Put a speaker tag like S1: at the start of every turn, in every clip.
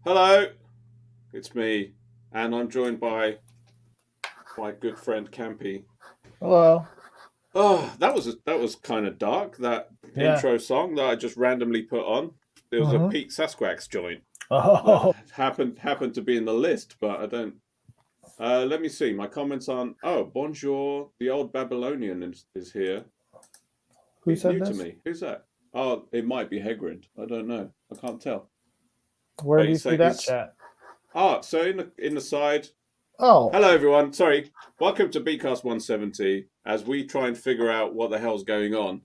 S1: Hello, it's me, and I'm joined by my good friend Campy.
S2: Hello.
S1: Oh, that was kind of dark. That
S2: Yeah.
S1: intro song that I just randomly put on. There was a
S2: Mm-hmm.
S1: Pete Sasquatch joint that
S2: Oh,
S1: happened to be in the list, but I don't. Let me see. My comments on. Oh, bonjour. The old Babylonian is here.
S2: who
S1: He's
S2: said
S1: new to
S2: this?
S1: me. Who's that? Oh, it might be Hegrid. I don't know. I can't tell.
S2: Where
S1: But
S2: do you
S1: he's
S2: see that
S1: he's.
S2: chat?
S1: So in the side.
S2: Oh,
S1: Hello, everyone. Sorry. Welcome to Beatcast 170 as we try and figure out what the hell's going on.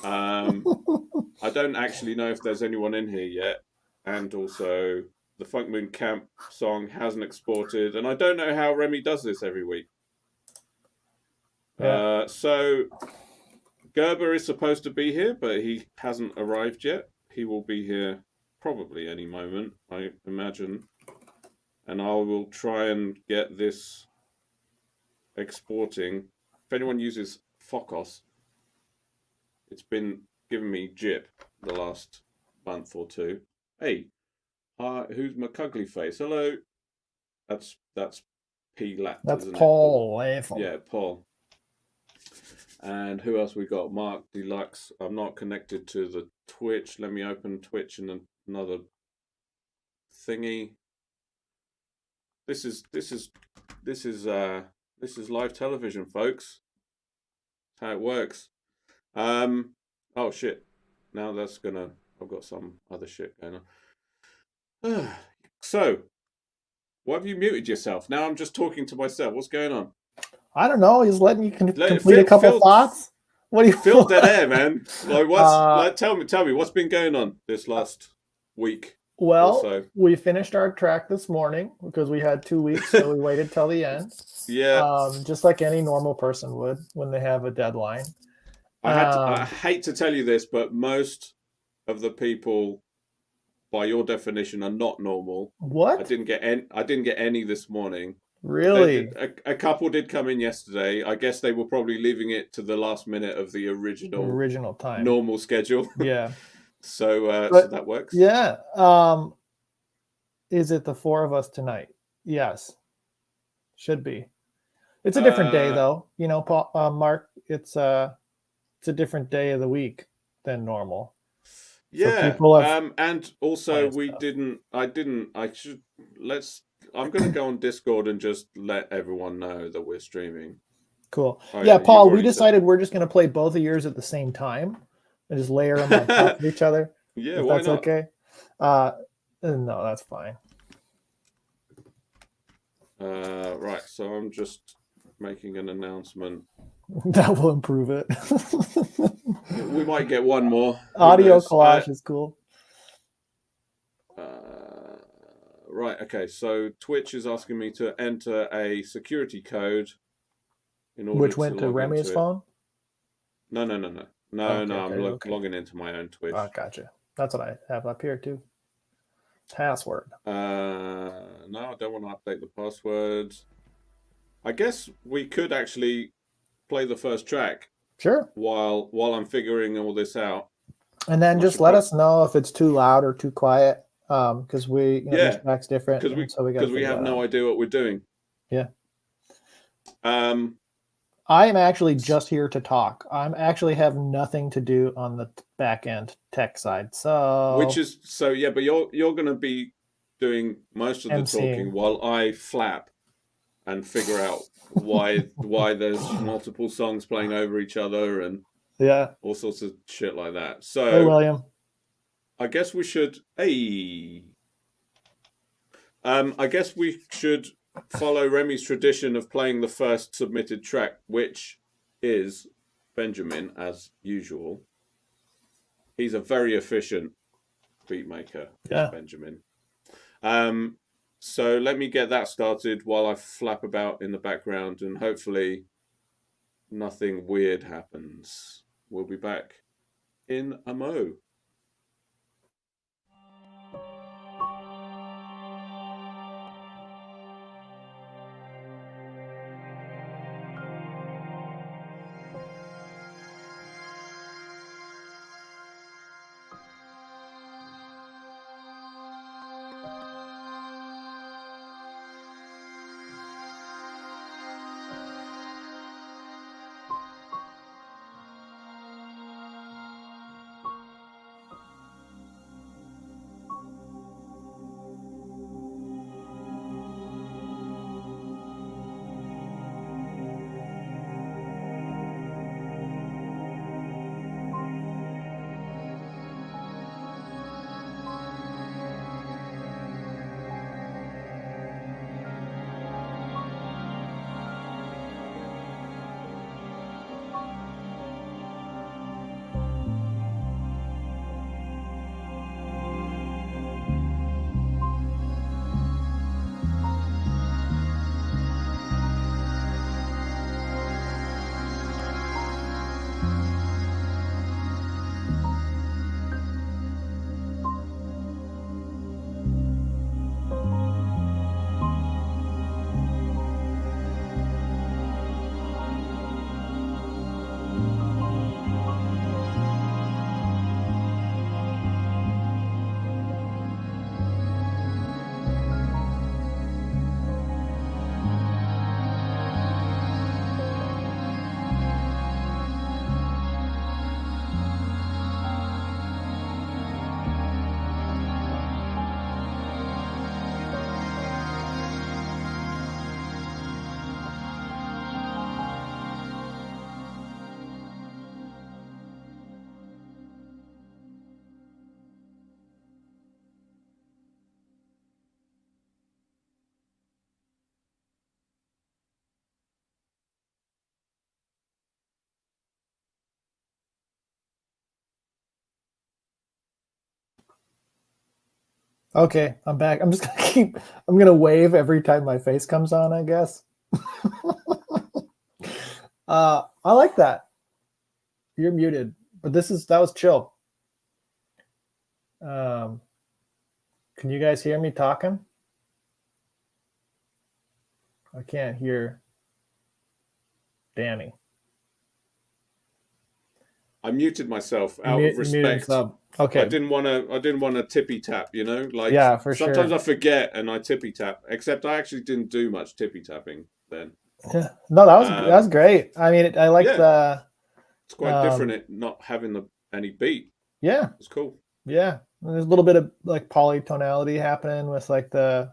S1: I don't actually know if there's anyone in here yet. And also, the Funk Moon Camp song hasn't exported. And I don't know how Remi does this every week.
S2: yeah.
S1: So, Gerber is supposed to be here, but he hasn't arrived yet. He will be here probably any moment, I imagine. And I will try and get this exporting. If anyone uses Focos, it's been giving me jip the last month or two. Hey, who's my cuggly face? Hello. That's P Lat,
S2: That's
S1: isn't it? Paul.
S2: Paul Latham.
S1: Yeah, Paul. And who else we got? Mark Deluxe. I'm not connected to the Twitch. Let me open Twitch in another thingy. This is this is this is this is live television, folks. That's how it works. Oh shit. Now that's gonna. I've got some other shit going on. So, why have you muted yourself? Now I'm just talking to myself. What's going on?
S2: I don't know. He's letting you complete a
S1: Fill,
S2: couple
S1: fill,
S2: thoughts. What do
S1: fill dead
S2: you?
S1: air, man. Like what's
S2: uh,
S1: like? Tell me what's been going on this last week or
S2: well,
S1: so.
S2: we finished our track this morning because we had 2 weeks, so we waited till the end.
S1: Yeah,
S2: Just like any normal person would when they have a deadline.
S1: I
S2: Um,
S1: hate to tell you this, but most of the people, by your definition, are not normal.
S2: what?
S1: I didn't get any this morning.
S2: Really?
S1: A couple did come in yesterday. I guess they were probably leaving it to the last minute of the
S2: The
S1: original
S2: original time.
S1: normal schedule.
S2: Yeah.
S1: So
S2: But
S1: that works.
S2: yeah. Is it the four of us tonight? Yes, should be. It's a different day
S1: Uh,
S2: though. Paul, Mark. It's a different day of the week than normal. So
S1: yeah.
S2: people have
S1: And also
S2: planned
S1: we
S2: stuff.
S1: didn't. I didn't. I should. Let's. I'm gonna go on Discord and just let everyone know that we're streaming.
S2: Cool.
S1: Oh
S2: Yeah,
S1: yeah, you've
S2: Paul. We
S1: already said.
S2: decided we're just going to play both of yours at the same time and just layer them on top of each other.
S1: Yeah,
S2: If
S1: why
S2: that's
S1: not?
S2: okay. Uh, no, that's fine.
S1: Right. So I'm just making an announcement.
S2: That will improve it.
S1: We might get one more. Who
S2: Audio
S1: knows?
S2: collage is cool.
S1: Right. Okay. So Twitch is asking me to enter a security code in order
S2: Which
S1: to
S2: went to
S1: log
S2: Remi's
S1: into it.
S2: phone.
S1: No.
S2: Okay,
S1: I'm
S2: okay, okay.
S1: logging into my own Twitch.
S2: Gotcha. That's what I have up here too. Password.
S1: No, I don't want to update the password. I guess we could actually play the first track
S2: Sure.
S1: while I'm figuring all this out.
S2: And then
S1: I
S2: just
S1: should
S2: let
S1: probably
S2: us know if it's too loud or too quiet. Because each
S1: yeah,
S2: track's different,
S1: because
S2: and so we got to
S1: we
S2: figure
S1: have
S2: that
S1: no
S2: out.
S1: idea what we're doing.
S2: Yeah.
S1: Um,
S2: I am actually just here to talk. I'm actually have nothing to do on the back end tech side.
S1: which
S2: So
S1: is so yeah, but you're going to be doing most of the talking
S2: emceeing.
S1: while I flap and figure out why there's multiple songs playing over each other and
S2: Yeah.
S1: all sorts of shit like that.
S2: Hey,
S1: So
S2: William.
S1: I guess we should. Hey, I guess we should follow Remi's tradition of playing the first submitted track, which is Benjamin, as usual. He's a very efficient beat maker, is
S2: Yeah.
S1: Benjamin. Um, so let me get that started while I flap about in the background, and hopefully nothing weird happens. We'll be back in a mo.
S2: Okay, I'm back. I'm just gonna I'm gonna wave every time my face comes on, I guess. I like that. You're muted, but that was chill. Can you guys hear me talking? I can't hear Danny.
S1: I muted myself out of respect.
S2: Okay.
S1: I didn't want to tippy tap, like
S2: yeah, for
S1: sometimes
S2: sure.
S1: I forget and I tippy tap, except I actually didn't do much tippy tapping then.
S2: No, that was great. I mean, I like the.
S1: It's quite different it not having any beat.
S2: Yeah,
S1: it's cool.
S2: Yeah, there's a little bit of like polytonality happening with like the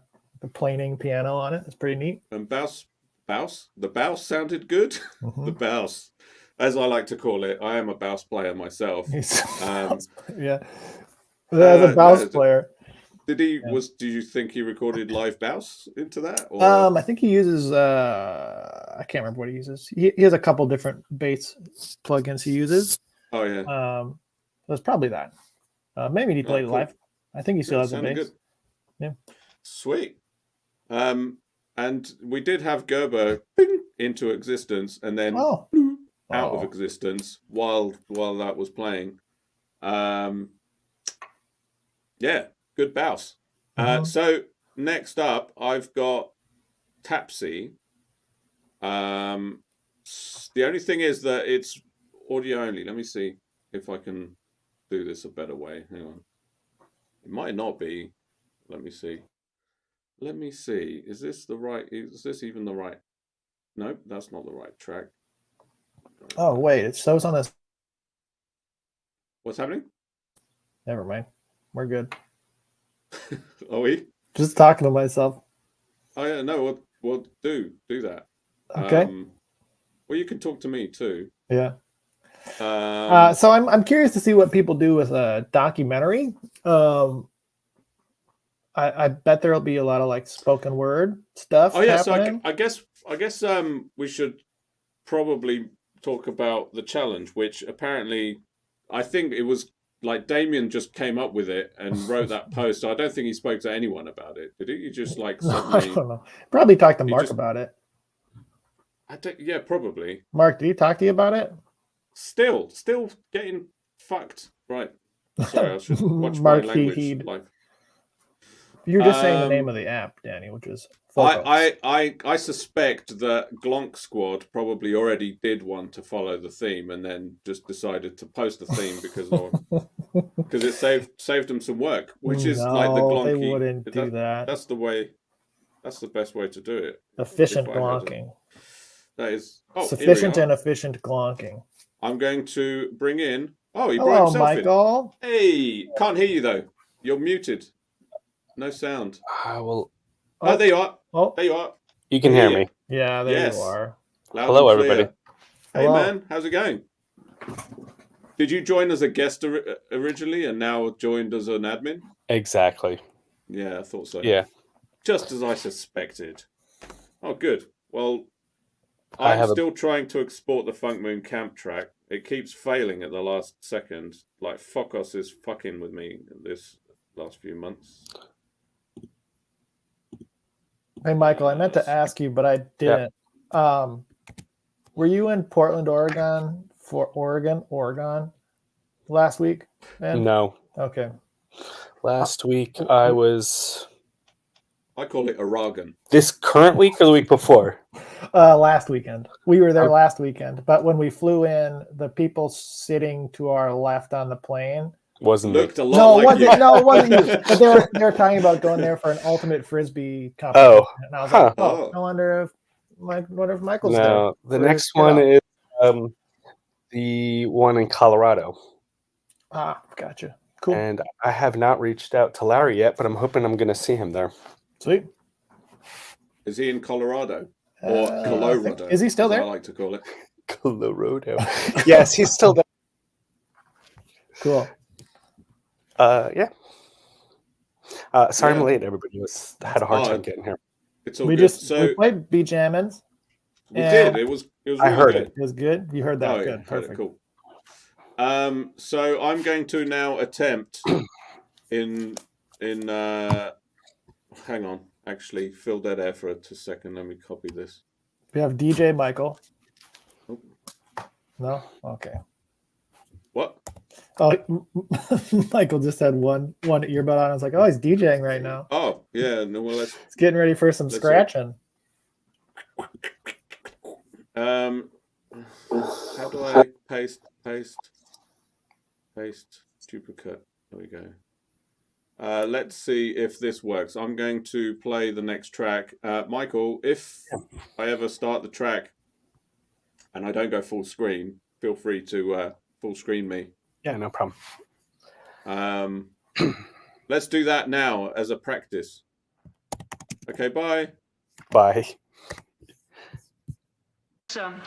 S2: planing piano on it. It's pretty neat.
S1: And the bouse sounded good.
S2: Mm-hmm.
S1: The bouse, as I like to call it. I am a bouse player myself.
S2: Yeah, as a bouse player.
S1: Did you think he recorded live bouse into that? Or?
S2: I think he uses I can't remember what he uses. He has a couple different bass plugins he uses.
S1: Oh yeah.
S2: That's probably that. Maybe he played it live. I think he still has a bass.
S1: Good.
S2: Yeah.
S1: Sweet. And we did have Gerber into existence and then out of existence while that was playing. Yeah, good bouse. So next up, I've got Tapsy. The only thing is that it's audio only. Let me see if I can do this a better way. Hang on. It might not be. Let me see. Is this even the right? Nope, that's not the right track.
S2: Oh wait, it shows on this.
S1: What's happening?
S2: Never mind. We're good.
S1: Are we?
S2: Just talking to myself.
S1: Oh yeah, no, we'll do that.
S2: Okay.
S1: Well, you can talk to me too.
S2: Yeah. So I'm curious to see what people do with a documentary. I bet there'll be a lot of like spoken word stuff.
S1: Oh yeah,
S2: happening.
S1: so I guess we should probably talk about the challenge, which apparently I think it was like Damien just came up with it and wrote that post. I don't think he spoke to anyone about it, did he? He just like suddenly.
S2: I don't know. Probably talked to Mark about it.
S1: Yeah, probably.
S2: Mark, did he talk to you about it?
S1: Still getting fucked. Right. Sorry, I should watch my language.
S2: You're just saying the name of the app, Danny, which is Focus.
S1: I suspect that Glonk Squad probably already did one to follow the theme and then just decided to post the theme because it saved them some work, which is like the glonky.
S2: They wouldn't do that.
S1: That's the way. That's the best way to do it.
S2: Efficient glonking.
S1: That is
S2: sufficient and efficient glonking.
S1: I'm going to bring in. Oh, he
S2: Hello,
S1: brought himself
S2: Michael.
S1: in. Hey, can't hear you though. You're muted. No sound.
S3: Well.
S1: Oh, there you are. Oh, there you are.
S3: You can hear me.
S2: Yeah, there you are.
S3: Hello, everybody.
S1: Hey, man. How's it going? Did you join as a guest originally and now joined as an admin?
S3: Exactly.
S1: Yeah, I thought so.
S3: Yeah.
S1: Just as I suspected. Oh, good. Well, I'm still trying to export the Funk Moon Camp track. It keeps failing at the last second. Like, Focus is fucking with me this last few months.
S2: Hey, Michael, I meant to ask you, but I didn't. Yeah. Were you in Portland, Oregon for Oregon last week? Man?
S3: No.
S2: Okay.
S3: Last week I was.
S1: I call it Oregon.
S3: This current week or the week before?
S2: Last weekend. We were there last weekend, but when we flew in, the people sitting to our left on the plane
S3: looked
S1: a lot like you.
S2: No, it wasn't you. But they were talking about going there for an ultimate frisbee competition.
S3: Oh,
S2: and I was like, I wonder if Michael's there.
S3: No, the next one is the one in Colorado.
S2: Ah, gotcha. Cool.
S3: And I have not reached out to Larry yet, but I'm hoping I'm going to see him there.
S2: Sweet.
S1: Is he in Colorado or Colorado?
S2: Is he still there?
S1: I like to call it
S3: Colorado. Yes, he's still there.
S2: Cool.
S3: Yeah. Sorry I'm late, everybody. Had a hard time getting here.
S1: It's all
S2: we
S1: good.
S2: We played Beach Jammins.
S1: We did. It was really
S3: I heard
S1: good.
S3: it.
S2: It was good. You heard that.
S1: Oh,
S2: good. Perfect.
S1: Cool. So I'm going to now attempt in in hang on, actually fill dead air for a second. Let me copy this.
S2: We have DJ Michael.
S1: Oh.
S2: No? Okay.
S1: What?
S2: Oh, Michael just had one earbud on. I was like, oh, he's DJing right now.
S1: Oh, yeah. No, well, let's.
S2: He's getting ready for some scratching.
S1: How do I paste, duplicate? There we go. Let's see if this works. I'm going to play the next track. Michael, if I ever start the track and I don't go full screen, feel free to full screen me.
S3: Yeah, no problem.
S1: Let's do that now as a practice. Okay, bye.
S3: Bye.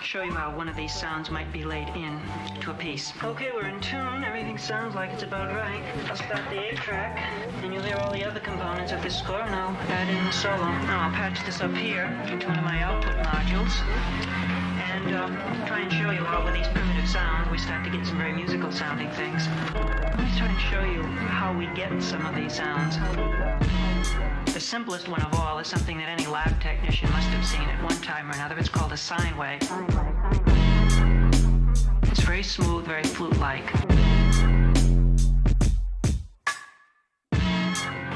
S4: Show you how one of these sounds might be laid in to a piece. Okay, we're in tune. Everything sounds like it's about right. I'll start the A track, and you'll hear all the other components of this score, and I'll add in the solo. Now I'll patch this up here into one of my output modules, and try and show you how with these primitive sounds we start to get some very musical sounding things. Let me try and show you how we get some of these sounds. The simplest one of all is something that any lab technician must have seen at one time or another. It's called a sine wave. It's very smooth, very flute-like. A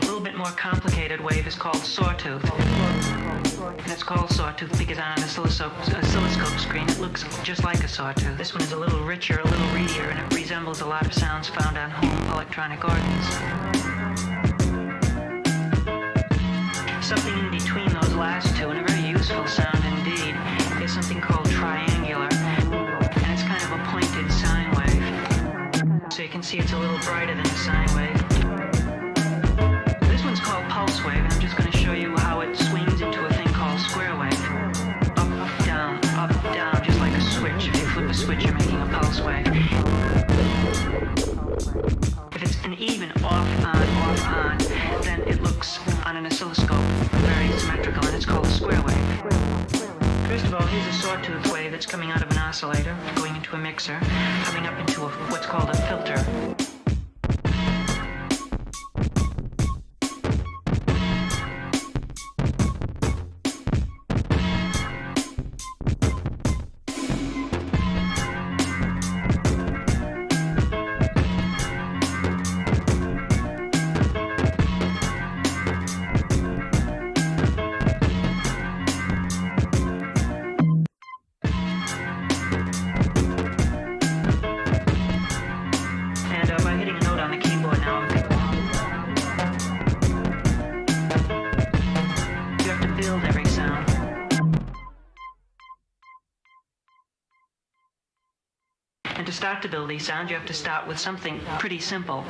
S4: little bit more complicated wave is called sawtooth. And it's called sawtooth because on an oscilloscope screen it looks just like a sawtooth. This one is a little richer, a little reedier, and it resembles a lot of sounds found on home electronic organs. Something in between those last two, and a very useful sound indeed, is something called triangular, and it's kind of a pointed sine wave. So you can see it's a little brighter than a sine wave. This one's called pulse wave, and I'm just going to show you how it swings into a thing called square wave. Up, down, just like a switch. If you flip a switch, you're making a pulse wave. If it's an even off, on, then it looks on an oscilloscope very symmetrical, and it's called a square wave. First of all, here's a sawtooth wave that's coming out of an oscillator, going into a mixer, coming up into what's called a filter. To start to build these sounds, you have to start with something pretty simple.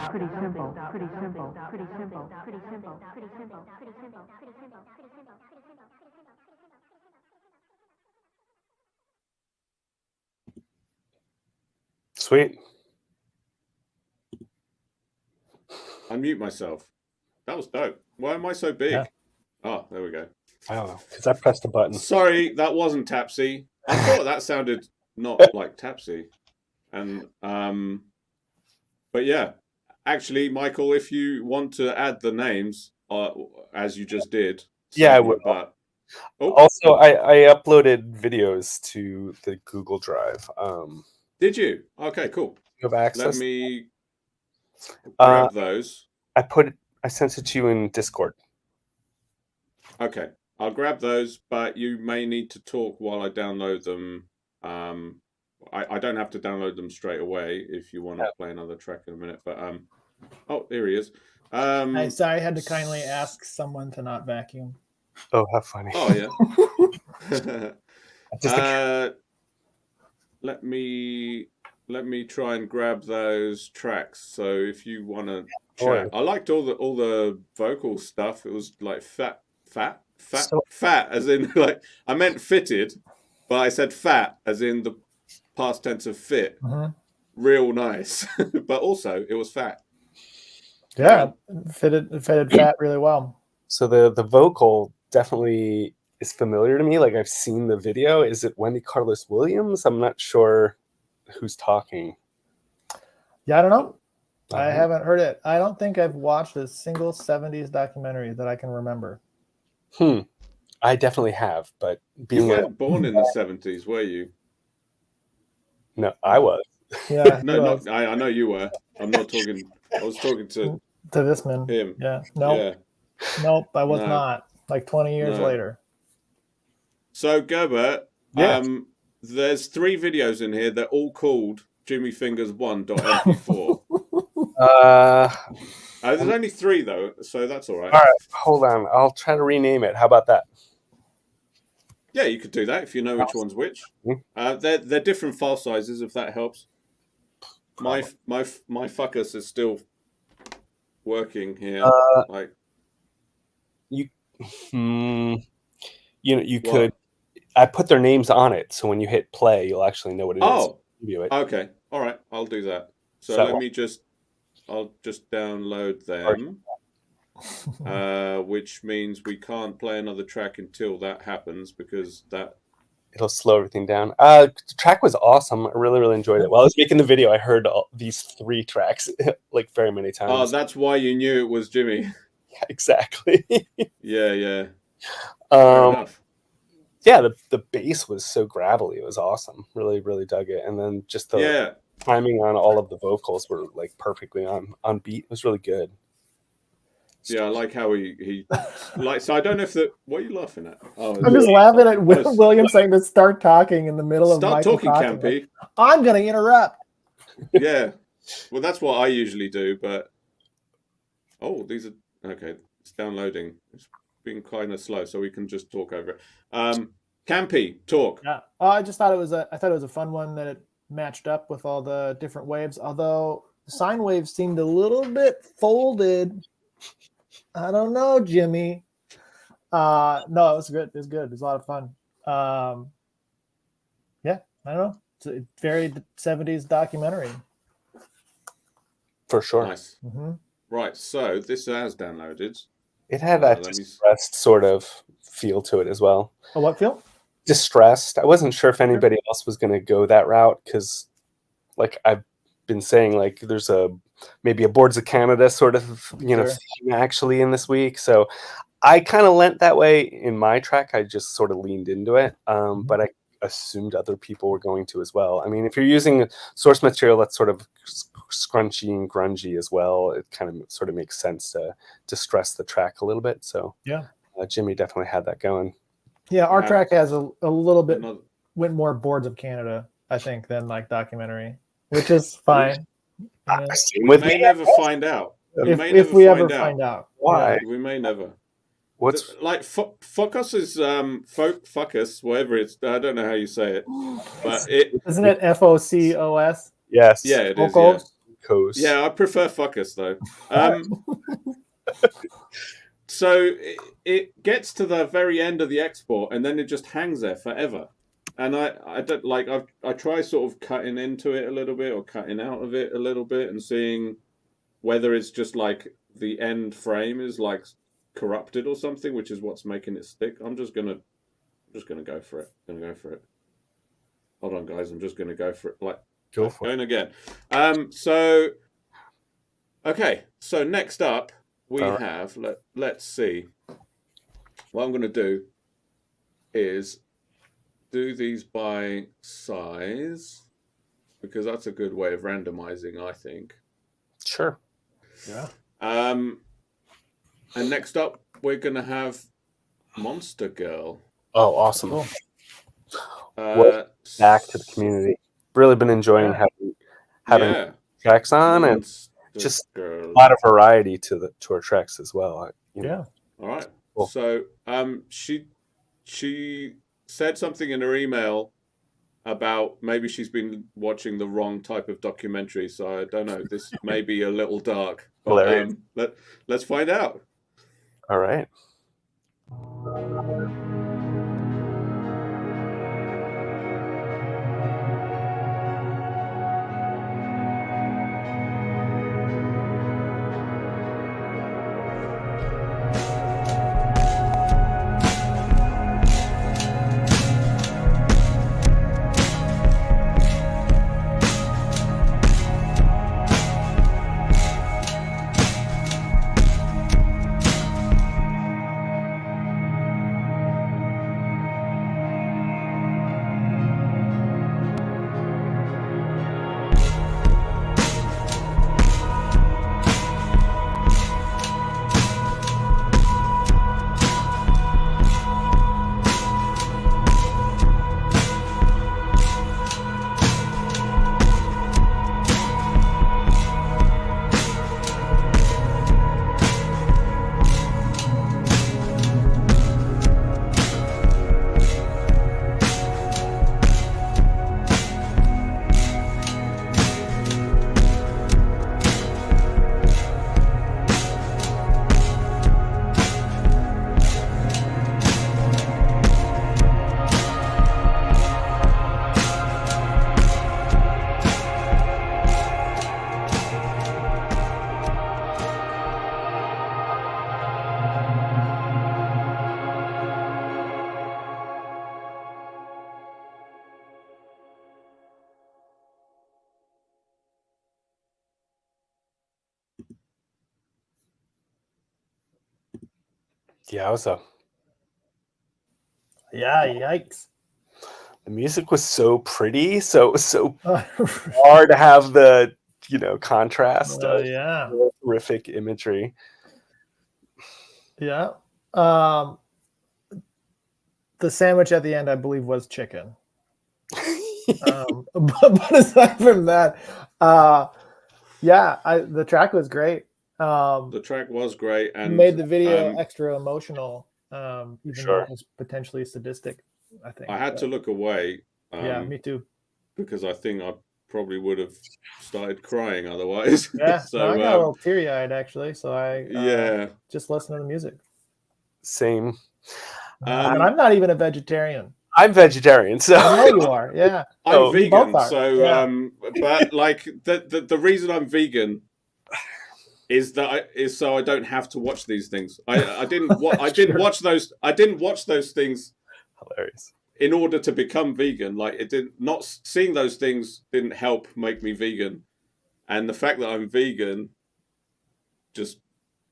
S3: Sweet.
S1: Unmute myself. That was dope. Why am I so big?
S3: Yeah.
S1: Oh, there we go.
S3: I don't know, because I pressed the button.
S1: Sorry, that wasn't Tapsy. I thought that sounded not like Tapsy. And but yeah, actually, Michael, if you want to add the names as you just did,
S3: yeah, I would.
S1: But
S3: also, I uploaded videos to the Google Drive.
S1: Did you? Okay, cool.
S3: You have access.
S1: Let me grab those.
S3: I sent it to you in Discord.
S1: Okay, I'll grab those, but you may need to talk while I download them. I don't have to download them straight away if you want to play another track in a minute. But oh, there he is.
S2: I had to kindly ask someone to not vacuum.
S3: Oh, how funny!
S1: Oh yeah. Let me try and grab those tracks. So if you want to chat, I liked all the vocal stuff. It was like fat, as in like I meant fitted, but I said fat as in the past tense of fit. Real nice. But also it was fat.
S2: Yeah, fitted fat really well.
S3: So the vocal definitely is familiar to me. Like I've seen the video. Is it Wendy Carlos-Williams? I'm not sure who's talking.
S2: Yeah, I don't know. I haven't heard it. I don't think I've watched a single 70s documentary that I can remember.
S3: I definitely have, but
S1: You weren't born in the 70s, were you?
S3: No, I was.
S2: Yeah.
S1: No, I know you were. I'm not talking. I was talking to
S2: this man.
S1: him.
S2: Yeah. Nope.
S1: Yeah.
S2: Nope. I was
S1: No.
S2: not. Like 20 years later.
S1: So Gerbert,
S3: Yeah.
S1: there's 3 videos in here. They're all called JimmyFingers1.mp4. There's only 3 though, so that's all right.
S3: All right, hold on. I'll try to rename it. How about that?
S1: Yeah, you could do that if you know which one's which. They're different file sizes, if that helps. My fuckus is still working here.
S3: You could. I put their names on it, so when you hit play, you'll actually know what it is.
S1: Oh,
S3: View it.
S1: okay. All right, I'll do that. So I'll just download them, which means we can't play another track until that happens because
S3: it'll slow everything down. The track was awesome. I really, really enjoyed it. While I was making the video, I heard these 3 tracks like very many times.
S1: Oh, that's why you knew it was Jimmy.
S3: Yeah, exactly.
S1: Yeah. Fair enough.
S3: Yeah, the bass was so gravelly. It was awesome. Really, really dug it. And then just the timing on all of the vocals were like perfectly on beat. It was really good.
S1: Yeah, I like how he like. So I don't know if what are you laughing at? Oh,
S2: I'm just laughing at William saying to start talking in the middle of Michael
S1: talking, Campy.
S2: I'm going to interrupt.
S1: Yeah, well, that's what I usually do. But these are okay. It's downloading. It's been kind of slow, so we can just talk over it. Campy, talk.
S2: Yeah. I just thought it was a fun one that it matched up with all the different waves. Although the sine wave seemed a little bit folded. I don't know, Jimmy. No, it was good. It was good. It was a lot of fun. Yeah, I don't know. It's a very 70s documentary.
S3: For sure.
S1: Nice. Mm-hmm. Right, so this has downloaded.
S3: It had that distressed sort of feel to it as well.
S2: Oh, what feel?
S3: Distressed. I wasn't sure if anybody else was going to go that route because, like I've been saying, like there's maybe a Boards of Canada sort of theme actually in this week. So I kind of lent that way in my track. I just sort of leaned into it, but I assumed other people were going to as well. I mean, if you're using source material that's sort of scrunchy and grungy as well, it kind of sort of makes sense to stress the track a little bit. So Jimmy definitely had that going.
S2: Yeah, our track has a little bit went more Boards of Canada, I think, than like documentary, which is fine.
S1: We may never find out.
S2: If we ever find out.
S3: Why?
S1: We may never.
S3: What's
S1: like Focus is Focus, whatever it's. I don't know how you say it, but
S2: isn't it FOCOS?
S3: Yes.
S1: Yeah, it is. Yeah, I prefer Focus though. So it gets to the very end of the export, and then it just hangs there forever. And I don't like. I try sort of cutting into it a little bit or cutting out of it a little bit, and seeing whether it's just like the end frame is like corrupted or something, which is what's making it stick. I'm just gonna go for it. Hold on, guys. I'm just gonna go for it.
S3: Go for
S1: it again. So okay. So next up we have. Let's see. What I'm gonna do is do these by size because that's a good way of randomizing, I think.
S3: Sure.
S2: Yeah.
S1: And next up, we're going to have Monster Girl.
S3: Oh, awesome.
S2: Cool.
S3: Back to the community. Really been enjoying having tracks on and just a lot of variety to our tracks as well.
S1: All right. Cool. So she said something in her email about maybe she's been watching the wrong type of documentary. So I don't know. This may be a little dark. But, let's find out.
S3: All right. Yowza.
S2: Yeah, yikes.
S3: The music was so pretty, so it was so hard to have the contrast of
S2: Yeah.
S3: horrific imagery.
S2: Yeah. The sandwich at the end, I believe, was chicken. But aside from that, the track was great.
S1: The track was great and
S2: made the video extra emotional, even though it was potentially sadistic, I think.
S1: I had to look away.
S2: Yeah, me too.
S1: Because I think I probably would have started crying otherwise.
S2: Yeah,
S1: so
S2: I got a little teary-eyed actually, so I just listened to the music.
S3: Same.
S2: And I'm not even a vegetarian.
S3: I'm vegetarian, so
S2: I know you are. Yeah,
S1: I'm vegan. So, but like the reason I'm vegan is so I don't have to watch these things. I didn't watch those things.
S3: Hilarious.
S1: In order to become vegan, like not seeing those things didn't help make me vegan, and the fact that I'm vegan, just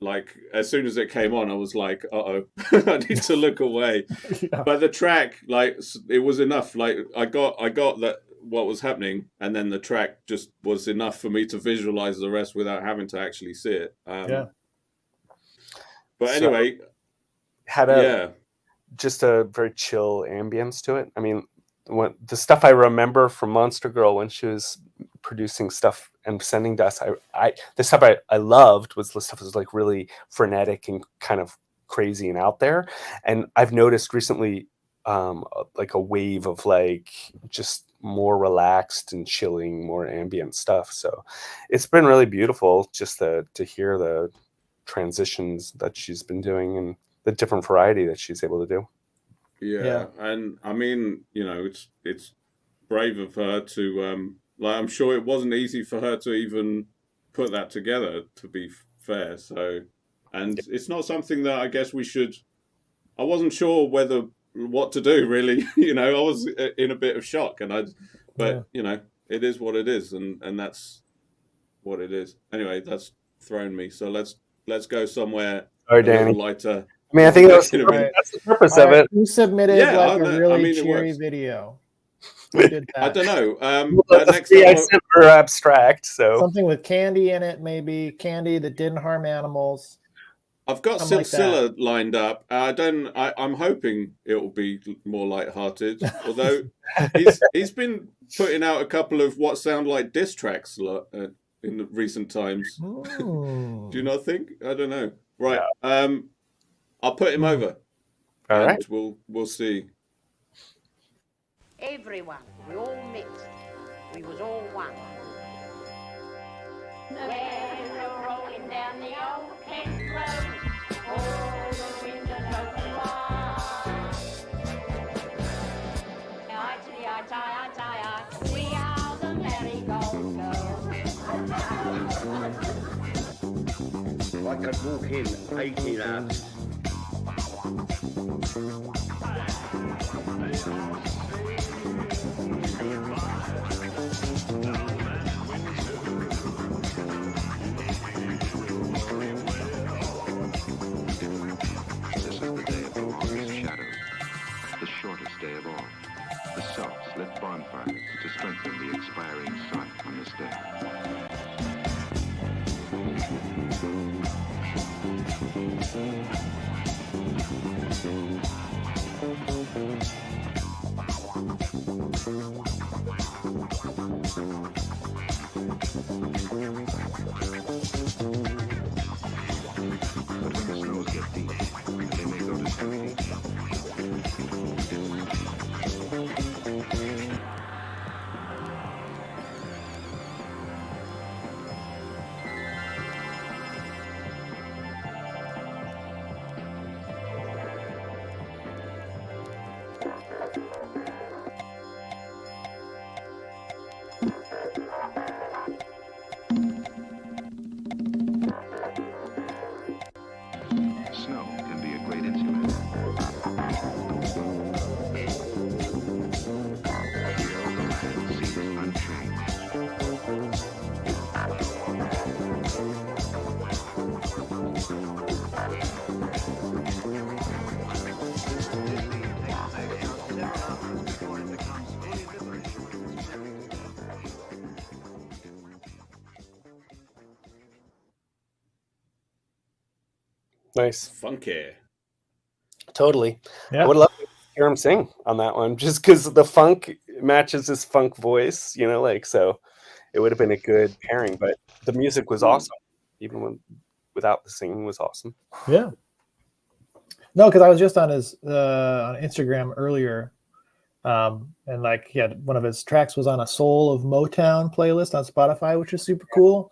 S1: like as soon as it came on, I was like, "Uh-oh, I need to look away." Yeah. But the track, like, it was enough. Like, I got that what was happening, and then the track just was enough for me to visualize the rest without having to actually see it.
S2: Yeah.
S1: But anyway,
S3: just a very chill ambience to it. I mean, the stuff I remember from Monster Girl when she was producing stuff and sending to us, the stuff I loved was the stuff that was like really frenetic and kind of crazy and out there. And I've noticed recently like a wave of like just more relaxed and chilling, more ambient stuff. So it's been really beautiful just to hear the transitions that she's been doing and the different variety that she's able to do.
S1: Yeah. And I mean, it's brave of her to like, I'm sure it wasn't easy for her to even put that together, to be fair. So, and it's not something that I guess I wasn't sure what to do really. I was in a bit of shock, but it is what it is, and that's what it is. Anyway, that's thrown me. So let's go somewhere a little lighter.
S3: I mean, I think that's the purpose of it.
S2: You submitted a really cheery video. Who did that?
S1: I don't know.
S3: Next time are abstract, so
S2: something with candy in it, maybe candy that didn't harm animals.
S1: I've got Silsilla lined up. I'm hoping it will be more lighthearted. Although he's been putting out a couple of what sound like diss tracks in the recent times. Do you not think? I don't know. Right. Yeah. I'll put him over.
S3: All right.
S1: We'll see.
S5: Everyone, we all mixed. We was all one. When we're rolling down the old Kent Road, all the windows open wide. I-T-I-T-I-T-I, we are the merry-go-go.
S6: I could walk in 18 hours.
S7: Day of all, the Celts lit bonfires to strengthen the expiring sun on this day. But when the snows get deep, they may go to 6 feet. Snow can be a great insulator. Here, the land seems unchanged.
S3: Nice.
S1: Funky.
S3: Totally.
S2: Yeah.
S3: I would love to hear him sing on that one, just because the funk matches his funk voice, like, so it would have been a good pairing. But the music was awesome, even without the singing was awesome.
S2: Yeah. No, because I was just on his on Instagram earlier, and like he had one of his tracks was on a Soul of Motown playlist on Spotify, which is super cool.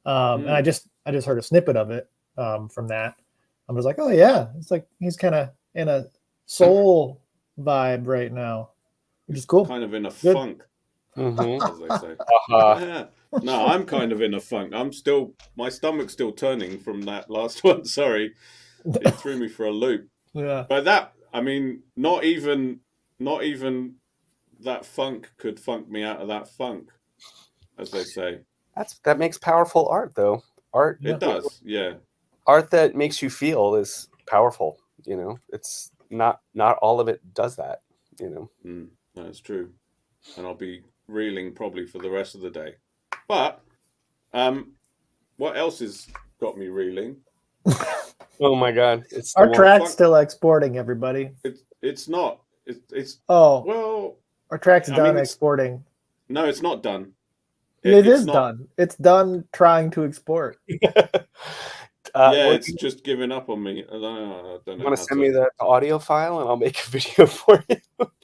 S2: And I just heard a snippet of it from that. I was like, oh yeah, it's like he's kind of in a soul vibe right now, which is cool.
S1: Kind of in a
S2: Good.
S1: funk,
S3: Mhm.
S1: as they say.
S3: Uh-huh.
S1: No, I'm kind of in a funk. My stomach's still turning from that last one. Sorry, it threw me for a loop.
S2: Yeah.
S1: But that, I mean, not even that funk could funk me out of that funk, as they say.
S3: That makes powerful art, though. Art.
S1: It does, yeah.
S3: Art that makes you feel is powerful. It's not all of it does that.
S1: That's true. And I'll be reeling probably for the rest of the day. But what else has got me reeling?
S3: Oh my God! It's
S2: Our track's still exporting, everybody.
S1: It's not. It's
S2: well. Our track's done exporting.
S1: No, it's not done.
S2: It is done. It's done trying to export.
S1: It's just giving up on me. I don't know.
S3: You want to send me the audio file and I'll make a video for you?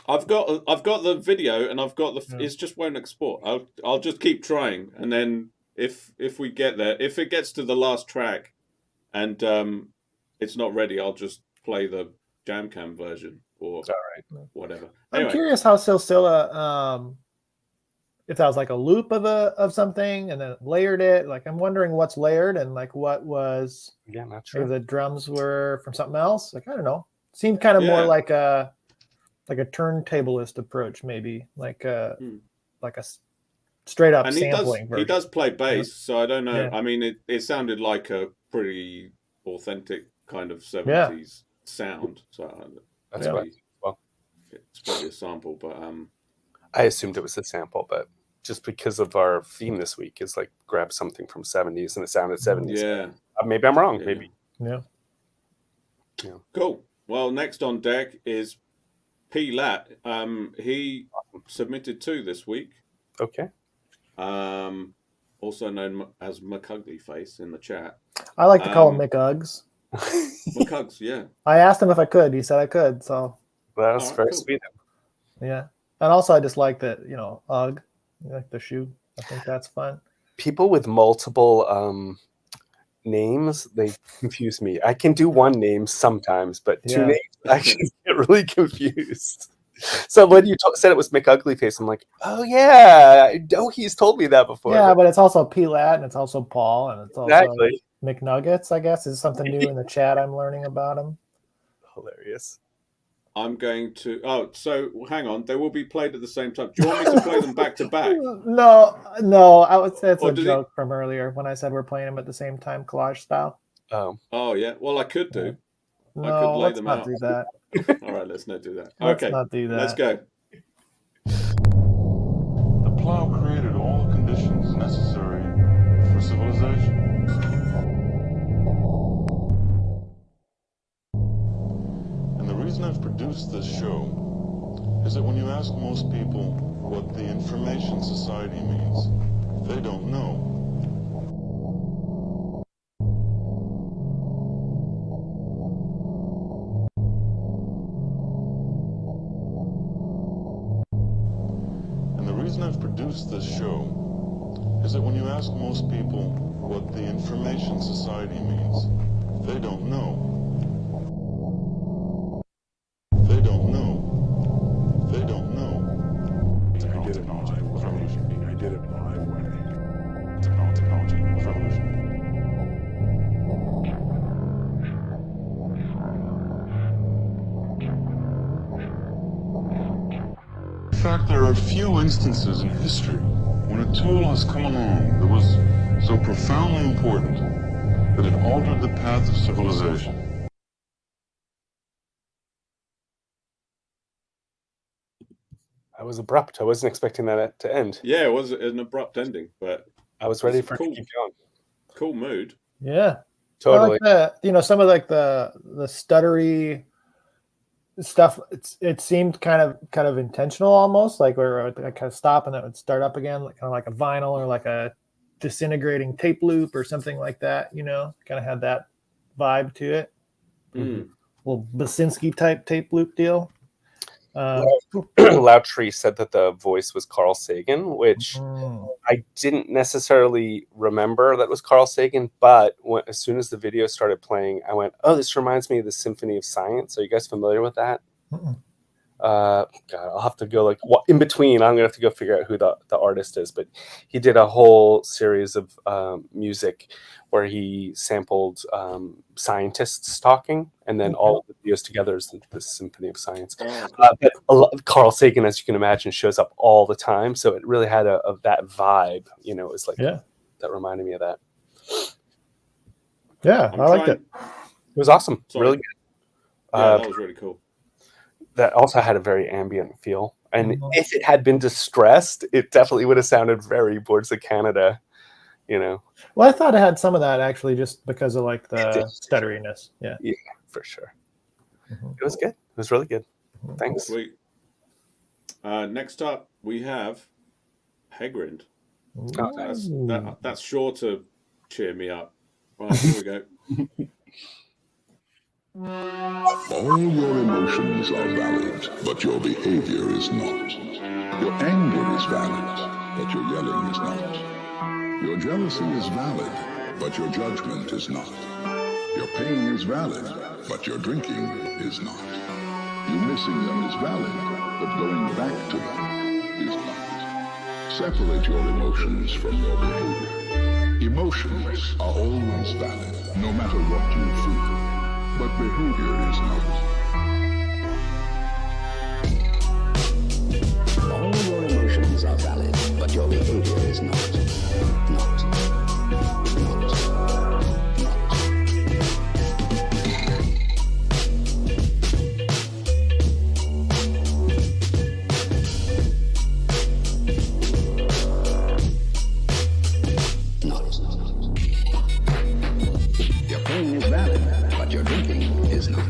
S1: I've got the video and I've got the. It just won't export. I'll just keep trying, and then if we get there, if it gets to the last track, and it's not ready, I'll just play the Jamcam version or whatever. Anyway.
S2: I'm curious how Silsilla, if that was like a loop of something and then layered it. Like I'm wondering what's layered and like what was.
S3: Yeah, not sure.
S2: If the drums were from something else. Like I don't know. Seemed kind of more like a turntablist approach, maybe like a straight up sampling version.
S1: He does play bass, so I don't know.
S2: Yeah.
S1: I mean, it sounded like a pretty authentic kind of 70s sound. So
S3: that's right. Well,
S1: it's probably a sample, but
S3: I assumed it was a sample, but just because of our theme this week is like grab something from 70s and it sounded 70s.
S1: Yeah.
S3: Maybe I'm wrong.
S1: Yeah.
S3: Maybe.
S2: Yeah.
S1: Cool. Well, next on deck is P. Lat. He submitted 2 this week.
S3: Okay.
S1: Also known as McUglyface in the chat.
S2: I like to call him McUggs.
S1: McUggs, yeah.
S2: I asked him if I could. He said I could. So
S3: that was very sweet.
S2: Yeah. And also I just like that, UGG, like the shoe. I think that's fun.
S3: People with multiple names, they confuse me. I can do one name sometimes, but 2 names, I actually get really confused. So when you said it was McUglyface, I'm like, oh yeah, I know he's told me that before.
S2: Yeah, but it's also P. Lat and it's also Paul and it's also
S3: exactly.
S2: McNuggets, I guess, is something new in the chat I'm learning about him.
S3: Hilarious.
S1: I'm going to. Oh, so hang on. They will be played at the same time. Do you want me to play them back to back?
S2: No. I would say it's a joke from earlier when I said we're playing them at the same time, collage style.
S3: Oh
S1: yeah. Well, I could do.
S2: No,
S1: I could lay
S2: let's
S1: them
S2: not
S1: out.
S2: do that.
S1: All right, let's not do that.
S2: Let's
S1: okay,
S2: not do that.
S1: Let's go.
S8: The plow created all the conditions necessary for civilization. And the reason I've produced this show is that when you ask most people what the information society means, they don't know. And the reason I've produced this show is that when you ask most people what the information society means, they don't know. They don't know. They don't know.
S9: I did it my way. I did it my way.
S8: Technology was revolution. In fact, there are few instances in history when a tool has come along that was so profoundly important that it altered the path of civilization.
S3: That was abrupt. I wasn't expecting that to end.
S1: Yeah, it was an abrupt ending, but
S3: I was ready for it to keep going.
S1: Cool mood.
S2: Yeah.
S3: Totally.
S2: I like some of like the stuttery stuff. It seemed kind of intentional almost, like where it would kind of stop and then it would start up again, like kind of like a vinyl or like a disintegrating tape loop or something like that. Kind of had that vibe to it. Little Basinski type tape loop deal.
S3: Loudtree said that the voice was Carl Sagan, which I didn't necessarily remember that was Carl Sagan, but as soon as the video started playing, I went, oh, this reminds me of the Symphony of Science. Are you guys familiar with that? God, I'll have to go in between. I'm gonna have to go figure out who the artist is, but he did a whole series of music where he sampled scientists talking, and then all of the videos together is the Symphony of Science. But Carl Sagan, as you can imagine, shows up all the time, so it really had that vibe. It was like that reminded me of that.
S2: Yeah, I liked it.
S3: It was awesome. Really good.
S1: Yeah, that was really cool.
S3: That also had a very ambient feel. And if it had been distressed, it definitely would have sounded very Boards of Canada, Well,
S2: I thought it had some of that actually just because of like the stutteriness. Yeah.
S3: Yeah, for sure. It was good. It was really good. Thanks.
S1: Sweet. Next up, we have Hegrind. That's sure to cheer me up. Right, here we go.
S10: All your emotions are valid, but your behavior is not. Your anger is valid, but your yelling is not. Your jealousy is valid, but your judgment is not. Your pain is valid, but your drinking is not. You missing them is valid, but going back to them is not. Separate your emotions from your behavior. Emotions are always valid, no matter what you feel. But behavior is not.
S11: All your emotions are valid, but your behavior is not.
S10: Your pain is valid, but your drinking is not.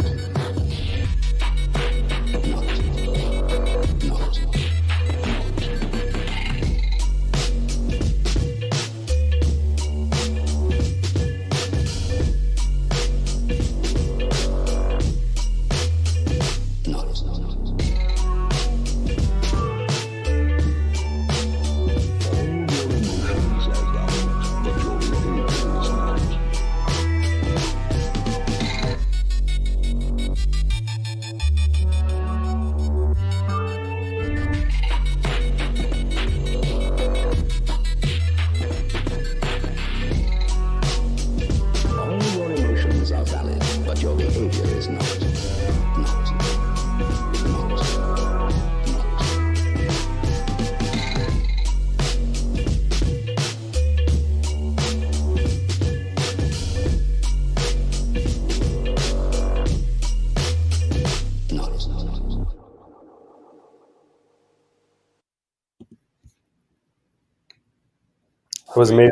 S3: It was amazing.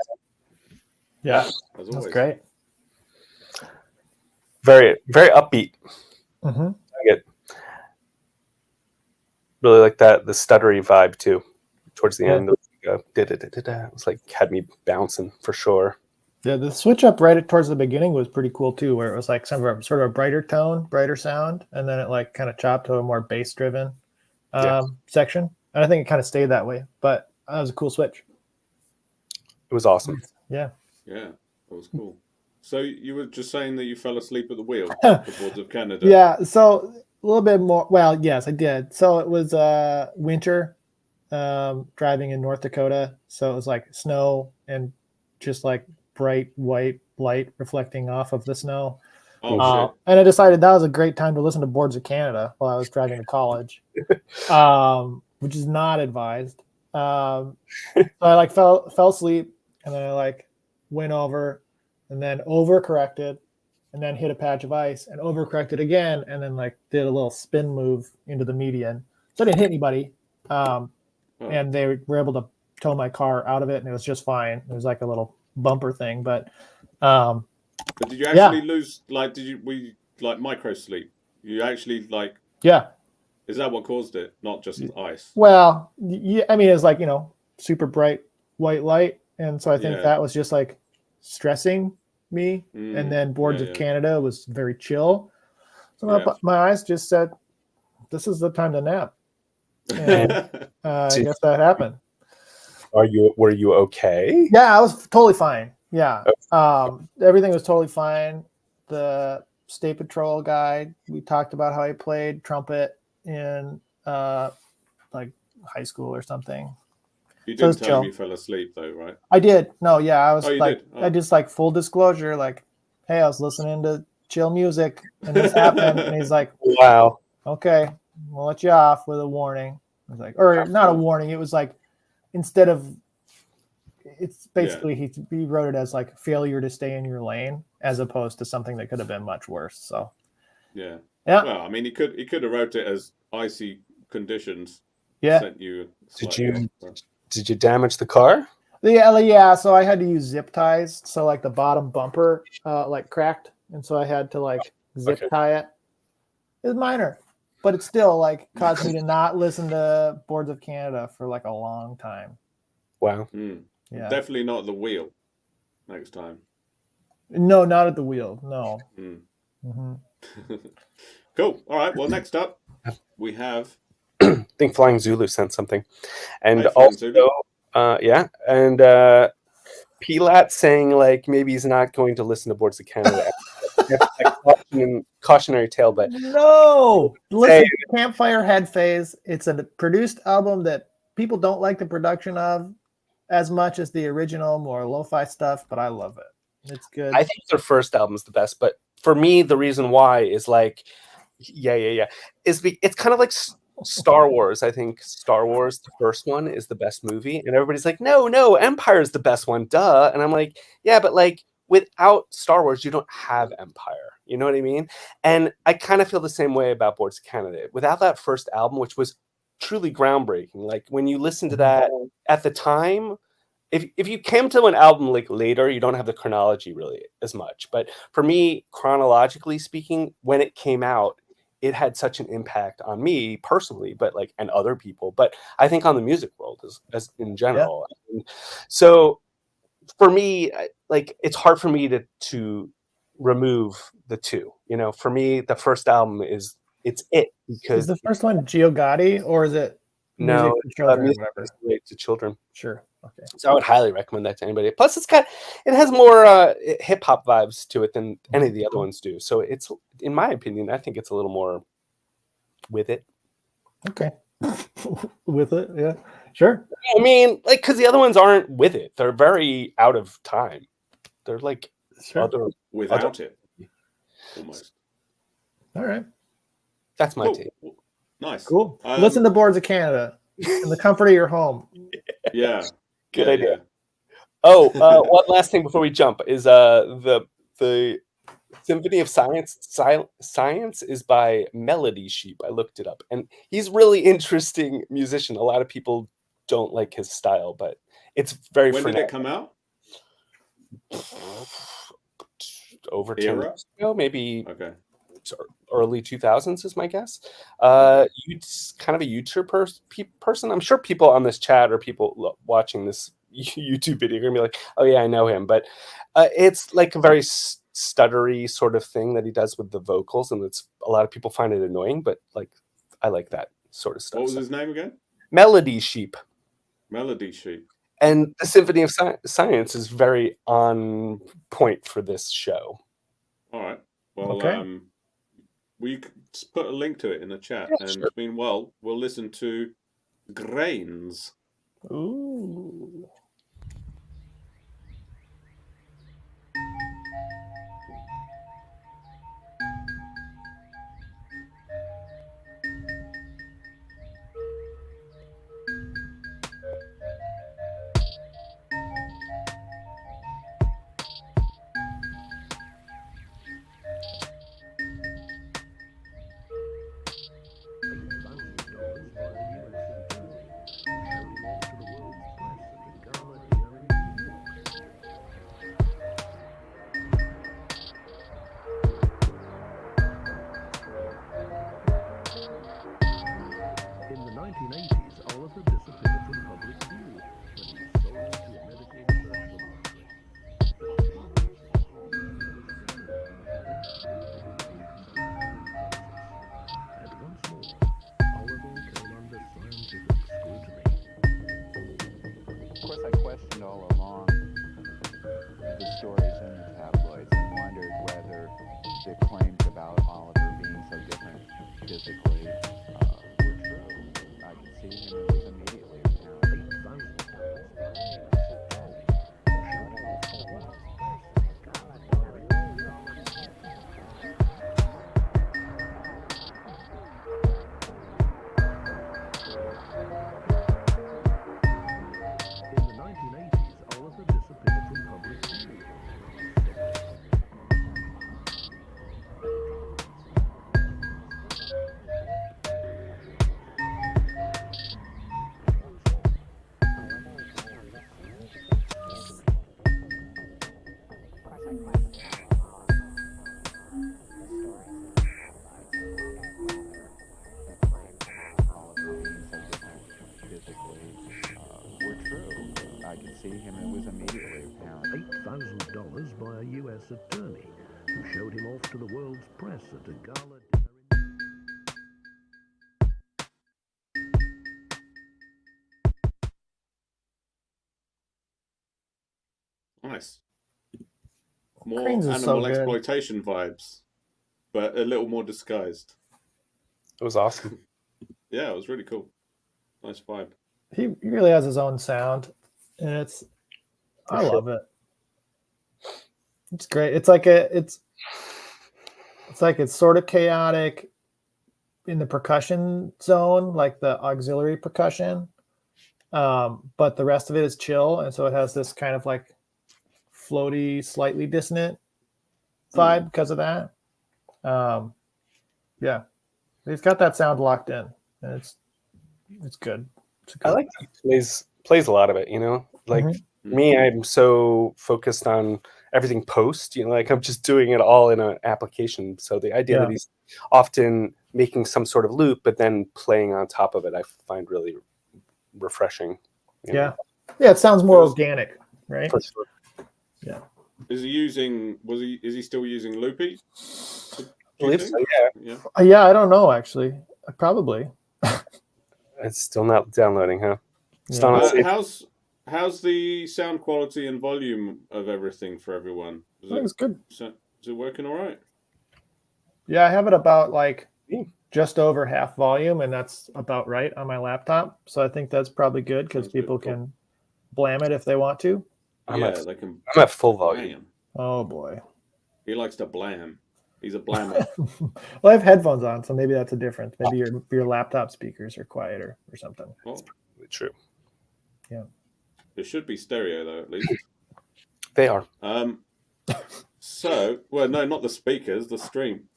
S2: Yeah, that's great.
S3: Very, very upbeat.
S2: Mm-hmm.
S3: I get really like that, the stuttery vibe too. Towards the end, it was like had me bouncing for sure.
S2: Yeah, the switch up right towards the beginning was pretty cool too, where it was like sort of a brighter tone, brighter sound, and then it like kind of chopped to a more bass driven section. And I think it kind of stayed that way, but that was a cool switch.
S3: It was awesome.
S2: Yeah.
S1: Yeah, that was cool. So you were just saying that you fell asleep at the wheel, the Boards of Canada.
S2: Yeah, so a little bit more. Well, yes, I did. So it was winter, driving in North Dakota. So it was like snow and just like bright white light reflecting off of the snow.
S1: Oh, shit.
S2: And I decided that was a great time to listen to Boards of Canada while I was driving to college, which is not advised. So I like fell asleep, and then I like went over and then overcorrected and then hit a patch of ice and overcorrected again and then like did a little spin move into the median. So I didn't hit anybody. And they were able to tow my car out of it, and it was just fine. It was like a little bumper thing, but
S1: But did you actually lose? Like, micro sleep? You actually like?
S2: Yeah.
S1: Is that what caused it? Not just ice?
S2: Well, yeah. I mean, it's like super bright white light, and so I think that was just like stressing me. And then Boards of Canada was very chill. So my eyes just said, "This is the time to nap." And I guess that happened.
S3: Were you okay?
S2: Yeah, I was totally fine. Yeah. Everything was totally fine. The State Patrol guy, we talked about how he played trumpet in like high school or something.
S1: You didn't tell him you fell asleep though, right?
S2: I did. No, yeah, I was
S1: I
S2: just like full disclosure, like, hey, I was listening to chill music and this happened, and he's like,
S3: wow,
S2: okay, we'll let you off with a warning. I was like, or not a warning. It was like, instead of, it's basically he wrote it as like failure to stay in your lane, as opposed to something that could have been much worse. So
S1: yeah. Well, I mean, he could have wrote it as icy conditions.
S2: Yeah.
S1: Sent you.
S3: Did you damage the car?
S2: Yeah. So I had to use zip ties. So like the bottom bumper like cracked, and so I had to like zip tie it. It's minor, but it still like caused me to not listen to Boards of Canada for like a long time.
S3: Wow.
S2: Yeah.
S1: Definitely not the wheel next time.
S2: No, not at the wheel. No.
S1: Cool. All right. Well, next up we have.
S3: I think Flying Zulu sent something, and
S1: also,
S3: and Pilat saying like maybe he's not going to listen to Boards of Canada. Cautionary tale, but
S2: no. Listen to Campfire Head Phase. It's a produced album that people don't like the production of as much as the original, more lo-fi stuff, but I love it. It's good.
S3: I think their first album's the best, but for me, the reason why is like, it's kind of like Star Wars. I think Star Wars, the first one, is the best movie, and everybody's like, no, Empire's the best one, duh. And I'm like, yeah, but like without Star Wars, you don't have Empire. You know what I mean? And I kind of feel the same way about Boards of Canada. Without that first album, which was truly groundbreaking, like when you listen to that at the time, if you came to an album like later, you don't have the chronology really as much. But for me, chronologically speaking, when it came out, it had such an impact on me personally, but like, and other people, but I think on the music world as in general. Yeah. So for me, like, it's hard for me to remove the two, for me, the first album it's it, because
S2: is the first one Gio Gotti, or is it music for children,
S3: music
S2: whatever?
S3: To children.
S2: Sure. Okay.
S3: So I would highly recommend that to anybody. Plus it has more hip hop vibes to it than any of the other ones do. So it's, in my opinion, I think it's a little more with it.
S2: Okay. With it, yeah, sure.
S3: I mean, like, because the other ones aren't with it; they're very out of time. They're like
S1: without it, almost.
S2: All right,
S3: that's my take.
S1: Nice,
S2: cool. Listen to Boards of Canada in the comfort of your home.
S1: Yeah,
S3: good idea. Oh, one last thing before we jump is the Symphony of Science is by Melody Sheep. I looked it up, and he's really interesting musician. A lot of people don't like his style, but it's very.
S1: When did it come out?
S3: Over 10 years ago, maybe.
S1: Okay.
S3: Early 2000s is my guess. He's kind of a YouTube person. I'm sure people on this chat or people watching this YouTube video are gonna be like, "Oh yeah, I know him." But it's like a very stuttery sort of thing that he does with the vocals, and it's, a lot of people find it annoying, but like, I like that sort of stuff.
S1: What was his name again?
S3: Melody Sheep.
S1: Melody Sheep.
S3: And the Symphony of Science is very on point for this show.
S1: All right. Well, we just put a link to it in the chat, and meanwhile, we'll listen to Grains.
S2: Ooh.
S12: 1980s, Oliver disappeared from public view when he was sold to a medical research laboratory. And once more, Oliver came under scientific scrutiny.
S13: Of course, I questioned all along the stories in the tabloids and wondered whether the claims about Oliver being so different physically were true. I could see him, it was immediately apparent.
S12: In the 1980s, Oliver disappeared from public view.
S13: Were true. I could see him, it was immediately apparent.
S12: $8,000 by a U.S. attorney who showed him off to the world's press at a gala dinner in...
S1: Nice. More
S2: Cranes is so
S1: animal
S2: good.
S1: exploitation vibes, but a little more disguised.
S3: It was awesome.
S1: Yeah, it was really cool. Nice vibe.
S2: He really has his own sound, and I love it. It's great. It's like it's sort of chaotic in the percussion zone, like the auxiliary percussion, but the rest of it is chill, and so it has this kind of like floaty, slightly dissonant vibe because of that. Yeah, he's got that sound locked in, and it's good.
S3: I like that he plays a lot of it, you know? Like me, I'm so focused on everything post, you know, like I'm just doing it all in an application. So the idea that he's often making some sort of loop, but then playing on top of it, I find really refreshing.
S2: Yeah. Yeah, it sounds more organic, right?
S3: For sure.
S2: Yeah.
S1: Is he still using Loopy?
S3: I believe so, yeah.
S2: Yeah, I don't know actually. Probably.
S3: It's still not downloading, huh?
S1: How's the sound quality and volume of everything for everyone?
S2: It's good.
S1: Is it working all right?
S2: Yeah, I have it about like just over half volume, and that's about right on my laptop. So I think that's probably good because people can blam it if they want to.
S3: I'm at full volume.
S2: Oh boy.
S1: He likes to blam. He's a blammer.
S2: Well, I have headphones on, so maybe that's a difference. Maybe your laptop speakers are quieter or something.
S1: Well,
S3: that's probably true.
S2: Yeah.
S1: It should be stereo though, at least.
S3: They are.
S1: So, well, no, not the speakers, the stream.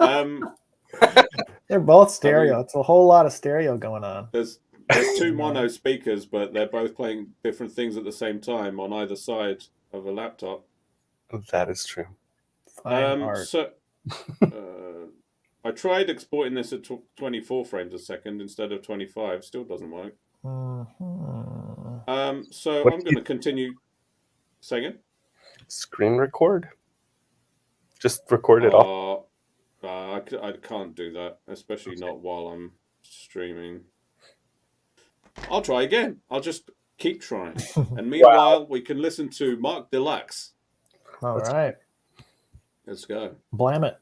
S2: They're both stereo. It's a whole lot of stereo going on.
S1: There's two mono speakers, but they're both playing different things at the same time on either side of a laptop.
S3: That is true.
S1: So I tried exporting this at 24 frames a second instead of 25. Still doesn't work. So I'm going to continue singing.
S3: Screen record? Just record it off.
S1: I can't do that, especially not while I'm streaming. I'll try again. I'll just keep trying. And meanwhile, we can listen to Mark Deluxe.
S2: All right.
S1: Let's go.
S2: Blam it.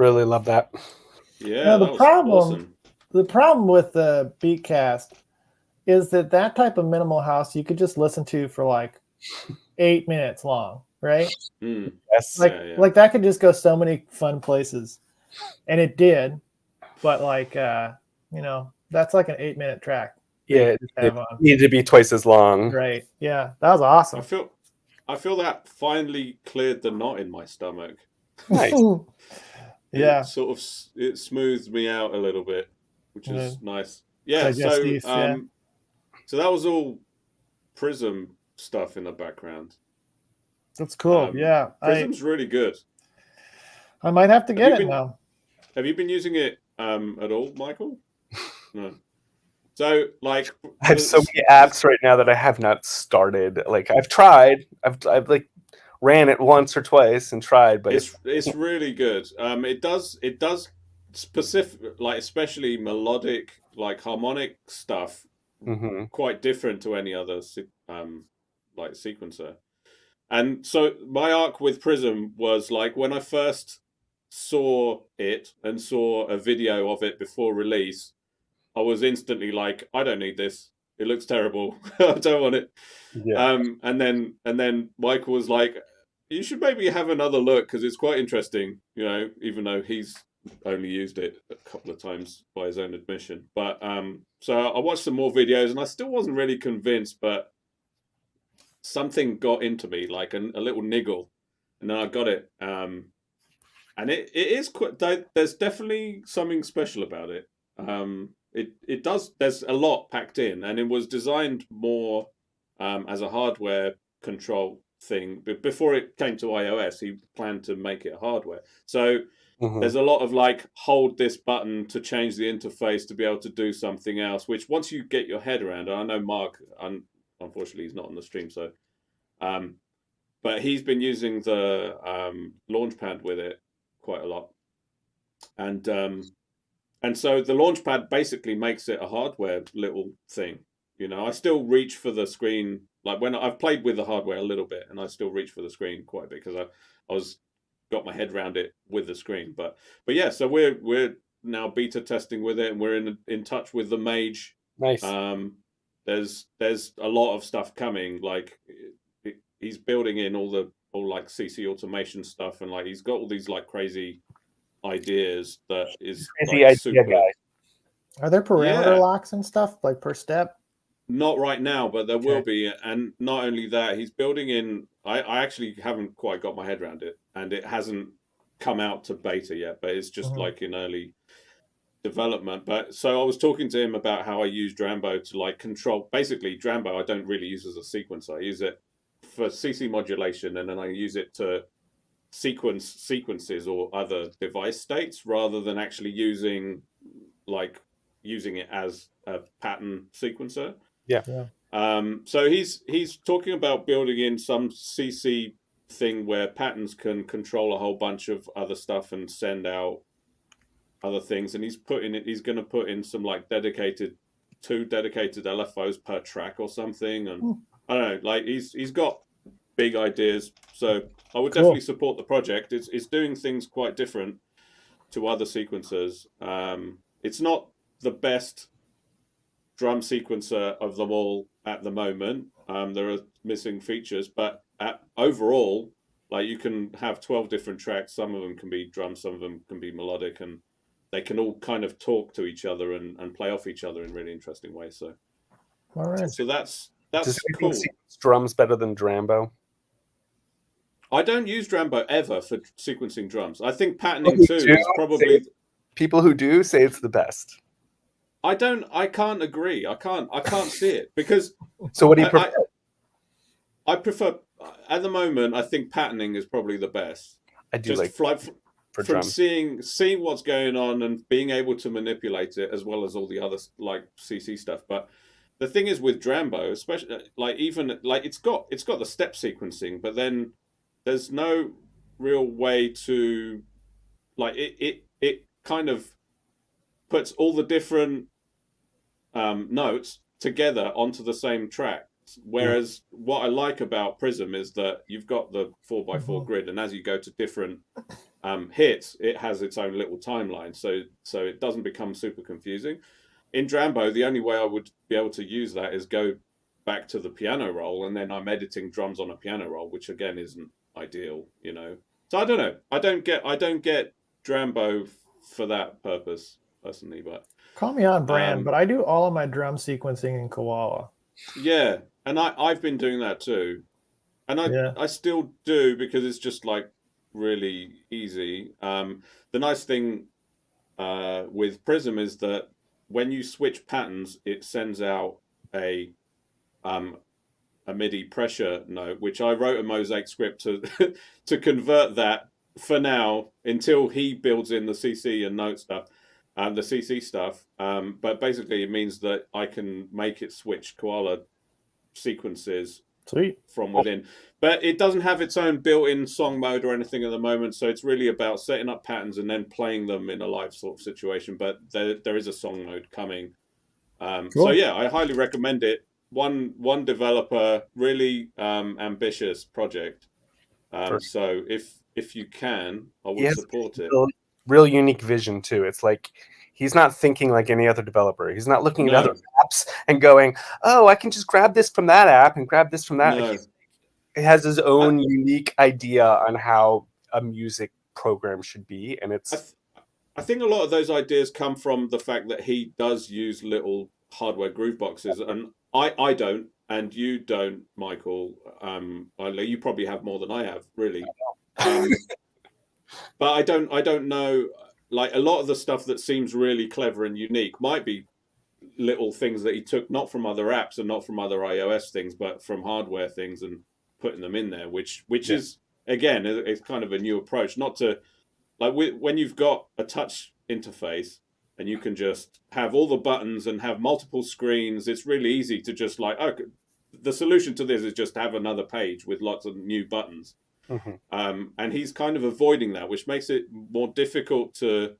S3: Really love that.
S1: Yeah,
S2: Now,
S1: that was awesome.
S2: The problem with the Beatcast is that type of minimal house you could just listen to for like 8 minutes long, right?
S3: Yes.
S2: Like that could just go so many fun places, and it did. But like, that's like an 8-minute track.
S3: Yeah, it needed to be twice as long.
S2: Right. Yeah, that was awesome.
S1: I feel that finally cleared the knot in my stomach.
S3: Nice.
S2: Yeah.
S1: It sort of it smoothed me out a little bit, which is nice. Yeah.
S2: Digestive,
S1: So that was all Prism stuff in the background.
S2: That's cool. Yeah.
S1: Prism's really good.
S2: I might have to get it now.
S1: Have you been using it at all, Michael? No. So, like,
S3: I have so many apps right now that I have not started. Like, I've tried. I've like ran it once or twice and tried, but
S1: it's really good. It does specific, like, especially melodic, like harmonic stuff, quite different to any other like sequencer. And so my arc with Prism was like when I first saw it and saw a video of it before release, I was instantly like, I don't need this. It looks terrible. I don't want it.
S3: Yeah.
S1: And then Michael was like, you should maybe have another look because it's quite interesting, even though he's only used it a couple of times by his own admission. But so I watched some more videos and I still wasn't really convinced, but something got into me, like a little niggle, and then I got it. And it is quite. There's definitely something special about it. It does. There's a lot packed in, and it was designed more as a hardware control thing. But before it came to iOS, he planned to make it hardware. So there's a lot of like, hold this button to change the interface to be able to do something else. Which once you get your head around, and I know Mark, unfortunately, he's not on the stream, so. But he's been using the Launchpad with it quite a lot, and so the Launchpad basically makes it a hardware little thing. I still reach for the screen, like when I've played with the hardware a little bit, and I still reach for the screen quite a bit because I got my head around it with the screen. But yeah, so we're now beta testing with it, and we're in touch with the Mage.
S3: Nice.
S1: There's a lot of stuff coming. Like he's building in all like CC automation stuff, and like he's got all these like crazy ideas that is
S3: crazy
S1: like,
S3: idea
S1: super.
S3: Guy.
S2: Are there parameter locks and stuff like per step?
S1: Not right now, but there will be. And not only that, he's building in. I actually haven't quite got my head around it, and it hasn't come out to beta yet. But it's just like in early development. But so I was talking to him about how I use Drambo to like control. Basically, Drambo I don't really use as a sequencer. I use it for CC modulation, and then I use it to sequences or other device states rather than actually using it as a pattern sequencer.
S3: Yeah.
S1: So he's talking about building in some CC thing where patterns can control a whole bunch of other stuff and send out other things, and he's going to put in some like two dedicated LFOs per track or something, and I don't know, like he's got big ideas, so I would definitely support the project. It's doing things quite different to other sequencers. It's not the best drum sequencer of them all at the moment. There are missing features, but overall, like you can have 12 different tracks. Some of them can be drums, some of them can be melodic, and they can all kind of talk to each other and play off each other in really interesting ways. So,
S2: all right.
S1: So that's
S3: cool. Drums better than Drambo?
S1: I don't use Drambo ever for sequencing drums. I think patterning too is probably.
S3: People who do say it's the best.
S1: I can't agree. I can't see it because.
S3: So what do you prefer?
S1: I prefer at the moment. I think patterning is probably the best.
S3: I do
S1: just
S3: for drums.
S1: Seeing what's going on and being able to manipulate it as well as all the other like CC stuff. But the thing is with Drambo, especially like even like it's got the step sequencing, but then there's no real way to like it kind of puts all the different notes together onto the same track. Whereas what I like about Prism is that you've got the 4x4 grid, and as you go to different hits, it has its own little timeline, so it doesn't become super confusing. In Drambo, the only way I would be able to use that is go back to the piano roll, and then I'm editing drums on a piano roll, which again isn't ideal, you know. So I don't know. I don't get Drambo for that purpose personally, but
S2: call me on brand, but I do all of my drum sequencing in Koala.
S1: Yeah, and I've been doing that too, and I still do because it's just like really easy. The nice thing with Prism is that when you switch patterns, it sends out a MIDI pressure note, which I wrote a Mosaic script to to convert that for now until he builds in the CC and note stuff, the CC stuff. But basically, it means that I can make it switch Koala sequences from within. But it doesn't have its own built-in song mode or anything at the moment, so it's really about setting up patterns and then playing them in a live sort of situation. But there is a song mode coming. So yeah, I highly recommend it. One developer, really ambitious project. So if you can, I would support it.
S3: Real unique vision too. It's like he's not thinking like any other developer. He's not looking at other apps and going, "Oh, I can just grab this from that app and grab this from that."
S1: No.
S3: He has his own unique idea on how a music program should be, and it's.
S1: I think a lot of those ideas come from the fact that he does use little hardware groove boxes, and I don't, and you don't, Michael. You probably have more than I have, really. But I don't know. Like a lot of the stuff that seems really clever and unique might be little things that he took not from other apps and not from other iOS things, but from hardware things and putting them in there, which is again, it's kind of a new approach. Not to like when you've got a touch interface and you can just have all the buttons and have multiple screens. It's really easy to just like, okay, the solution to this is just have another page with lots of new buttons.
S3: Mm-hmm.
S1: And he's kind of avoiding that, which makes it more difficult to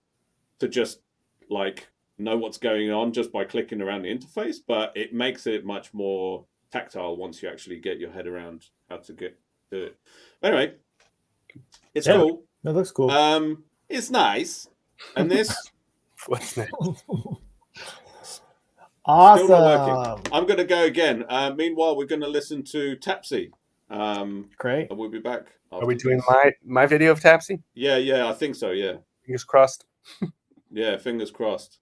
S1: just like know what's going on just by clicking around the interface. But it makes it much more tactile once you actually get your head around how to do it. Anyway, it's cool.
S2: It looks cool.
S1: It's nice. And this
S3: what's next?
S2: Awesome.
S1: Still not working. I'm going to go again. Meanwhile, we're going to listen to Tapsy.
S2: Great.
S1: And we'll be back.
S3: Are we doing my video of Tapsy?
S1: Yeah, I think so. Yeah.
S3: Fingers crossed.
S1: Yeah, fingers crossed.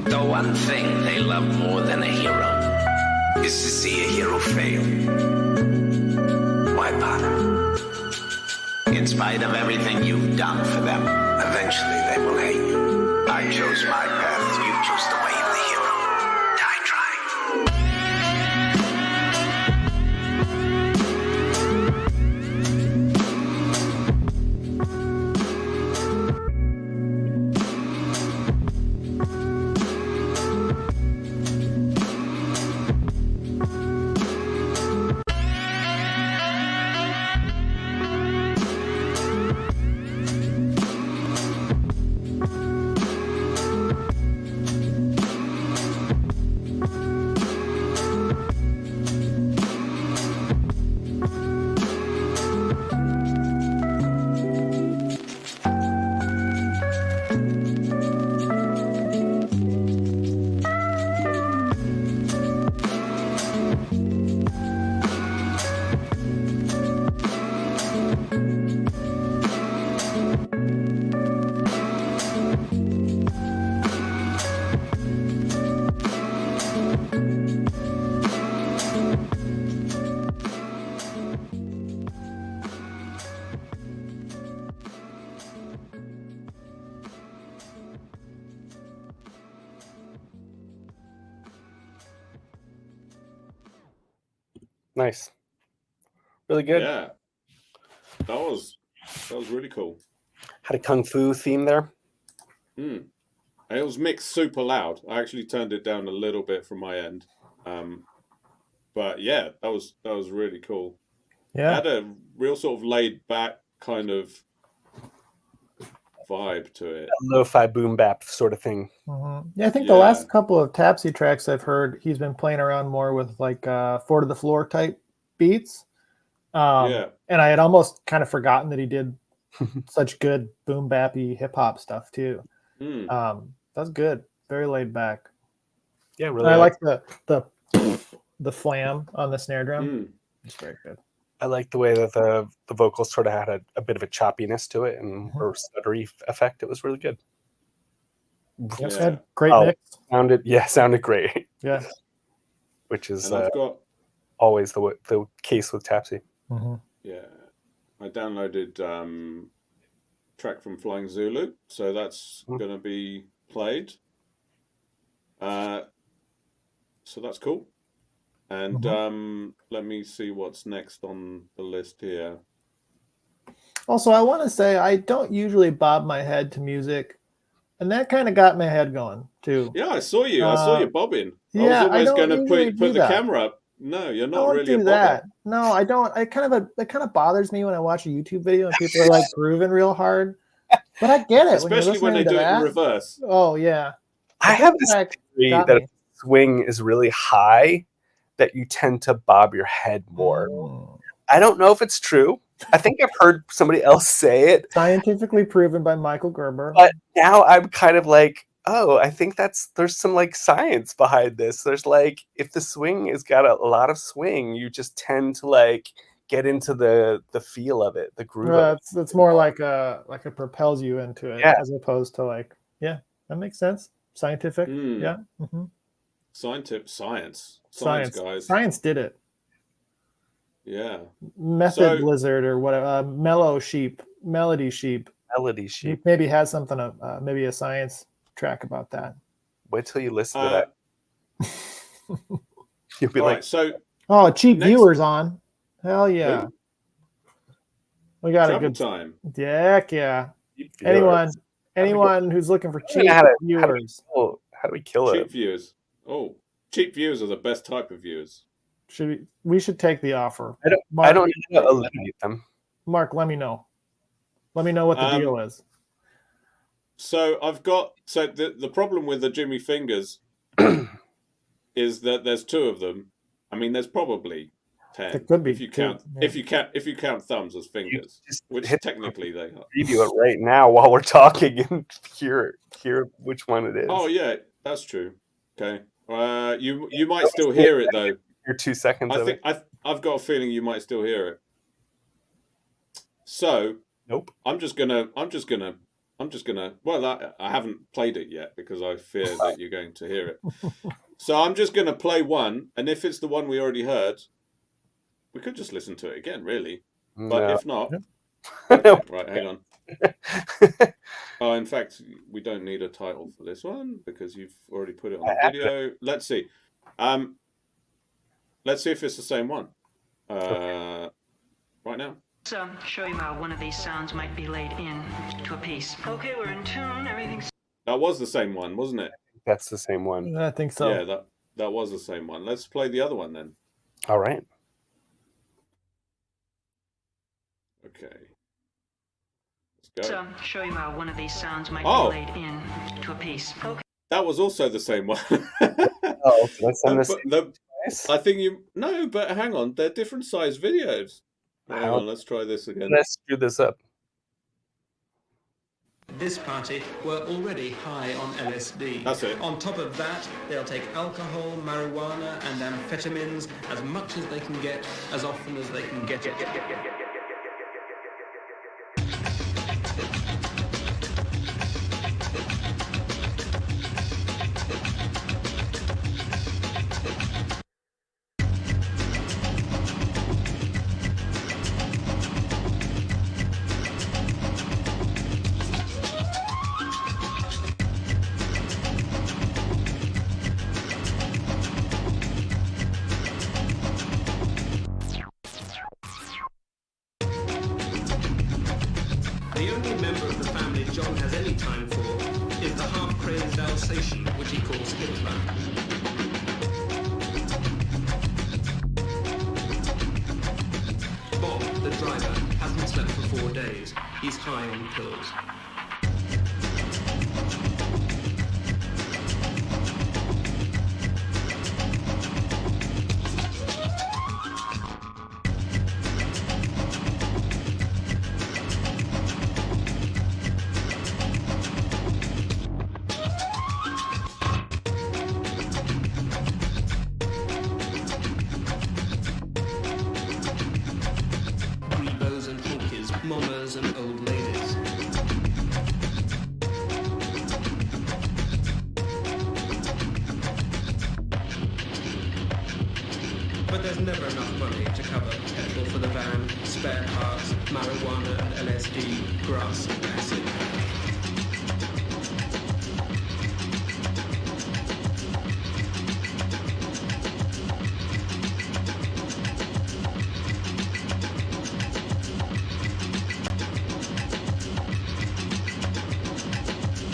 S11: The one thing they love more than a hero is to see a hero fail. Why bother? In spite of everything you've done for them, eventually they will hate you. I chose my path, you chose the way of the hero. Die trying.
S3: Nice. Really good.
S1: Yeah. That was really cool.
S3: Had a kung fu theme there.
S1: Hmm. It was mixed super loud. I actually turned it down a little bit from my end. But yeah, that was really cool.
S2: Yeah.
S1: It had a real sort of laid back kind of vibe to it.
S3: A lo-fi boom bap sort of thing.
S2: Mm-hmm. Yeah, I think the last couple of Tapsy tracks I've heard, he's been playing around more with like 4 to the floor type beats. And I had almost kind of forgotten that he did such good boom bappy hip hop stuff too. That's good. Very laid back.
S3: Yeah, really.
S2: And I like the flam on the snare drum. It's very good.
S3: I like the way that the vocals sort of had a bit of a choppiness to it and or stuttery effect. It was really good.
S2: Yep, great mix.
S3: Sounded great.
S2: Yeah,
S3: which is
S1: I've got
S3: always the case with Tapsy.
S1: Yeah, I downloaded track from Flying Zulu, so that's going to be played. So that's cool. And let me see what's next on the list here.
S2: Also, I want to say I don't usually bob my head to music, and that kind of got my head going too.
S1: Yeah, I saw you. I saw you bobbing.
S2: Yeah,
S1: I was almost going to
S2: usually
S1: put the camera up. No, you're not really
S2: do that. No, I don't. It kind of bothers me when I watch a YouTube video and people are like grooving real hard. But I get it,
S1: especially when they do it in reverse.
S2: Oh yeah,
S3: I have this theory that if swing is really high, that you tend to bob your head more. I don't know if it's true. I think I've heard somebody else say it.
S2: Scientifically proven by Michael Gerber.
S3: But now I'm kind of like, oh, I think there's some like science behind this. There's like, if the swing has got a lot of swing, you just tend to like get into the feel of it, the groove of it.
S2: It's more like it propels you into it as opposed to like, that makes sense. Scientific. Yeah. Mm-hmm.
S1: Science, guys.
S2: Science did it.
S1: Yeah.
S2: Method Lizard or whatever. Melody sheep.
S3: Melody sheep.
S2: Maybe has something. Maybe a science track about that.
S3: Wait till you listen to that. You'll be like,
S2: cheap viewers on. Hell yeah.
S1: Who?
S2: We got
S1: Travel
S2: a good
S1: time.
S2: Heck yeah. Anyone who's looking for cheap viewers.
S3: How do we kill it?
S1: Cheap viewers. Oh, cheap viewers are the best type of viewers.
S2: We should take the offer.
S3: I don't need to eliminate them.
S2: Mark, let me know. Let me know what the deal is.
S1: So the problem with the Jimmy Fingers is that there's 2 of them. I mean, there's probably 10.
S2: It could be
S1: if you count if you count thumbs as fingers, which technically they are.
S3: Preview it right now while we're talking and hear which one it is.
S1: Oh yeah, that's true. Okay. You might still hear it though.
S3: Your 2 seconds.
S1: I've got a feeling you might still hear it. So
S3: nope.
S1: I'm just gonna. Well, I haven't played it yet because I fear that you're going to hear it. So I'm just gonna play one, and if it's the one we already heard, we could just listen to it again, really. But if not, okay, right, hang on. In fact, we don't need a title for this one because you've already put it on the video. Let's see. Let's see if it's the same one. Right now.
S4: So, show you how one of these sounds might be laid in to a piece. Okay, we're in tune. Everything's.
S1: That was the same one, wasn't it?
S3: That's the same one.
S2: I think so.
S1: Yeah, that was the same one. Let's play the other one then.
S3: All right.
S1: Okay. Let's go.
S4: So, show you how one of these sounds might be laid in to a piece. Okay.
S1: That was also the same one. I think but hang on, they're different size videos. Hang on, let's try this again.
S3: Let's screw this up.
S14: This party were already high on LSD.
S1: That's it.
S14: On top of that, they'll take alcohol, marijuana, and amphetamines as much as they can get, as often as they can get it. The only member of the family John has any time for is the half-crazed Alsatian, which he calls Hitler. Bob, the driver, hasn't slept for 4 days. He's high on pills. Grebos and honkies, mamas and old ladies. But there's never enough money to cover petrol for the van, spare parts, marijuana and LSD, grass and acid.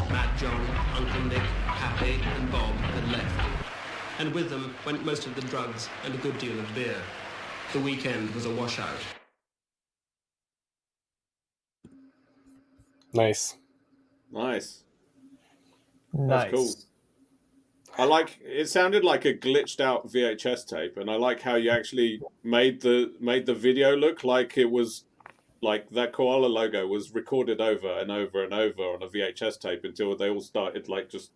S14: Mad John, Uncle Nick, Happy and Bob had left. And with them went most of the drugs and a good deal of beer. The weekend was a washout.
S3: Nice.
S1: Nice.
S2: Nice.
S1: That's cool. I like. It sounded like a glitched out VHS tape, and I like how you actually made the video look like it was like that koala logo was recorded over and over and over on a VHS tape until they all started like just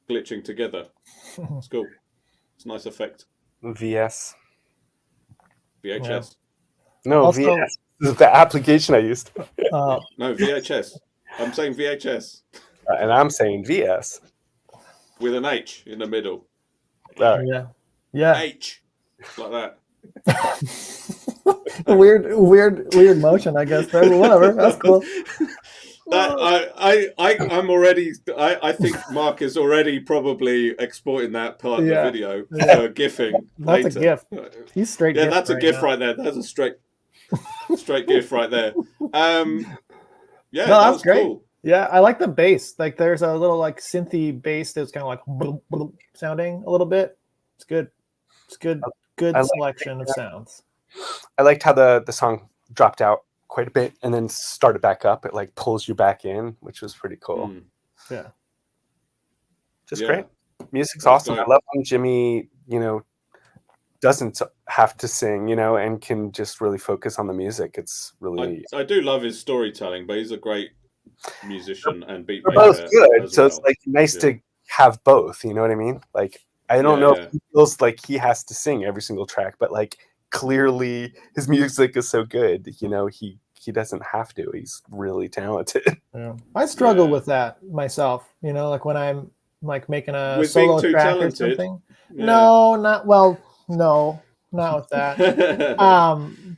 S1: glitching together. It's cool. It's a nice effect.
S3: VS.
S1: VHS.
S3: No,
S2: Also-
S3: VS. This is the application I used.
S2: Uh,
S1: No, VHS. I'm saying VHS
S3: And I'm saying VS.
S1: with an H in the middle.
S3: All right.
S2: yeah.
S1: H. Like that.
S2: weird motion, I guess. But whatever, that's cool.
S1: I'm already. I think Mark is already probably exporting that part of the video for gifing.
S2: That's
S1: later.
S2: a gift. He's straight.
S1: Yeah,
S2: gift
S1: that's a
S2: right
S1: gift
S2: now.
S1: right there. That's a straight gift right there. Yeah,
S2: No,
S1: that
S2: that's
S1: was
S2: great.
S1: cool.
S2: Yeah, I like the bass. Like, there's a little like synthy bass that's kind of like bloop, bloop, sounding a little bit. It's good. It's good. Good
S3: I like
S2: selection of sounds.
S3: I liked how the song dropped out quite a bit and then started back up. It like pulls you back in, which was pretty cool.
S2: Yeah.
S3: Just
S1: Yeah.
S3: great. Music's
S1: That's
S3: awesome.
S1: dope.
S3: I love when Jimmy, doesn't have to sing, and can just really focus on the music. It's really
S1: I do love his storytelling, but he's a great musician and beat
S3: they're
S1: maker
S3: both good.
S1: as
S3: So
S1: well.
S3: it's like nice
S1: Yeah.
S3: to have both, you know what I mean? Like I don't know
S1: Yeah.
S3: if he feels like he has to sing every single track, but like clearly his music is so good, he doesn't have to. He's really talented.
S2: Yeah. I struggle
S1: Yeah.
S2: with that myself, like when I'm like making a
S1: With
S2: solo
S1: being too
S2: track
S1: talented.
S2: or something.
S1: Yeah.
S2: No, not with that.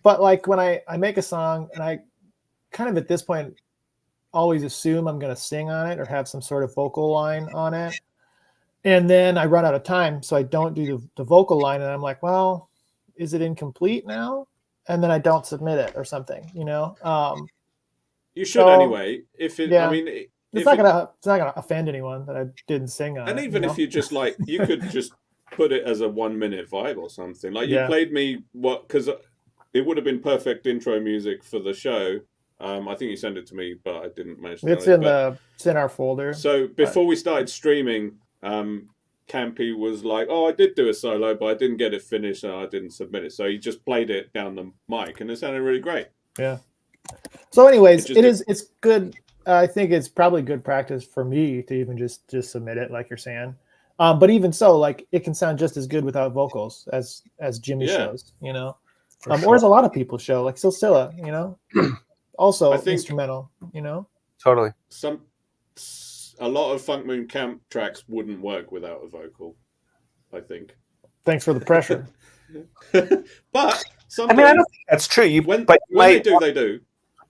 S2: But like when I make a song and I kind of at this point always assume I'm going to sing on it or have some sort of vocal line on it. And then I run out of time, so I don't do the vocal line, and I'm like, well, is it incomplete now? And then I don't submit it or something,
S1: You should anyway. If it,
S2: yeah.
S1: I mean,
S2: it's not gonna offend anyone that I didn't sing on
S1: and
S2: it.
S1: even if you just like, you could just put it as a 1 minute vibe or something. Like
S2: Yeah.
S1: you played me because it would have been perfect intro music for the show. I think you sent it to me, but I didn't manage to.
S2: It's in our folder.
S1: So before we started streaming, Campy was like, "Oh, I did do a solo, but I didn't get it finished, and I didn't submit it." So he just played it down the mic, and it sounded really great.
S2: Yeah. So, anyways,
S1: It just-
S2: it's good. I think it's probably good practice for me to even just submit it, like you're saying. But even so, like it can sound just as good without vocals as Jimmy
S1: Yeah.
S2: shows,
S3: For
S2: or
S3: sure.
S2: as a lot of people show, like Silsilla, also
S1: I think-
S2: instrumental,
S3: Totally.
S1: A lot of Funk Moon Camp tracks wouldn't work without a vocal, I think.
S2: Thanks for the pressure.
S1: But
S3: I mean, I don't think that's true.
S1: when
S3: but
S1: they do, they do.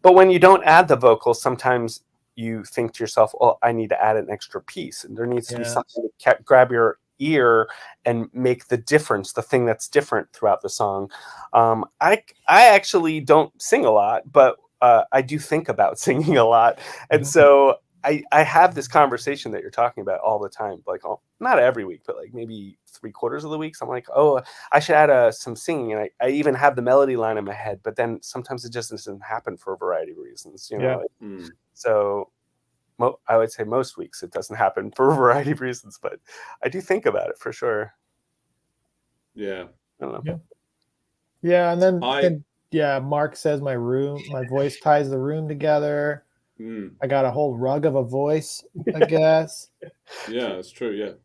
S3: But when you don't add the vocals, sometimes you think to yourself, "Oh, I need to add an extra piece," and there needs to be
S2: Yeah.
S3: something to grab your ear and make the difference, the thing that's different throughout the song. I actually don't sing a lot, but I do think about singing a lot, and so I have this conversation that you're talking about all the time, like not every week, but like maybe 3/4 of the weeks. I'm like, oh, I should add some singing, and I even have the melody line in my head, but then sometimes it just doesn't happen for a variety of reasons, you know. So I would say most weeks it doesn't happen for a variety of reasons, but I do think about it for sure.
S1: Yeah.
S3: I don't know.
S2: Yeah, and then Mark says my voice ties the room together. I got a whole rug of a voice, I guess.
S1: Yeah, it's true.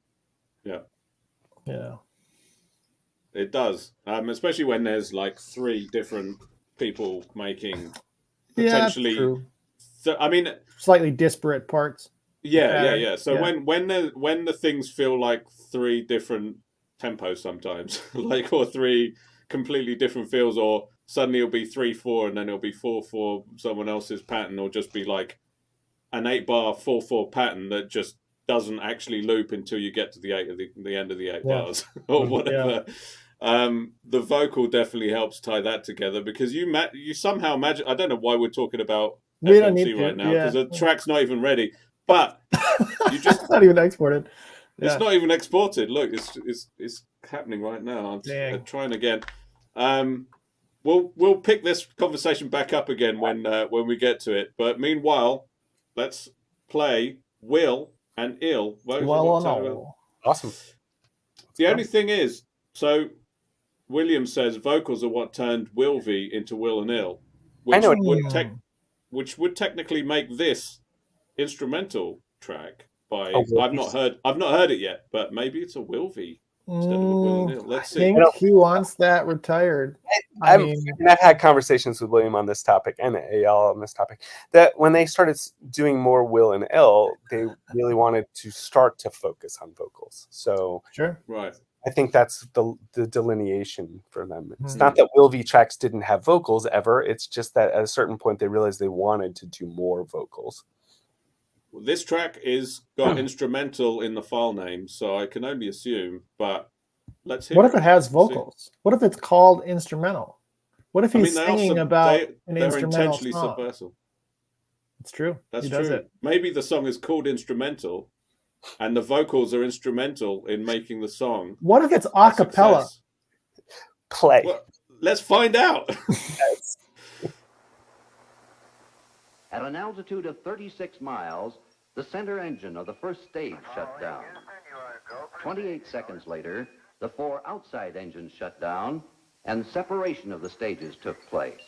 S1: Yeah. It does, especially when there's like 3 different people making potentially.
S2: Yeah, true.
S1: So I mean,
S2: slightly disparate parts.
S1: Yeah. So when the things feel like 3 different tempos sometimes, like, or 3 completely different feels, or suddenly it'll be 3/4 and then it'll be 4/4 someone else's pattern, or just be like an 8-bar 4/4 pattern that just doesn't actually loop until you get to the end of the 8 bars or whatever. The vocal definitely helps tie that together, because you somehow imagine. I don't know why we're talking about FMC right now, because the track's not even ready, but you just
S2: it's not even exported.
S1: It's not even exported. Look, it's happening right now. I'm trying again. We'll pick this conversation back up again when we get to it. But meanwhile, let's play Will and Ill.
S3: Awesome.
S1: The only thing is, so William says vocals are what turned Wilvie into Will and Ill, which would technically make this instrumental track by I've not heard it yet, but maybe it's a Wilvie instead of a Will and Ill. Let's see.
S2: I think he wants that retired.
S3: I've had conversations with William on this topic and AL on this topic, that when they started doing more Will and Ill, they really wanted to start to focus on vocals. So
S1: right.
S3: I think that's the delineation for them. It's not that Wilvie tracks didn't have vocals ever. It's just that at a certain point they realized they wanted to do more vocals.
S1: Well, this track is got instrumental in the file name, so I can only assume. But let's hear.
S2: What if it has vocals? What if it's called instrumental? What if he's singing about an instrumental
S1: intentionally
S2: song?
S1: subversive.
S2: It's true.
S1: That's
S2: he
S1: true.
S2: Does it.
S1: Maybe the song is called instrumental, and the vocals are instrumental in making the song.
S2: What if it's a cappella?
S3: Play.
S1: Well, let's find out.
S15: At an altitude of 36 miles, the center engine of the first stage shut down. 28 seconds later, the 4 outside engines shut down, and separation of the stages took place.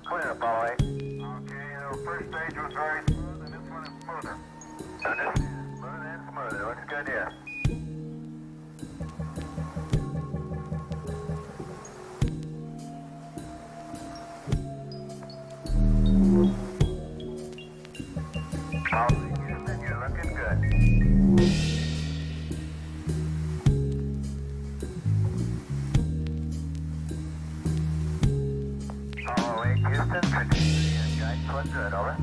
S16: Clear, Apollo 8. Okay, the first stage was very smooth, and this one is smoother. Smooth and smoother. Looks good, yeah. All right, Houston, you're looking good. Houston, 53 and guide foot good, over.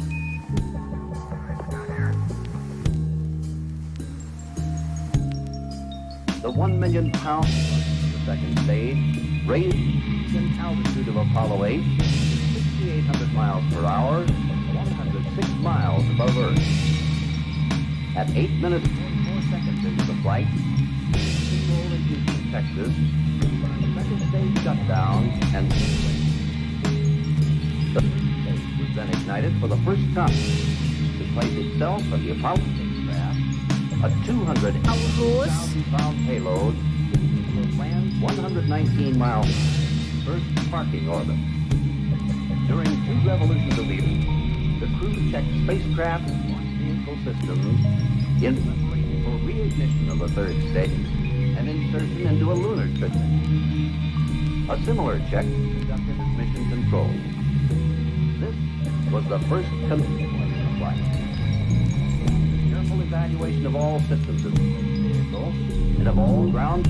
S15: The 1 million pound thrust of the second stage raised the altitude of Apollo 8 to 6,800 miles per hour, 106 miles above Earth. At 8 minutes and 4 seconds into the flight, control in Houston, Texas, the second stage shut down and the third stage was then ignited for the first time to place itself on the Apollo spacecraft, a 200,000-pound payload will land 119 miles Earth's parking orbit. During 2 revolutions of the Earth, the crew checked spacecraft and launch vehicle systems in preparation for reignition of the third stage and insertion into a lunar trip. A similar check was conducted at Mission Control. This was the first continuous flight. Careful evaluation of all systems of the vehicle and of all ground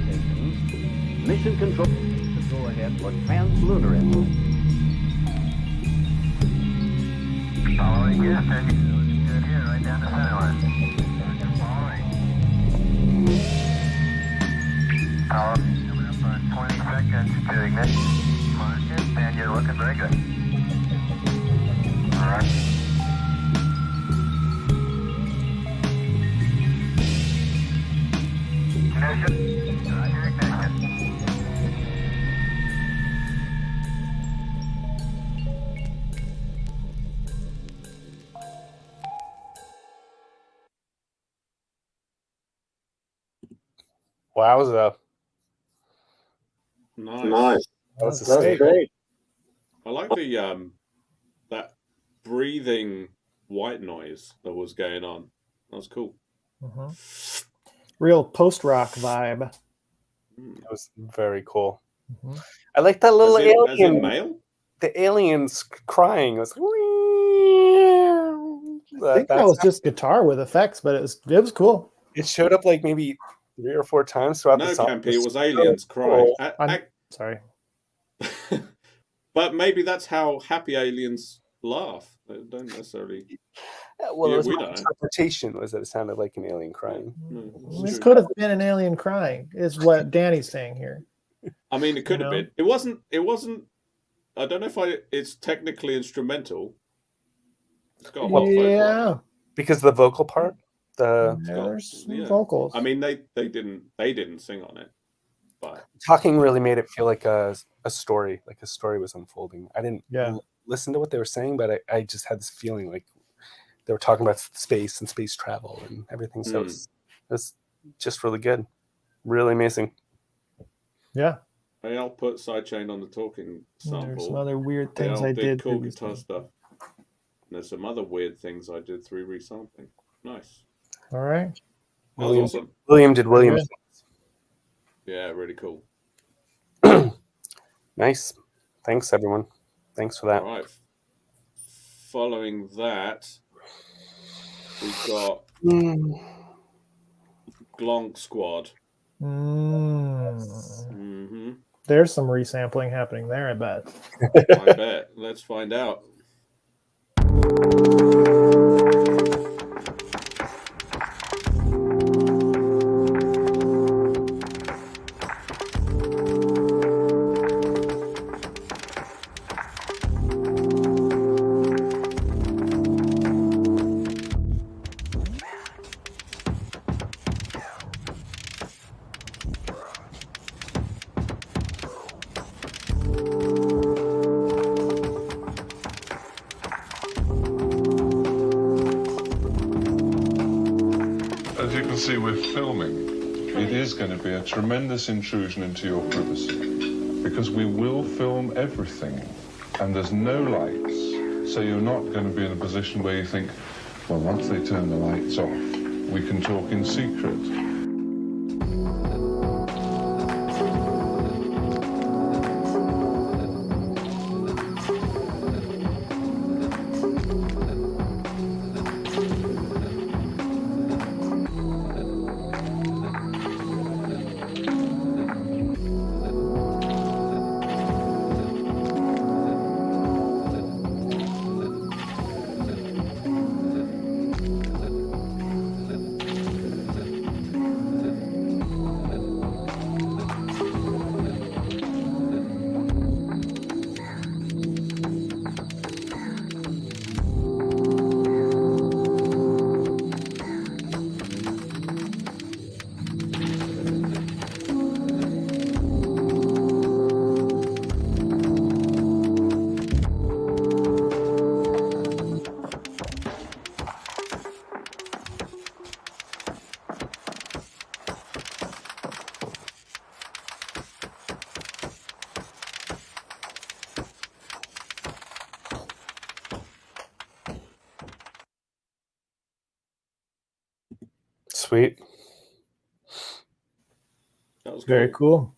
S15: stations, Mission Control to go ahead for translunar entry.
S16: Following Houston.
S3: Wowza.
S1: Nice.
S3: That's
S2: great.
S1: I like the that breathing white noise that was going on. That was cool.
S2: Real post-rock vibe.
S3: It was very cool.
S2: Mm-hmm.
S3: I like that little alien.
S1: As in male?
S3: The aliens crying. It was
S2: I think that was just guitar with effects, but it was cool.
S3: It showed up like maybe 3 or 4 times throughout the song.
S1: Campy, it was aliens crying.
S2: Sorry.
S1: But maybe that's how happy aliens laugh. They don't necessarily.
S3: Well, it was
S1: we
S3: my
S1: don't.
S3: interpretation was that it sounded like an alien crying.
S2: This could have been an alien crying, is what Danny's saying here.
S1: I mean, it could have been. It wasn't. I don't know if it's technically instrumental. It's got vocal.
S3: Because the vocal part,
S2: there's vocals.
S1: I mean, they didn't sing on it, but
S3: talking really made it feel like a story, like a story was unfolding. I didn't listen to what they were saying, but I just had this feeling like they were talking about space and space travel and everything. So it's just really good, really amazing.
S2: Yeah.
S1: Hey, I'll put Sidechain on the talking sample.
S2: There's some other weird things I did.
S1: Cool guitar stuff. And there's some other weird things I did through resampling. Nice.
S2: All right.
S1: That was awesome.
S3: William did Williams.
S1: Yeah, really cool.
S3: Nice. Thanks, everyone. Thanks for that.
S1: All right. Following that, we've got Glonk Squad.
S2: There's some resampling happening there, I bet.
S1: I bet. Let's find out.
S8: As you can see, we're filming. It is going to be a tremendous intrusion into your privacy because we will film everything and there's no lights, so you're not going to be in a position where you think, well, once they turn the lights off, we can talk in secret.
S3: Sweet.
S1: That was
S2: very cool.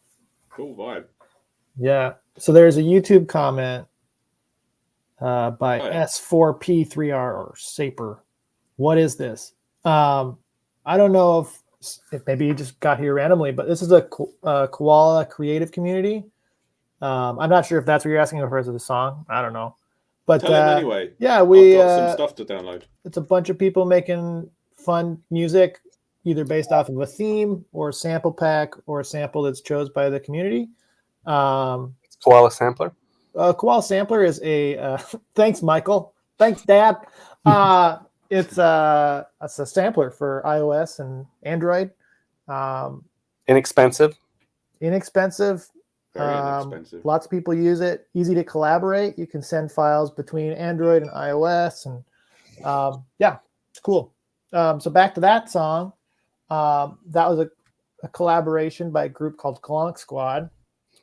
S1: Cool vibe.
S2: Yeah. So there's a YouTube comment by S4P3R or Saper. What is this? I don't know if maybe you just got here randomly, but this is a Koala creative community. I'm not sure if that's what you're asking for as the song. I don't know. But
S1: tell him anyway.
S2: Yeah, we
S1: I've got some stuff to download.
S2: It's a bunch of people making fun music, either based off of a theme or a sample pack or a sample that's chosen by the community.
S3: Koala Sampler.
S2: Koala Sampler is a thanks, Michael. Thanks, Dad. It's a sampler for iOS and Android.
S3: Inexpensive.
S2: Inexpensive.
S1: Very inexpensive.
S2: Lots of people use it. Easy to collaborate. You can send files between Android and iOS, and yeah, it's cool. So back to that song. That was a collaboration by a group called Glonk Squad,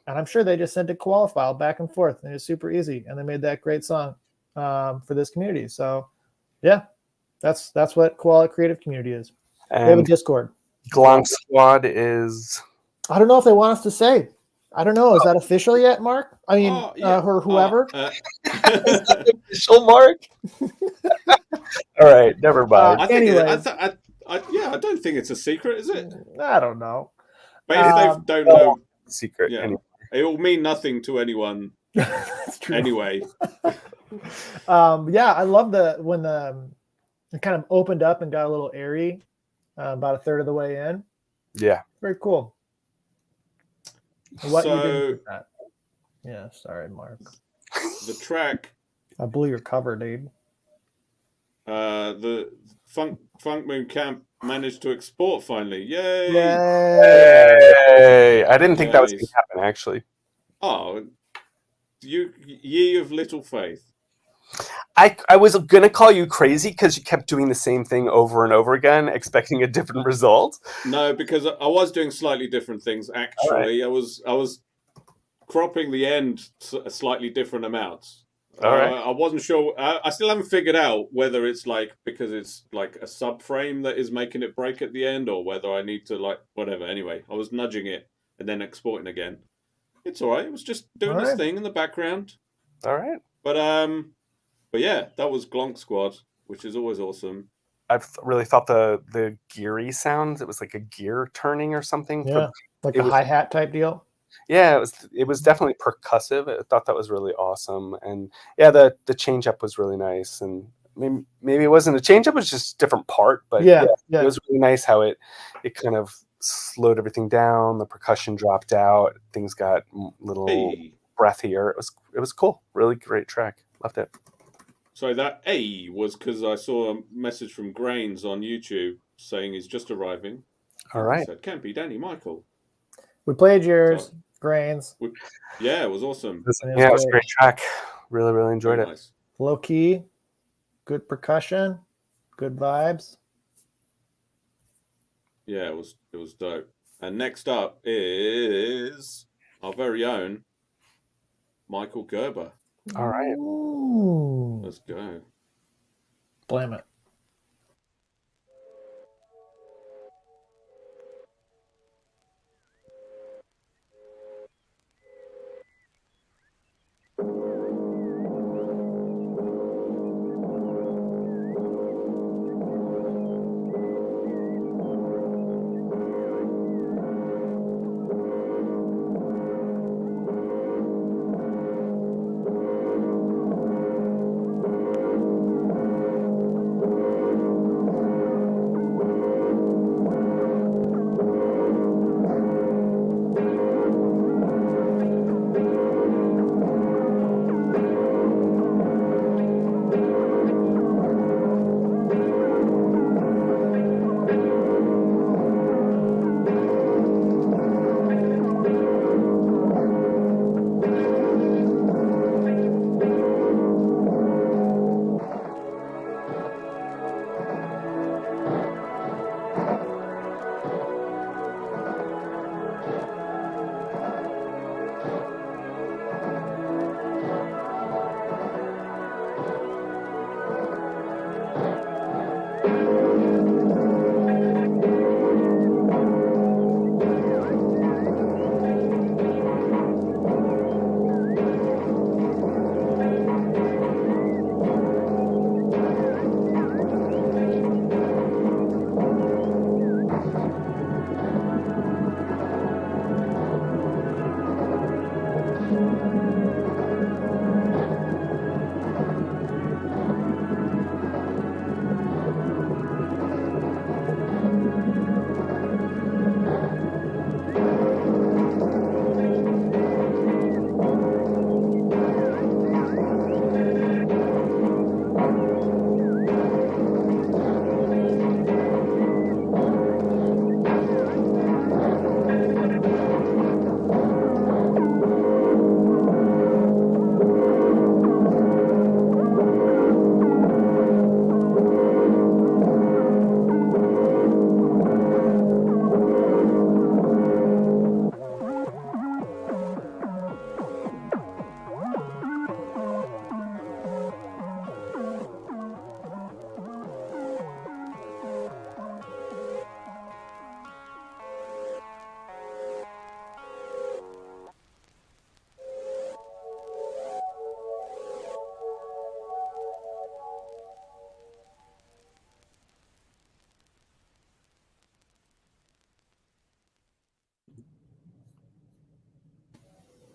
S2: and I'm sure they just sent a koala file back and forth, and it's super easy. And they made that great song for this community. So yeah, that's what Koala Creative Community is.
S3: And
S2: they have a Discord.
S3: Glonk Squad is.
S2: I don't know if they want us to say. I don't know. Is that official yet, Mark? I mean, or whoever.
S3: Official, Mark. All right, never mind.
S2: Anyway,
S1: I don't think it's a secret, is it?
S2: I don't know.
S1: But if they don't know,
S3: secret.
S1: Yeah, it will mean nothing to anyone.
S2: That's true.
S1: Anyway.
S2: Yeah, I love when it kind of opened up and got a little airy about a third of the way in.
S3: Yeah.
S2: Very cool. What you did with that? Yeah, sorry, Mark.
S1: The track.
S2: I blew your cover, dude.
S1: The Funk Moon Camp managed to export finally. Yay!
S3: Yay! I didn't think that was going to happen, actually.
S1: Oh, ye of little faith.
S3: I was going to call you crazy because you kept doing the same thing over and over again, expecting a different result.
S1: No, because I was doing slightly different things. Actually, right. I was cropping the end slightly different amounts.
S3: All right.
S1: I wasn't sure. I still haven't figured out whether it's like because it's like a subframe that is making it break at the end, or whether I need to like whatever. Anyway, I was nudging it and then exporting again. It's all right. It was just doing this thing in the background.
S3: All right.
S1: But yeah, that was Glonk Squad, which is always awesome.
S3: I've really thought the geary sounds. It was like a gear turning or something.
S2: Yeah, like a hi-hat type deal.
S3: Yeah, it was definitely percussive. I thought that was really awesome, and yeah, the change up was really nice. And maybe it wasn't a change up; it was just a different part. But yeah, it was really nice how it kind of slowed everything down. The percussion dropped out. Things got a little breathier. It was cool. Really great track. Loved it.
S1: So that A was because I saw a message from Grains on YouTube saying he's just arriving.
S3: All right.
S1: So it can't be Danny Michael.
S2: We played yours, Grains.
S1: Yeah, it was awesome.
S3: It was a great track. Really, really enjoyed it.
S1: Nice.
S2: Low key, good percussion, good vibes.
S1: Yeah, it was dope. And next up is our very own Michael Gerber.
S3: All right.
S2: Ooh.
S1: Let's go.
S2: Blame it.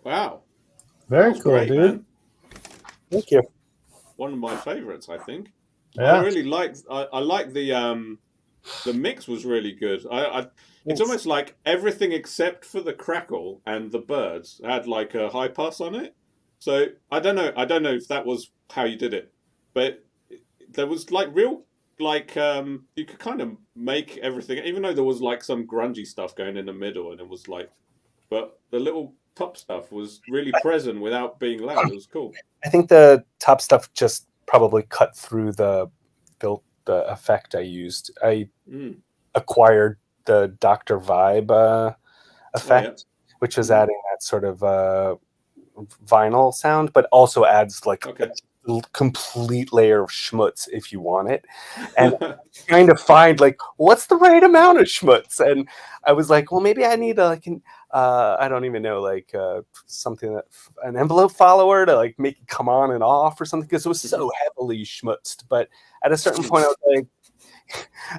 S1: Wow.
S2: Very
S1: That was
S2: cool,
S1: great,
S2: dude.
S1: man.
S3: Thank you.
S1: One of my favorites, I think.
S2: Yeah.
S1: I really liked. I like the mix was really good. It's almost like everything except for the crackle and the birds had like a high pass on it. So I don't know. I don't know if that was how you did it, but there was like real like you could kind of make everything, even though there was like some grungy stuff going in the middle, and it was like, but the little top stuff was really present without being loud. It was cool.
S3: I think the top stuff just probably cut through the effect I used. I acquired the Dr. Vibe effect, which is adding that sort of vinyl sound, but also adds like a complete layer of schmutz if you want it. And trying to find like what's the right amount of schmutz, and I was like, well, maybe I need I don't even know, like something that an envelope follower to like make it come on and off or something, because it was so heavily schmutzed. But at a certain point, I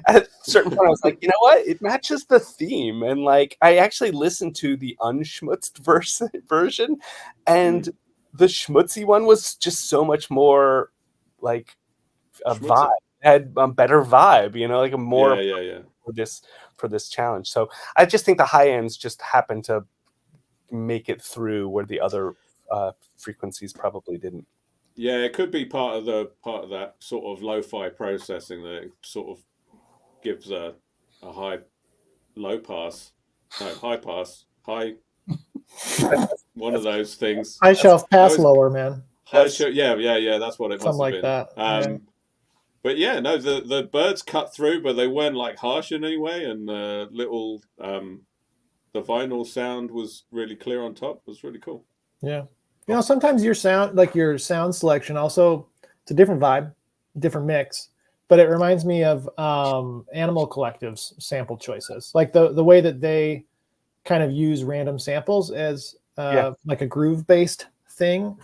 S3: was like, you know what? It matches the theme, and like I actually listened to the unschmutzed version, and the schmutzy one was just so much more like a vibe. It had a better vibe, you know, like a more for this challenge. So I just think the high ends just happen to make it through where the other frequencies probably didn't.
S1: Yeah, it could be part of that sort of lo-fi processing that it sort of gives a high pass, one of those things.
S2: High shelf pass lower, man.
S1: Yeah, that's what it must
S2: Something
S1: have
S2: like
S1: been.
S2: that.
S1: But yeah, no, the birds cut through, but they weren't like harsh in any way, and the vinyl sound was really clear on top. It was really cool.
S2: Yeah. You know, sometimes your sound selection also, it's a different vibe, different mix, but it reminds me of Animal Collective's sample choices, like the way that they kind of use random samples as like a groove based thing.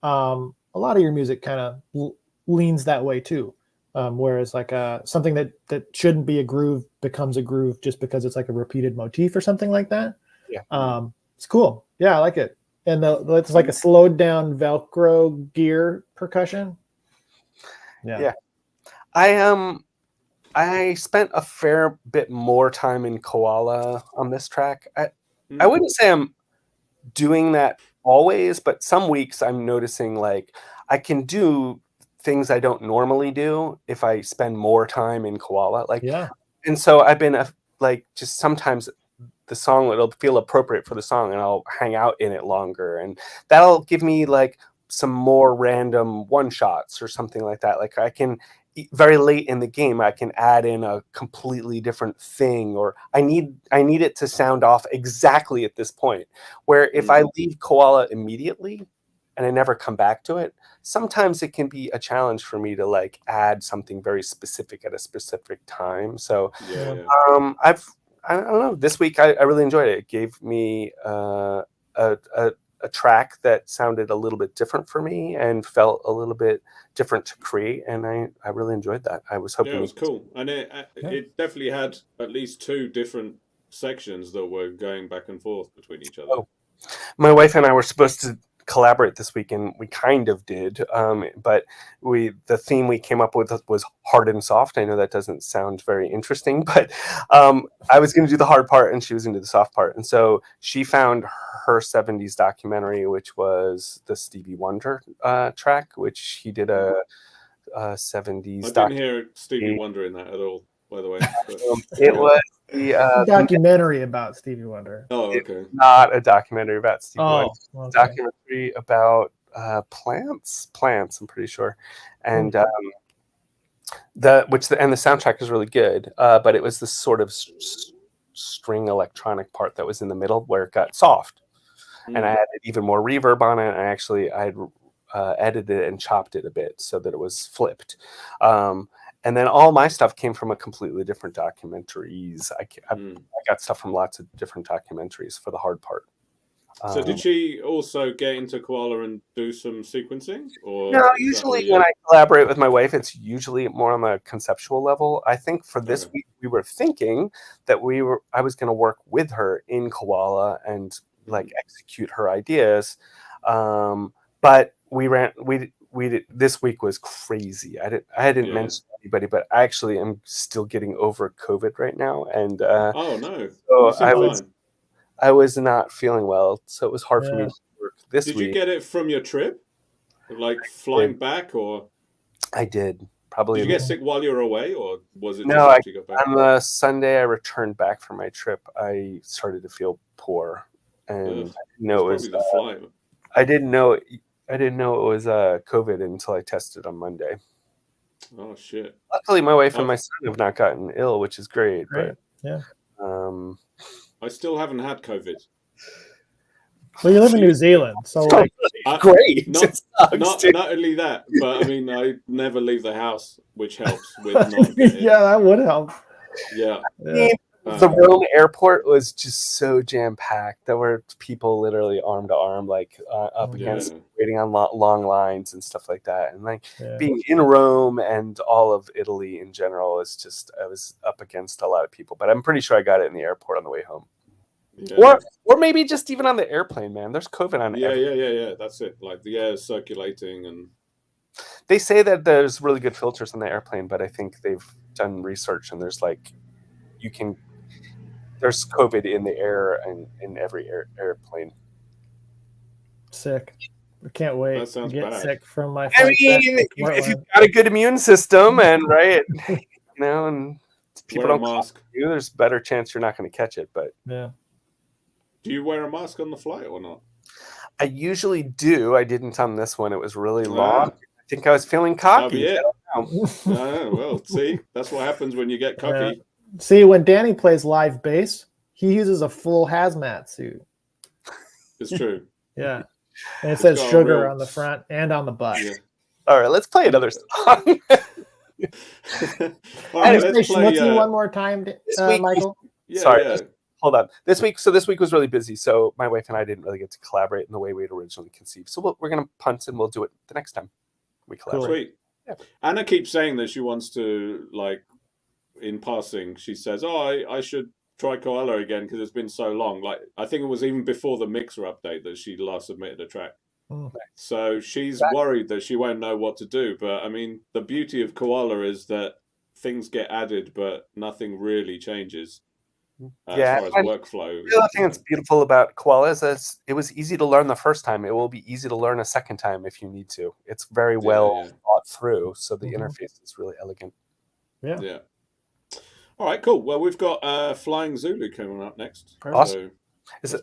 S2: A lot of your music kind of leans that way too. Whereas like something that shouldn't be a groove becomes a groove just because it's like a repeated motif or something like that.
S3: Yeah.
S2: It's cool. Yeah, I like it. And it's like a slowed down Velcro gear percussion. Yeah.
S3: I spent a fair bit more time in Koala on this track. I wouldn't say I'm doing that always, but some weeks I'm noticing like I can do things I don't normally do if I spend more time in Koala. Like, and so I've been like, just sometimes the song, it'll feel appropriate for the song, and I'll hang out in it longer, and that'll give me like some more random one shots or something like that. Like I can very late in the game, I can add in a completely different thing, or I need it to sound off exactly at this point. Where if I leave Koala immediately and I never come back to it, sometimes it can be a challenge for me to like add something very specific at a specific time. So I don't know. This week I really enjoyed it. It gave me a track that sounded a little bit different for me and felt a little bit different to create, and I really enjoyed that. I was hoping
S1: it was cool, and it definitely had at least two different sections that were going back and forth between each other.
S3: My wife and I were supposed to collaborate this week, and we kind of did, but the theme we came up with was hard and soft. I know that doesn't sound very interesting, but I was going to do the hard part and she was going to do the soft part, and so she found her 70s documentary, which was the Stevie Wonder track, which he did a 70s.
S1: I didn't hear Stevie Wonder in that at all, by the way. But,
S3: it was the
S2: documentary about Stevie Wonder.
S1: Oh, okay.
S3: Not a documentary about Stevie Wonder.
S2: Okay.
S3: Documentary about plants. I'm pretty sure, and the soundtrack is really good. But it was this sort of string electronic part that was in the middle where it got soft, and I added even more reverb on it. And I had edited it and chopped it a bit so that it was flipped. And then all my stuff came from a completely different documentaries. I got stuff from lots of different documentaries for the hard part.
S1: So did she also get into Koala and do some sequencing? Or
S3: no, usually when I collaborate with my wife, it's usually more on the conceptual level. I think for this week, we were thinking that I was going to work with her in Koala and like execute her ideas. But this week was crazy. I hadn't mentioned anybody, but I actually am still getting over COVID right now, and
S1: oh no,
S3: so
S1: you seem fine.
S3: I was not feeling well, so it was hard for me to work this week.
S1: Did you get it from your trip, like flying back, or?
S3: I did. Probably.
S1: Did you get sick while you were away, or was it
S3: No,
S1: just after you got back?
S3: on the Sunday I returned back from my trip, I started to feel poor, and I didn't know it was
S1: probably the flight.
S3: I didn't know it was COVID until I tested on Monday.
S1: Oh shit!
S3: Luckily, my wife and my son have not gotten ill, which is great. But
S2: yeah,
S1: I still haven't had COVID.
S2: Well, you live in New Zealand, so like,
S3: great.
S1: Not only that, but I mean, I never leave the house, which helps with not getting.
S2: Yeah, that would help.
S1: Yeah.
S3: The Rome airport was just so jam packed. There were people literally arm to arm, like up against, waiting on long lines and stuff like that. And like being in Rome and all of Italy in general is just, I was up against a lot of people. But I'm pretty sure I got it in the airport on the way home. Yeah. Or maybe just even on the airplane, man. There's COVID on
S1: Yeah. That's it. Like the air is circulating, and
S3: they say that there's really good filters on the airplane, but I think they've done research and there's like there's COVID in the air and in every airplane.
S2: Sick. I can't wait
S1: That sounds
S2: to get
S1: bad.
S2: sick from my.
S3: I mean, if you've got a good immune system and and people don't mask you, there's a better chance you're not going to catch it. But
S2: yeah.
S1: Do you wear a mask on the flight or not?
S3: I usually do. I didn't on this one. It was really long. I think I was feeling cocky.
S1: That'll be it. Well, see, that's what happens when you get cocky.
S2: Yeah. See, when Danny plays live bass, he uses a full hazmat suit.
S1: It's true.
S2: Yeah. And it says sugar on the front and on the butt.
S1: Yeah.
S3: All right, let's play another song.
S1: All right,
S2: let's play one more time, Michael.
S1: Yeah,
S3: Sorry. Hold on. This week was really busy, so my wife and I didn't really get to collaborate in the way we'd originally conceived. So we're going to punt and we'll do it the next time we collaborate.
S1: Sweet. Yeah. Anna keeps saying that she wants to, like, in passing, she says, I should try Koala again because it's been so long. Like, I think it was even before the mixer update that she last submitted a track.
S2: Oh.
S1: So she's worried that she won't know what to do. But, I mean, the beauty of Koala is that things get added, but nothing really changes. As far as workflow.
S3: The other thing that's beautiful about Koala is that it was easy to learn the first time. It will be easy to learn a second time if you need to. It's very well thought through, so the interface is really elegant.
S1: Yeah. All right, cool. Well, we've got Flying Zulu coming up next.
S3: Awesome. So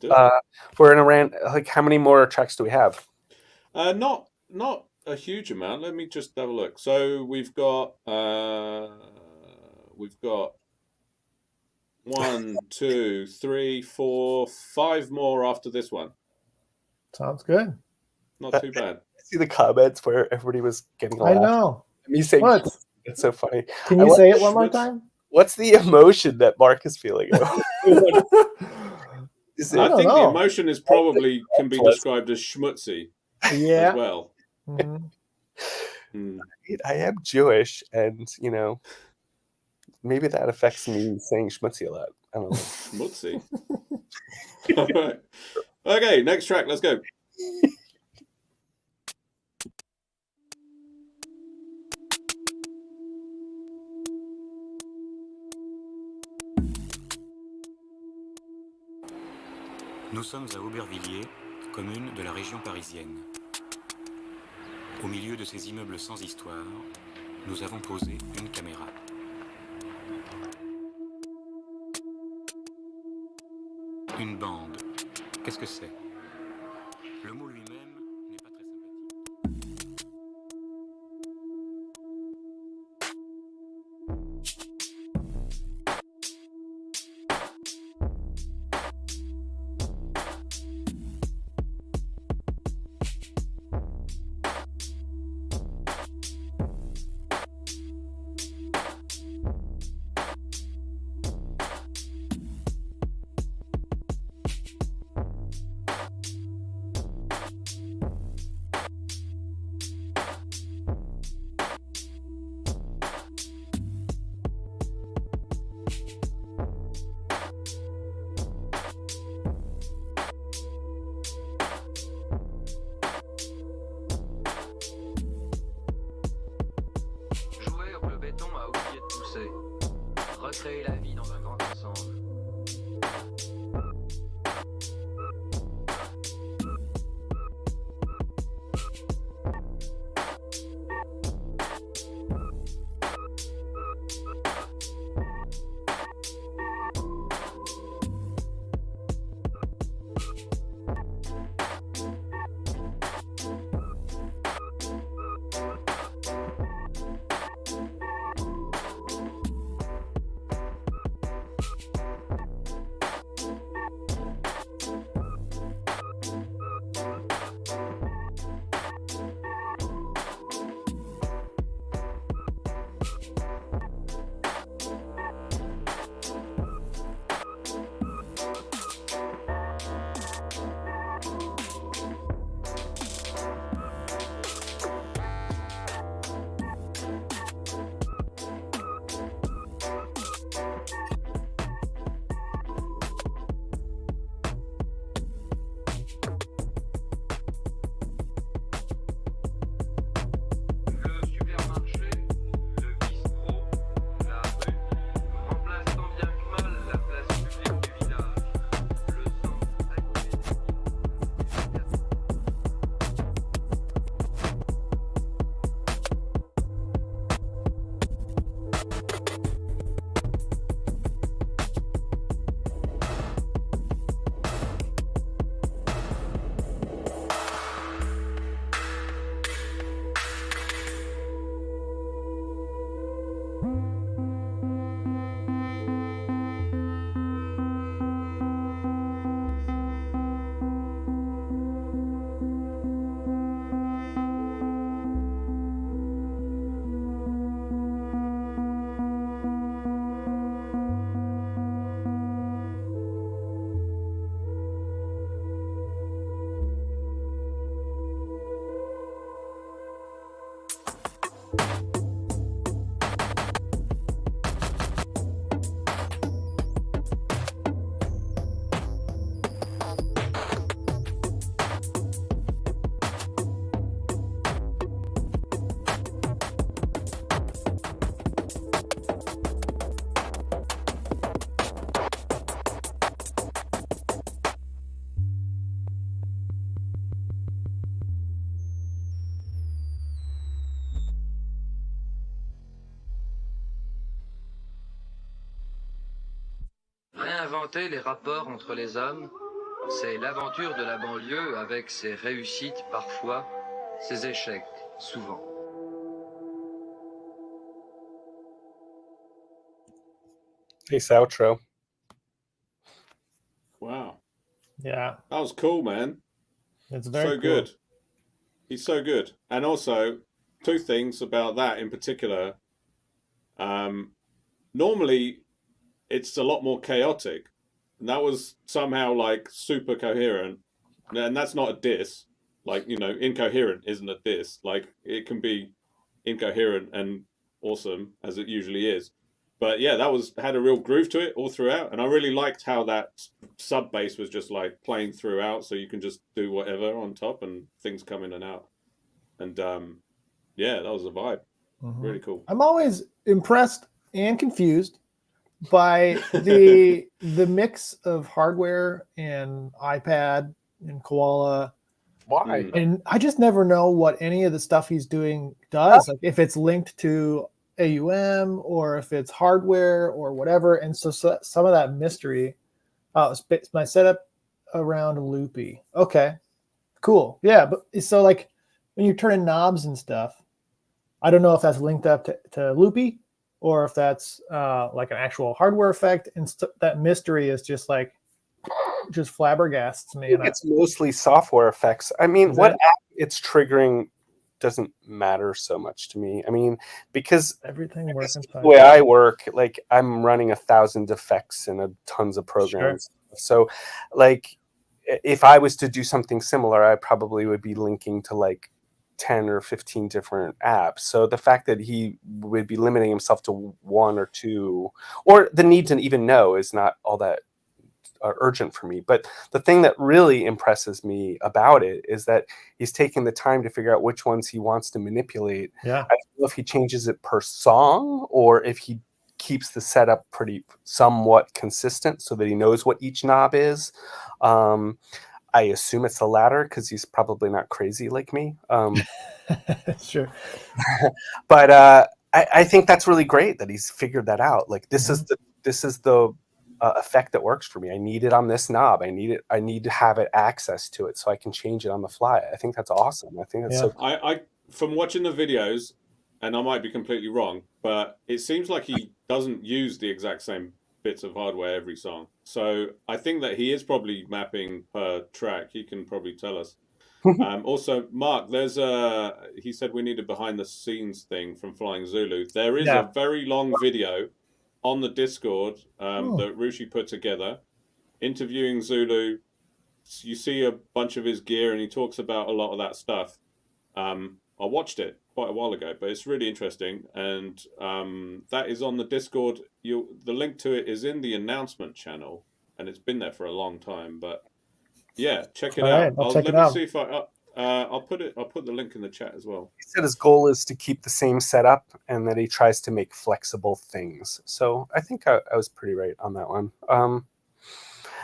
S3: we're in a rant. Like, how many more tracks do we have?
S1: Not a huge amount. Let me just have a look. So we've got 1, 2, 3, 4, 5 more after this one.
S2: Sounds good.
S1: Not too bad.
S3: See the comments where everybody was getting a laugh.
S2: I know.
S3: Me saying
S2: what?
S3: It's so funny.
S2: Can you say it one more time?
S3: What's the emotion that Mark is feeling?
S1: I think the emotion is probably can be described as schmutzy.
S2: Yeah.
S1: As well.
S2: Mm-hmm.
S3: I am Jewish, and maybe that affects me saying schmutzy a lot. I don't know.
S1: Schmutzy. All right. Okay, next track. Let's go.
S17: Nous sommes à Aubervilliers, commune de la région parisienne. Au milieu de ces immeubles sans histoire, nous avons posé une caméra. Une bande, qu'est-ce que c'est? Le mot lui-même n'est pas très sympathique.
S18: recréer la vie dans un grand ensemble. Réinventer les rapports entre les hommes, c'est l'aventure de la banlieue avec ses réussites parfois, ses échecs souvent.
S3: Nice outro.
S1: Wow.
S2: Yeah.
S1: That was cool, man.
S2: It's very
S1: so
S2: cool.
S1: good. He's so good. And also, two things about that in particular. Normally, it's a lot more chaotic. And that was somehow like super coherent. And that's not a diss. Like, you know, incoherent isn't a diss. Like, it can be incoherent and awesome, as it usually is. But yeah, had a real groove to it all throughout. And I really liked how that sub bass was just like playing throughout. So you can just do whatever on top and things come in and out. And yeah, that was the vibe.
S2: Mm-hmm.
S1: Really cool.
S2: I'm always impressed and confused by the mix of hardware and iPad and Koala.
S3: Why?
S2: And I just never know what any of the stuff he's doing does. Like if it's linked to AUM or if it's hardware or whatever. And so some of that mystery. Oh, it's my setup around Loopy. Okay, cool. Yeah, but so like when you're turning knobs and stuff, I don't know if that's linked up to Loopy or if that's like an actual hardware effect. And that mystery is just like, just flabbergasts me.
S3: It's mostly software effects. I mean, what app it's triggering doesn't matter so much to me. I mean, because
S2: everything works
S3: the way I work, like I'm running 1,000 effects and tons of programs. Sure. So like if I was to do something similar, I probably would be linking to like 10 or 15 different apps. So the fact that he would be limiting himself to one or two, or the need to even know, is not all that urgent for me. But the thing that really impresses me about it is that he's taking the time to figure out which ones he wants to manipulate.
S2: Yeah.
S3: I don't know if he changes it per song or if he keeps the setup pretty somewhat consistent so that he knows what each knob is. I assume it's the latter because he's probably not crazy like me.
S2: Sure.
S3: But I think that's really great that he's figured that out. Like this is the effect that works for me. I need it on this knob. I need to have it access to it so I can change it on the fly. I think that's awesome. I think that's so.
S1: I from watching the videos, and I might be completely wrong, but it seems like he doesn't use the exact same bits of hardware every song. So I think that he is probably mapping per track. He can probably tell us. Also, Mark, there's he said we need a behind the scenes thing from Flying Zulu. There is a very long video on the Discord that Rushi put together, interviewing Zulu. You see a bunch of his gear, and he talks about a lot of that stuff. I watched it quite a while ago, but it's really interesting, and that is on the Discord. The link to it is in the announcement channel, and it's been there for a long time. But yeah, check it out. Let me see if I'll put the link in the chat as well.
S3: He said his goal is to keep the same setup, and that he tries to make flexible things. So I think I was pretty right on that one.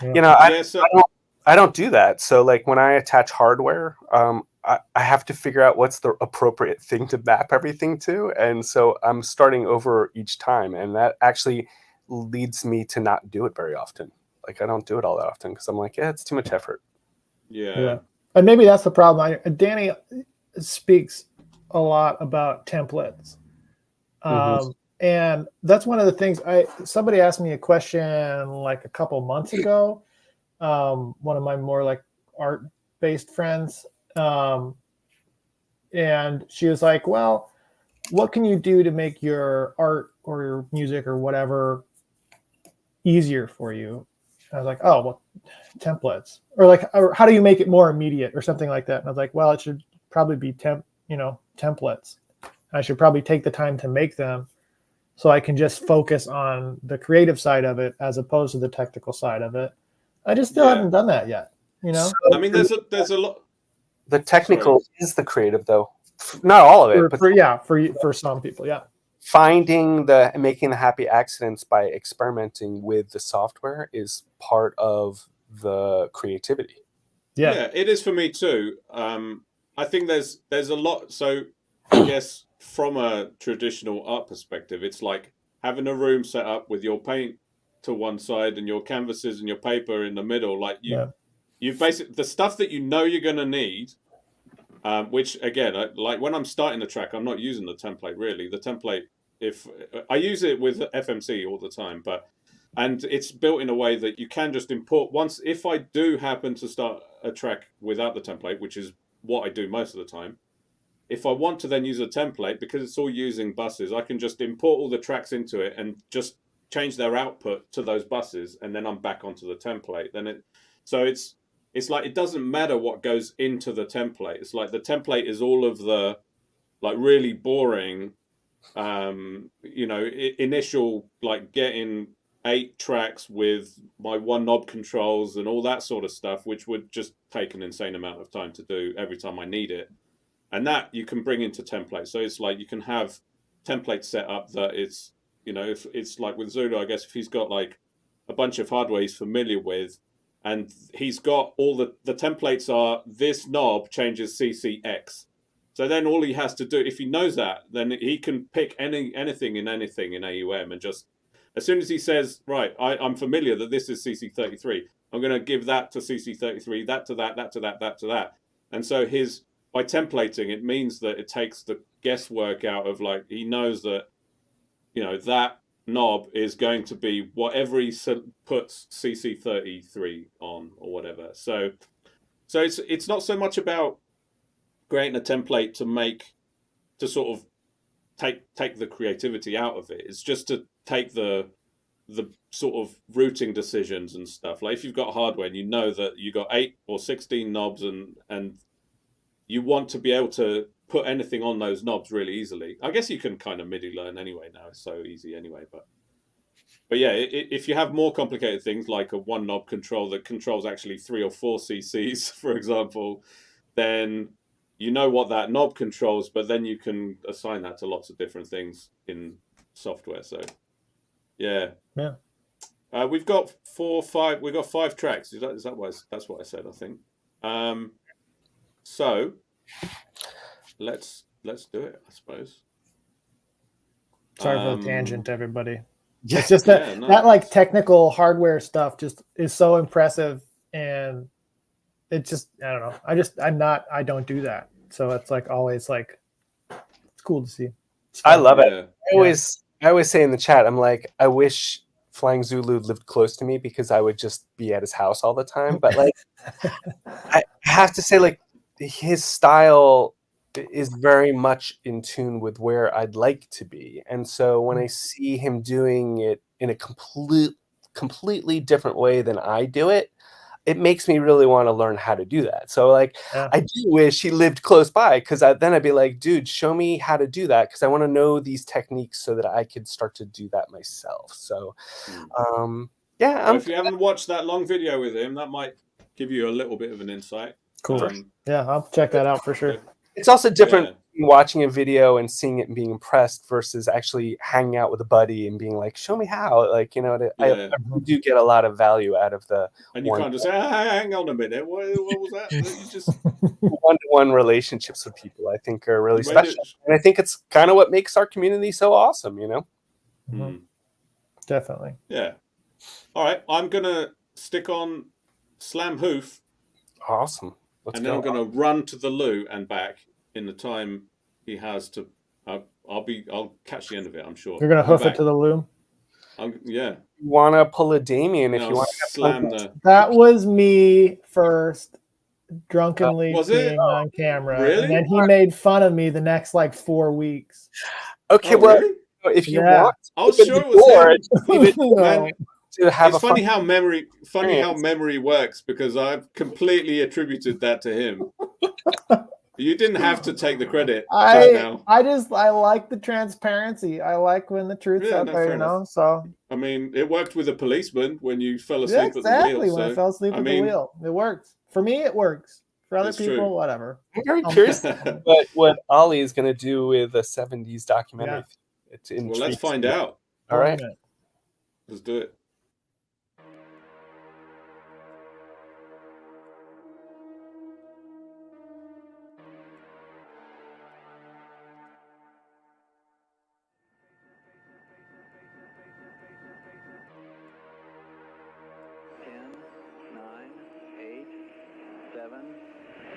S3: You know, I don't do that. So like when I attach hardware, I have to figure out what's the appropriate thing to map everything to. And so I'm starting over each time. And that actually leads me to not do it very often. Like I don't do it all that often because I'm like, yeah, it's too much effort.
S1: Yeah.
S2: And maybe that's the problem. Danny speaks a lot about templates. And that's one of the things somebody asked me a question like a couple months ago. One of my more like art-based friends. And she was like, well, what can you do to make your art or your music or whatever easier for you? I was like, oh, well, templates. Or how do you make it more immediate or something like that? And I was like, well, it should probably be templates. I should probably take the time to make them so I can just focus on the creative side of it as opposed to the technical side of it. I just still haven't done that yet. So,
S1: I mean, there's a lot.
S3: The technical is the creative, though. Not all of it, but
S2: for some people, yeah.
S3: Making the happy accidents by experimenting with the software is part of the creativity.
S1: Yeah, it is for me too. I think there's a lot. So I guess from a traditional art perspective, it's like having a room set up with your paint to one side and your canvases and your paper in the middle. Like you basically the stuff that you know you're going to need. Which again, like when I'm starting the track, I'm not using the template really. The template, if I use it with FMC all the time, and it's built in a way that you can just import once. If I do happen to start a track without the template, which is what I do most of the time, if I want to then use a template because it's all using buses, I can just import all the tracks into it and just change their output to those buses, and then I'm back onto the template. It's like it doesn't matter what goes into the template. It's like the template is all of the like really boring, initial like getting 8 tracks with my one knob controls and all that sort of stuff, which would just take an insane amount of time to do every time I need it. And that you can bring into templates. So it's like you can have templates set up that it's, if it's like with Zulu, I guess if he's got like a bunch of hardware he's familiar with, and he's got all the templates are this knob changes CCX. So then all he has to do, if he knows that, then he can pick anything in AUM and just, as soon as he says, right, I'm familiar that this is CC33, I'm going to give that to CC33, that to that, that to that, that to that. And so by templating, it means that it takes the guesswork out of like, he knows that, that knob is going to be whatever he puts CC33 on or whatever. So it's not so much about creating a template to sort of take the creativity out of it. It's just to take the sort of routing decisions and stuff. Like if you've got hardware and you know that you got 8 or 16 knobs and you want to be able to put anything on those knobs really easily. I guess you can kind of MIDI learn anyway now. It's so easy anyway. But yeah, if you have more complicated things like a one knob control that controls actually 3 or 4 CCs, for example, then you know what that knob controls, but then you can assign that to lots of different things in software. So Yeah.
S2: Yeah.
S1: We've got 5. We've got 5 tracks. Is that what? That's what I said, I think. So let's do it, I suppose.
S2: Sorry for the tangent, everybody.
S3: Yeah.
S2: It's just that like technical hardware stuff just is so impressive, and it just, I don't know. I don't do that. So it's like always like, it's cool to see.
S3: I love it. I always say in the chat, I'm like, I wish Flying Zulu lived close to me because I would just be at his house all the time. But like, I have to say, like, his style is very much in tune with where I'd like to be. And so when I see him doing it in a completely different way than I do it, it makes me really want to learn how to do that. So like, I do wish he lived close by, because then I'd be like, dude, show me how to do that, because I want to know these techniques so that I could start to do that myself. So yeah.
S1: Well, if you haven't watched that long video with him, that might give you a little bit of an insight.
S2: Cool. Yeah, I'll check that out for sure.
S3: It's also different watching a video and seeing it and being impressed versus actually hanging out with a buddy and being like, show me how. Like, you know, I do get a lot of value out of the
S1: And you can't just say, hang on a minute, what was that? You just
S3: one-to-one relationships with people, I think, are really special. And I think it's kind of what makes our community so awesome, you know?
S2: Definitely.
S1: Yeah. All right, I'm gonna stick on Slam Hoof.
S3: Awesome.
S1: And then I'm going to run to the loo and back in the time he has to. I'll catch the end of it, I'm sure.
S2: You're going to hoof it to the loo?
S1: Yeah.
S3: You want to pull a Damien if you want to
S1: slam the.
S2: That was me first, drunkenly
S1: was it?
S2: peeing on camera.
S1: Really?
S2: And then he made fun of me the next like 4 weeks.
S3: Okay, well, if you want,
S1: I was sure it was him.
S3: Man, to have
S1: it's funny how memory works, because I've completely attributed that to him. You didn't have to take the credit.
S2: I like the transparency. I like when the truth's out there, you know. So
S1: I mean, it worked with a policeman when you fell asleep at the wheel.
S2: Exactly, when I fell asleep at the wheel, it works. For me, it works. For other people, whatever.
S3: I'm very curious what Ollie is going to do with a 70s documentary.
S1: Yeah. Well, let's find out.
S3: All right,
S1: let's do it.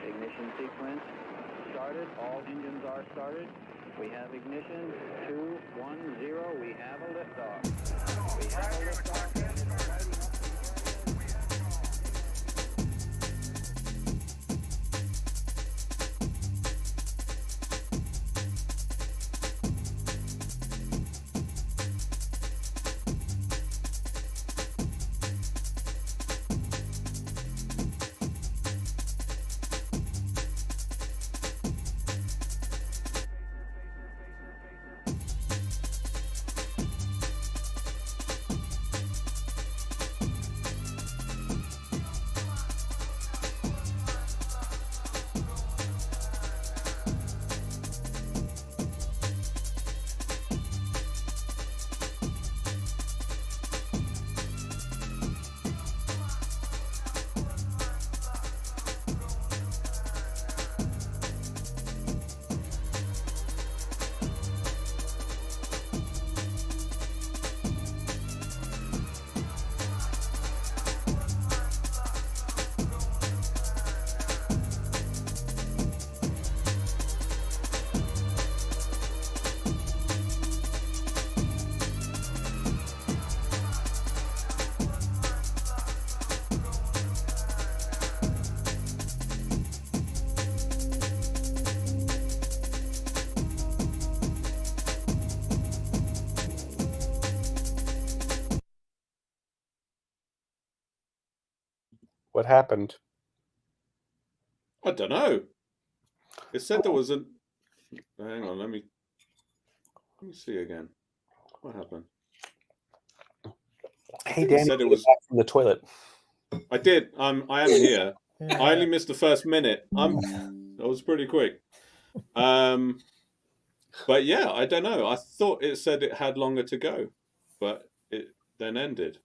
S15: Ignition sequence started. All engines are started. We have ignition 2, 1, 0. We have a liftoff. We have a liftoff.
S3: What happened?
S1: I don't know. It said there was a. Hang on, let me see again. What happened?
S3: Hey, Danny,
S1: said it was
S3: back from the toilet.
S1: I did. I am here. I only missed the first minute. That was pretty quick. But yeah, I don't know. I thought it said it had longer to go, but it then ended.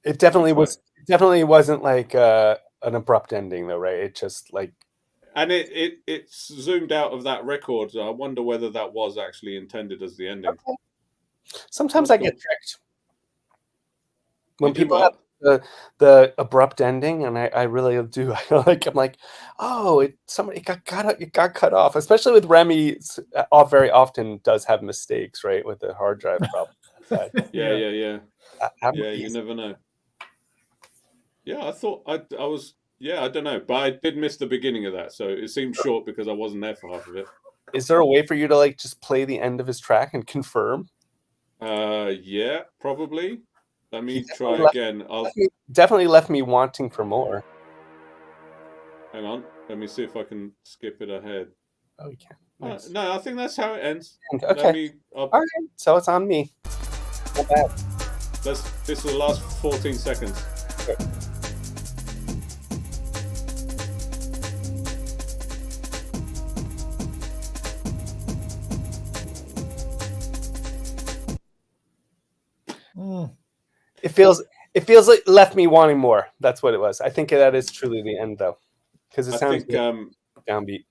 S3: It definitely was. It definitely wasn't like an abrupt ending, though, right? It just like.
S1: And it zoomed out of that record. So I wonder whether that was actually intended as the ending.
S3: Sometimes I get tricked when
S1: You do
S3: people
S1: what?
S3: have the abrupt ending, and I really do. I'm like, oh, it got cut off. Especially with Remi, very often does have mistakes, right, with the hard drive problem.
S1: Yeah.
S3: Yeah,
S1: You never know. Yeah, I thought I was. Yeah, I don't know, but I did miss the beginning of that, so it seemed short because I wasn't there for half of it.
S3: Is there a way for you to like just play the end of his track and confirm?
S1: Yeah, probably. Let me try again.
S3: Definitely left me wanting for more.
S1: Hang on. Let me see if I can skip it ahead.
S3: Oh, you can. Nice.
S1: No, I think that's how it ends.
S3: Okay. All right. So it's on me. Not bad.
S1: This will last 14 seconds.
S3: Okay. It feels like left me wanting more. That's what it was. I think that is truly the end, though, because it sounds downbeat.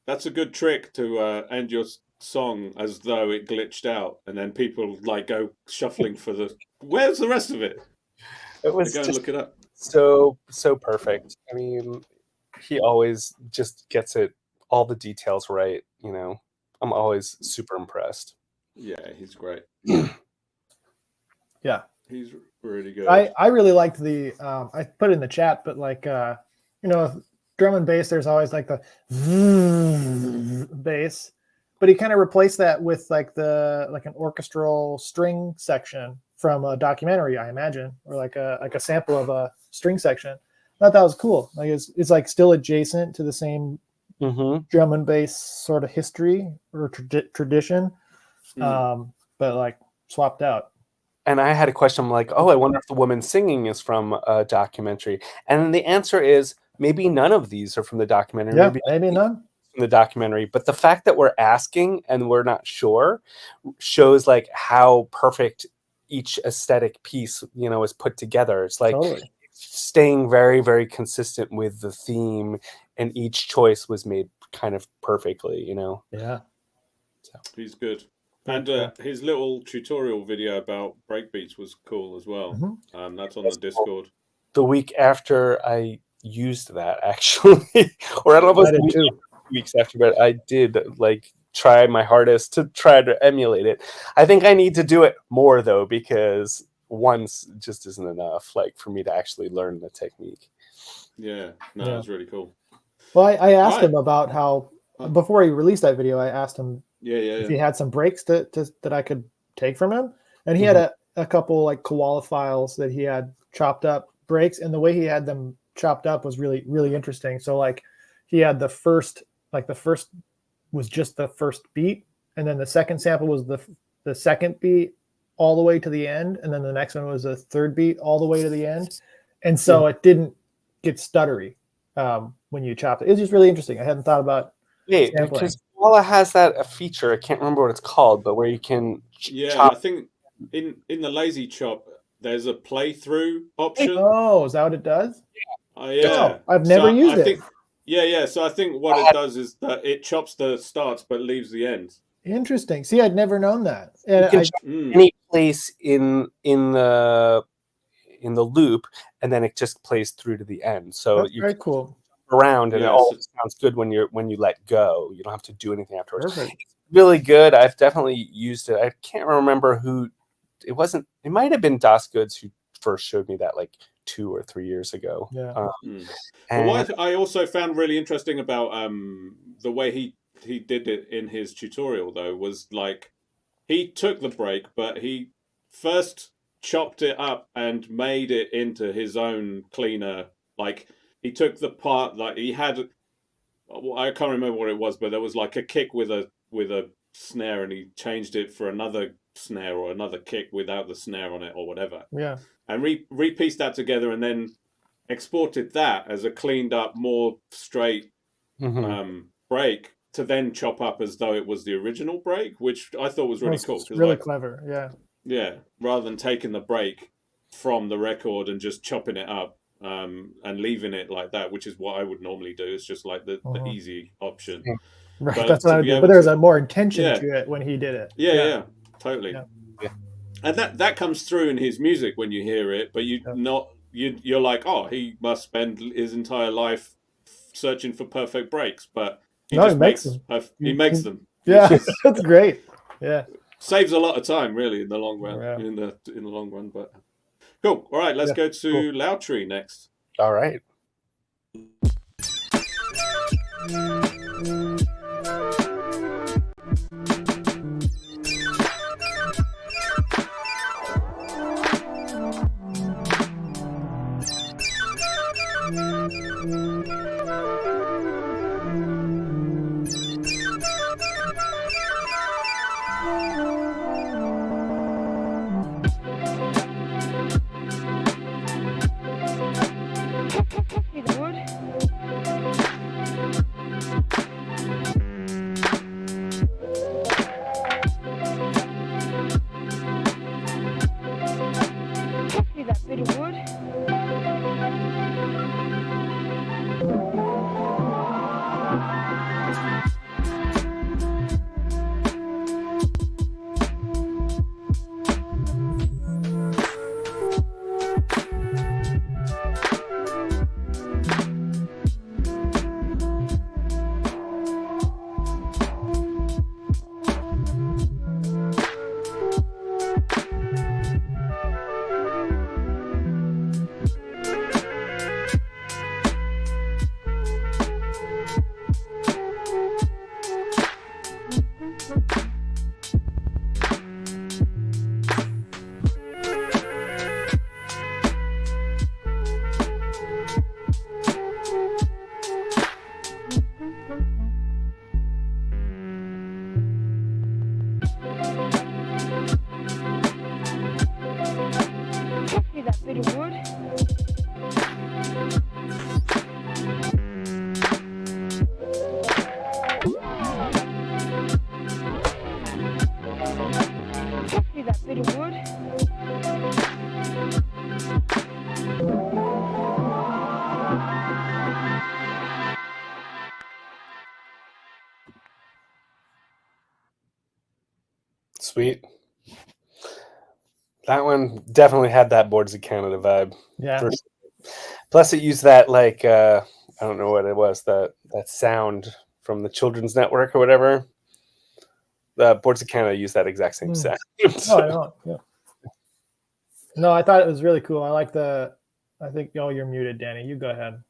S1: That's a good trick to end your song as though it glitched out, and then people like go shuffling for the. Where's the rest of it?
S3: It was
S1: go and
S3: just
S1: look it up.
S3: So perfect. I mean, he always just gets it, all the details right. You know, I'm always super impressed.
S1: Yeah, he's great.
S2: Yeah.
S1: He's really good.
S2: I really liked the I put it in the chat, but like drum and bass, there's always like the bass, but he kind of replaced that with like an orchestral string section from a documentary, I imagine, or like a sample of a string section. I thought that was cool. Like it's like still adjacent to the same drum and bass sort of history or tradition, but like swapped out.
S3: And I had a question like, oh, I wonder if the woman singing is from a documentary. And the answer is maybe none of these are from the documentary.
S2: Yeah, maybe none
S3: from the documentary. But the fact that we're asking and we're not sure shows like how perfect each aesthetic piece, is put together. It's like staying very, very consistent with the theme, and each choice was made kind of perfectly,
S2: Yeah.
S1: So. He's good. And his little tutorial video about breakbeats was cool as well. That's on the Discord.
S3: The week after I used that, actually, or I don't know if it was 2 weeks after, but I did like try my hardest to try to emulate it. I think I need to do it more though, because once just isn't enough, like for me to actually learn the technique.
S1: Yeah, no, it's really cool.
S2: Well, I asked him about how before he released that video, I asked him if he had some breaks that I could take from him, and he had a couple like koala files that he had chopped up breaks, and the way he had them chopped up was really, really interesting. So like he had the first was just the first beat, and then the second sample was the second beat all the way to the end, and then the next one was the third beat all the way to the end, and so it didn't get stuttery when you chopped it. It was just really interesting. I hadn't thought about sampling.
S3: Because Koala has a feature, I can't remember what it's called, but where you can
S1: chop. I think in the lazy chop there's a playthrough option.
S2: Oh, is that what it does?
S1: Yeah.
S2: Oh, I've never used it.
S1: Yeah. So I think what it does is that it chops the starts but leaves the ends.
S2: Interesting. See, I'd never known that.
S3: And you can any place in the loop, and then it just plays through to the end. So
S2: that's very cool.
S3: Around, and it all sounds good when you let go. You don't have to do anything afterwards.
S2: Perfect.
S3: It's really good. I've definitely used it. I can't remember who it wasn't. It might have been Das Goods who first showed me that like 2 or 3 years ago.
S2: Yeah.
S1: And what I also found really interesting about the way he did it in his tutorial though was like he took the break, but he first chopped it up and made it into his own cleaner. Like he took the part, like he had, I can't remember what it was, but there was like a kick with a snare, and he changed it for another snare or another kick without the snare on it or whatever.
S2: Yeah.
S1: And repieced that together, and then exported that as a cleaned up, more straight break to then chop up as though it was the original break, which I thought was really cool.
S2: It's really clever. Yeah.
S1: Yeah, rather than taking the break from the record and just chopping it up and leaving it like that, which is what I would normally do. It's just like the easy option.
S2: Right,
S1: But
S2: that's what
S1: to
S2: I
S1: be
S2: do.
S1: able
S2: But there's
S1: to,
S2: a more intention
S1: yeah,
S2: to it when he did it.
S1: yeah, totally.
S2: Yeah.
S1: And that comes through in his music when you hear it. But you're like, oh, he must spend his entire life searching for perfect breaks, but he just makes them. He makes them.
S2: Yeah,
S1: Which is,
S2: that's great. Yeah,
S1: saves a lot of time, really, in the long run. Yeah. In the long run, but cool. All right, let's go to Lautry next.
S3: All right. Sweet. That one definitely had that Boards of Canada vibe.
S2: Yeah.
S3: Plus, it used that I don't know what it was, that sound from the Children's Network or whatever. The Boards of Canada used that exact same sound.
S2: No, I don't. Yeah. No, I thought it was really cool. I like I think, you're muted, Danny. You go ahead.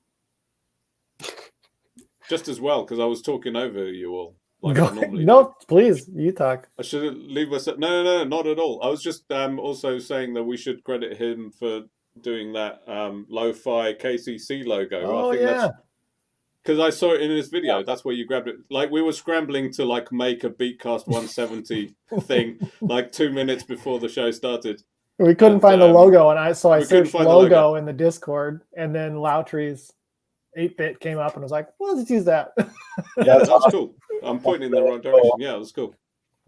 S1: Just as well, because I was talking over you all. Like
S2: I normally do. Please, you talk.
S1: I should leave myself. No, not at all. I was just also saying that we should credit him for doing that lo-fi KCC logo.
S2: Oh,
S1: I think
S2: yeah.
S1: Because I saw it in his video. That's where you grabbed it. Like, we were scrambling to make a Beatcast 170 thing 2 minutes before the show started.
S2: We couldn't find the logo, and I searched logo in the Discord, and then Lautry's 8-bit came up and was like, well, let's use that.
S1: Yeah, that was cool. I'm pointing in the right direction. Yeah, it was cool.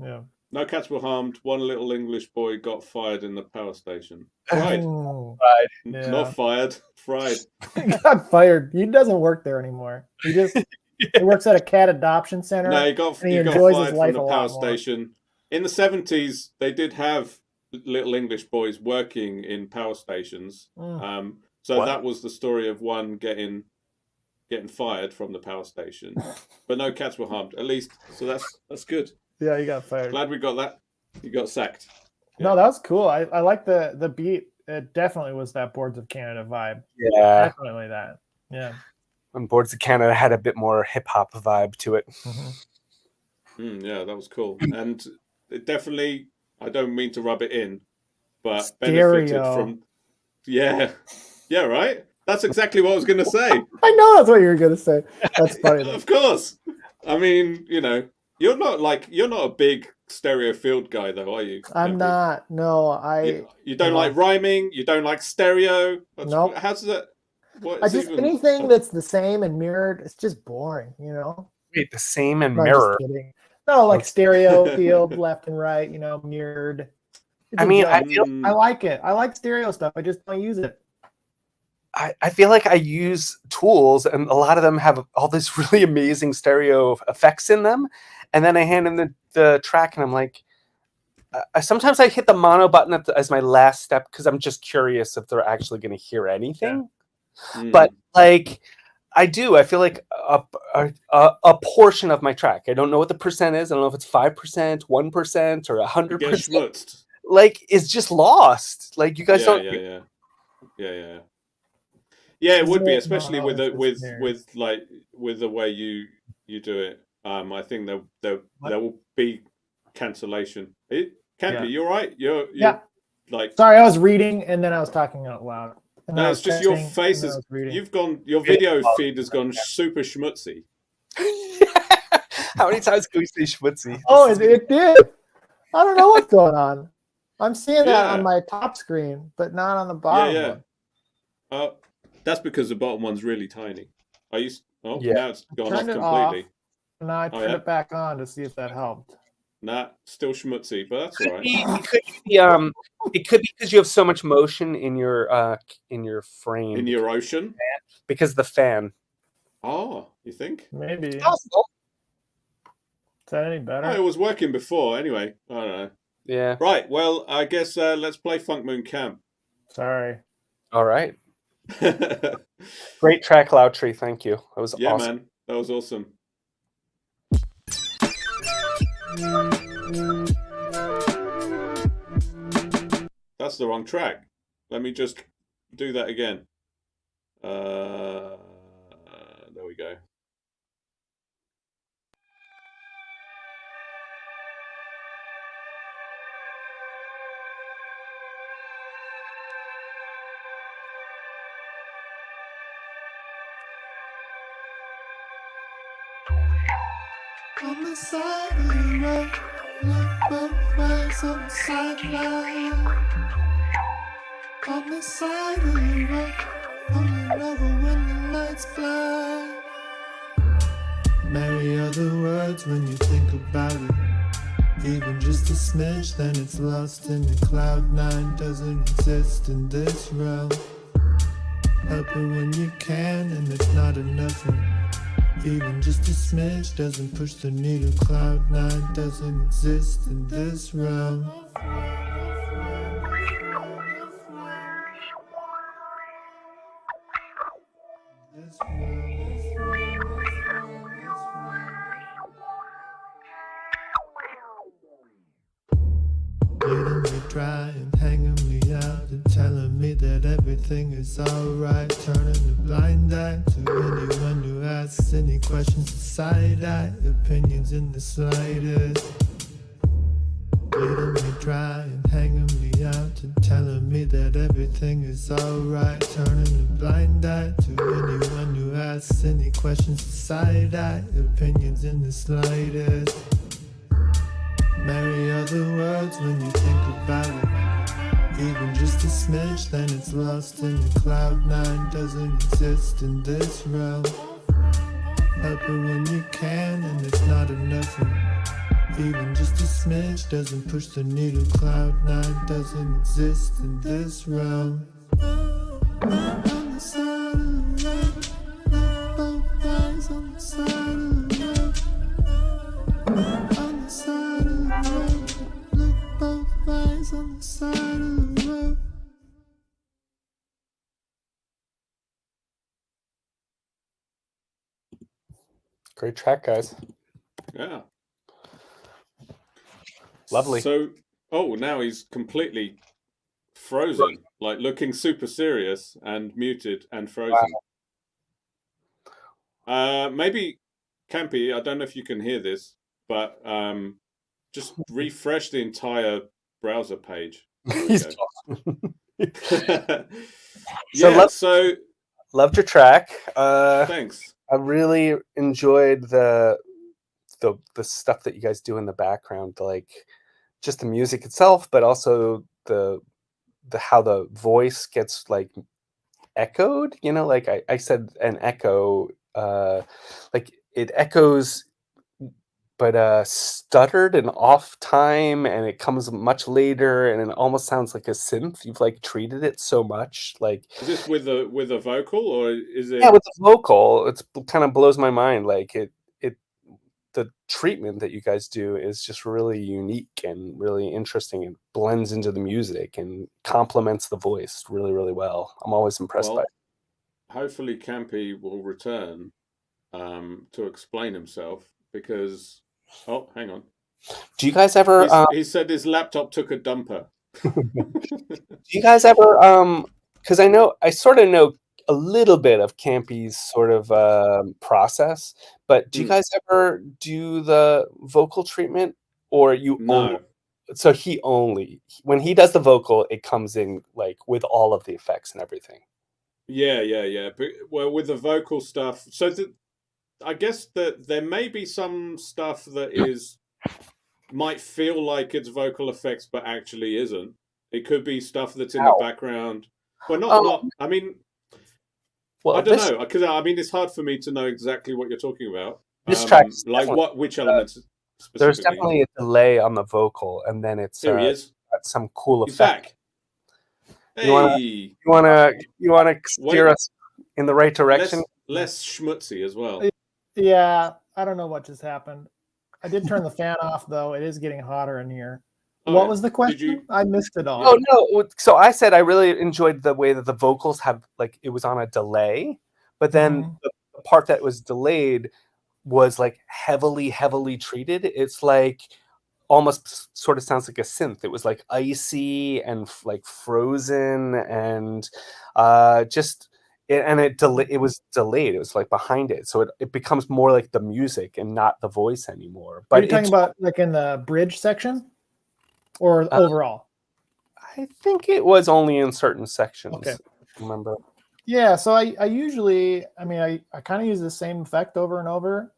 S2: Yeah.
S1: No cats were harmed. One little English boy got fired in the power station. Fried.
S2: Yeah.
S1: Not fired. Fried.
S2: He got fired. He doesn't work there anymore. He just he works at a cat adoption center.
S1: No, he got fired from the power station. In the 70s, they did have little English boys working in power stations. So that was the story of one getting fired from the power station, but no cats were harmed. At least, so that's good.
S2: Yeah, you got fired.
S1: Glad we got that. You got sacked.
S2: No, that was cool. I like the beat. It definitely was that Boards of Canada vibe.
S3: Yeah,
S2: definitely that. Yeah.
S3: And Boards of Canada had a bit more hip hop vibe to it.
S1: Yeah, that was cool, and it definitely. I don't mean to rub it in, but
S2: Stereo.
S1: benefited from. Yeah, right. That's exactly what I was going to say.
S2: I know that's what you were going to say. That's funny.
S1: Of course. I mean, you're not a big stereo field guy, though, are you?
S2: I'm not. No,
S1: You don't like rhyming. You don't like stereo.
S2: No.
S1: How does that?
S2: Anything that's the same and mirrored, it's just boring.
S3: Wait, the same and
S2: No, I'm
S3: mirror.
S2: just kidding. No, like stereo field, left and right. Mirrored. It's
S3: I
S2: a
S3: mean,
S2: joke. I like it. I like stereo stuff. I just don't use it.
S3: I feel like I use tools, and a lot of them have all this really amazing stereo effects in them, and then I hand them the track, and I'm like, sometimes I hit the mono button as my last step because I'm just curious if they're actually going to hear anything.
S1: Yeah.
S3: But like, I feel like a portion of my track. I don't know what the percent is. I don't know if it's 5%, 1%, or 100%. Like, it's just lost. Like, you guys don't.
S1: Yeah. It would be, especially with the way you do it. I think there will be cancellation. Campy, you're right. You're like.
S2: Sorry, I was reading and then I was talking out loud. And
S1: No, it's just your face is. You've gone. Your video feed has gone super schmutzy.
S3: How many times can we say schmutzy?
S2: Oh, it did. I don't know what's going on. I'm seeing that on my top screen, but not on the bottom one.
S1: That's because the bottom one's really tiny. Now it's gone off
S2: Turned it
S1: completely.
S2: Off, now I turned it back on to see if that helped.
S1: Nah, still schmutzy, but that's all right.
S3: It could be because you have so much motion in your frame.
S1: In your ocean?
S3: Because the fan.
S1: Oh, you think?
S2: Maybe.
S3: It's possible.
S2: Is that any better?
S1: Oh, it was working before. Anyway, I don't know.
S3: Yeah.
S1: Right. Well, I guess let's play Funk Moon Camp.
S2: Sorry.
S3: All right. Great track, Loudtree. Thank you. That was awesome.
S1: Man. That was awesome. That's the wrong track. Let me just do that again. There we go.
S19: On the side of the road, look both ways on the sideline. On the side of the road, only level when the lights blind. Marry other words when you think about it. Even just a smidge, then it's lost in the cloud nine. Doesn't exist in this realm. Help it when you can, and it's not enough. Even just a smidge doesn't push the needle. Cloud nine doesn't exist in this realm. Bleeding me dry and hanging me out and telling me that everything is alright. Turning a blind eye to anyone who asks any questions. Side-eye opinions in the slightest. Bleeding me dry and hanging me out and telling me that everything is alright. Turning a blind eye to anyone who asks any questions. Side-eye opinions in the slightest. Marry other words when you think about it. Even just a smidge, then it's lost in the cloud nine. Doesn't exist in this realm. Help it when you can, and it's not enough. Even just a smidge doesn't push the needle. Cloud nine doesn't exist in this realm. On the side of the road, both eyes on the side of the road. On the side of the road, look both ways on the side of the road.
S3: Great track, guys.
S1: Yeah.
S3: Lovely.
S1: So, now he's completely frozen, like looking super serious and muted and frozen. Wow. Maybe, Campy, I don't know if you can hear this, but just refresh the entire browser page.
S3: Loved your track.
S1: Thanks.
S3: I really enjoyed the stuff that you guys do in the background, like just the music itself, but also the how the voice gets like echoed. You know, like I said, an echo, like it echoes stuttered and off time, and it comes much later, and it almost sounds like a synth. You've like treated it so much, like
S1: Is this with a vocal, or is it?
S3: yeah, with the vocal, it kind of blows my mind. Like the treatment that you guys do is just really unique and really interesting, and blends into the music and complements the voice really, really well. I'm always impressed by
S1: Well,
S3: it.
S1: hopefully Campy will return to explain himself, because oh, hang on.
S3: Do you guys ever
S1: He said his laptop took a dumper.
S3: do you guys ever because I sort of know a little bit of Campy's sort of process, but do you guys ever do the vocal treatment, or you
S1: No.
S3: So when he does the vocal, it comes in like with all of the effects and everything.
S1: Yeah. But, well, with the vocal stuff, so I guess that there may be some stuff that might feel like it's vocal effects, but actually isn't. It could be stuff that's in the background. Well, not. I mean, I don't know, because I mean, it's hard for me to know exactly what you're talking about.
S3: This track,
S1: like which elements specifically?
S3: There's definitely a delay on the vocal, and then it's
S1: Here he is.
S3: got some cool
S1: He's
S3: effect.
S1: back.
S3: You wanna steer us in the right direction?
S1: Less schmutzy as well.
S2: Yeah, I don't know what just happened. I did turn the fan off, though. It is getting hotter in here. What was the question? I missed it all.
S3: Oh no! So I said I really enjoyed the way that the vocals have, like, it was on a delay, but then the part that was delayed was like heavily treated. It's like almost sort of sounds like a synth. It was like icy and like frozen, and it was delayed. It was like behind it, so it becomes more like the music and not the voice anymore.
S2: But are you talking about like in the bridge section, or overall?
S3: I think it was only in certain sections.
S2: Okay.
S3: Remember?
S2: Yeah, so I usually, I kind of use the same effect over and over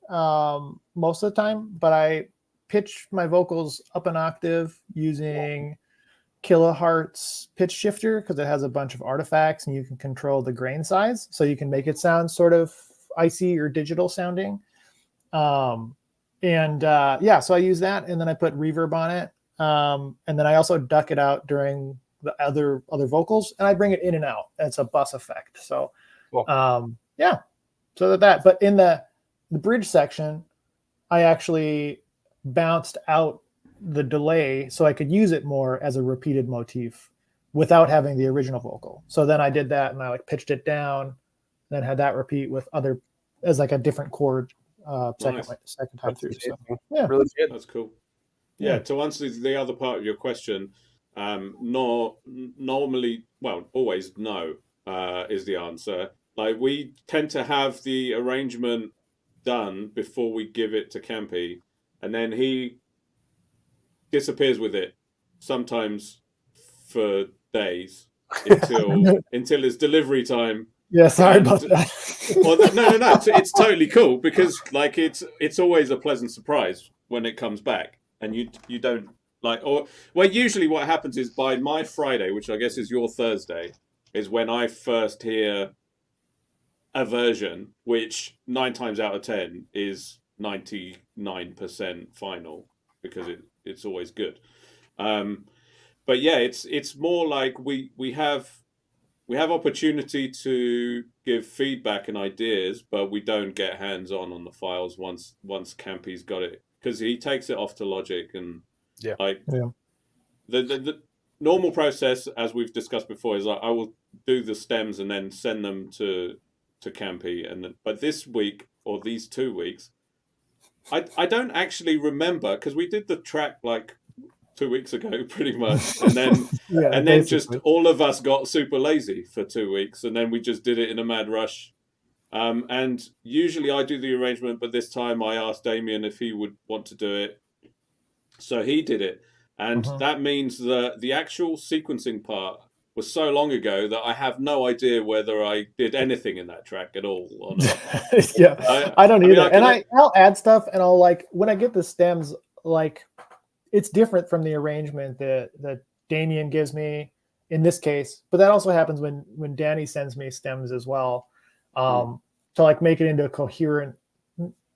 S2: most of the time, but I pitch my vocals up an octave using kilohertz pitch shifter, because it has a bunch of artifacts and you can control the grain size, so you can make it sound sort of icy or digital sounding. So I use that, and then I put reverb on it, and then I also duck it out during the other vocals, and I bring it in and out. It's a bus effect. So,
S3: cool.
S2: So that. But in the bridge section, I actually bounced out the delay so I could use it more as a repeated motif without having the original vocal. So then I did that, and I like pitched it down, then had that repeat with other as like a different chord second time through. So, yeah,
S3: really good.
S1: That's cool. Yeah. To answer the other part of your question. Normally, well, always no is the answer. Like, we tend to have the arrangement done before we give it to Campy, and then he disappears with it, sometimes for days until his delivery time.
S2: Yeah, sorry about that.
S1: Well, no, it's totally cool, because like it's always a pleasant surprise when it comes back, and you don't. Usually what happens is by my Friday, which I guess is your Thursday, is when I first hear a version, which 9 times out of 10 is 99% final, because it's always good. But yeah, it's more like we have opportunity to give feedback and ideas, but we don't get hands on the files once Campy's got it, because he takes it off to Logic and. The normal process, as we've discussed before, is I will do the stems and then send them to Campy, but this week or these 2 weeks, I don't actually remember, because we did the track like 2 weeks ago, pretty much, and then just all of us got super lazy for 2 weeks, and then we just did it in a mad rush. And usually I do the arrangement, but this time I asked Damien if he would want to do it. So he did it, and that means that the actual sequencing part was so long ago that I have no idea whether I did anything in that track at all or not.
S2: Yeah, I don't either. I'll add stuff, and I'll when I get the stems, like, it's different from the arrangement that Damien gives me in this case, but that also happens when Danny sends me stems as well, to like make it into a coherent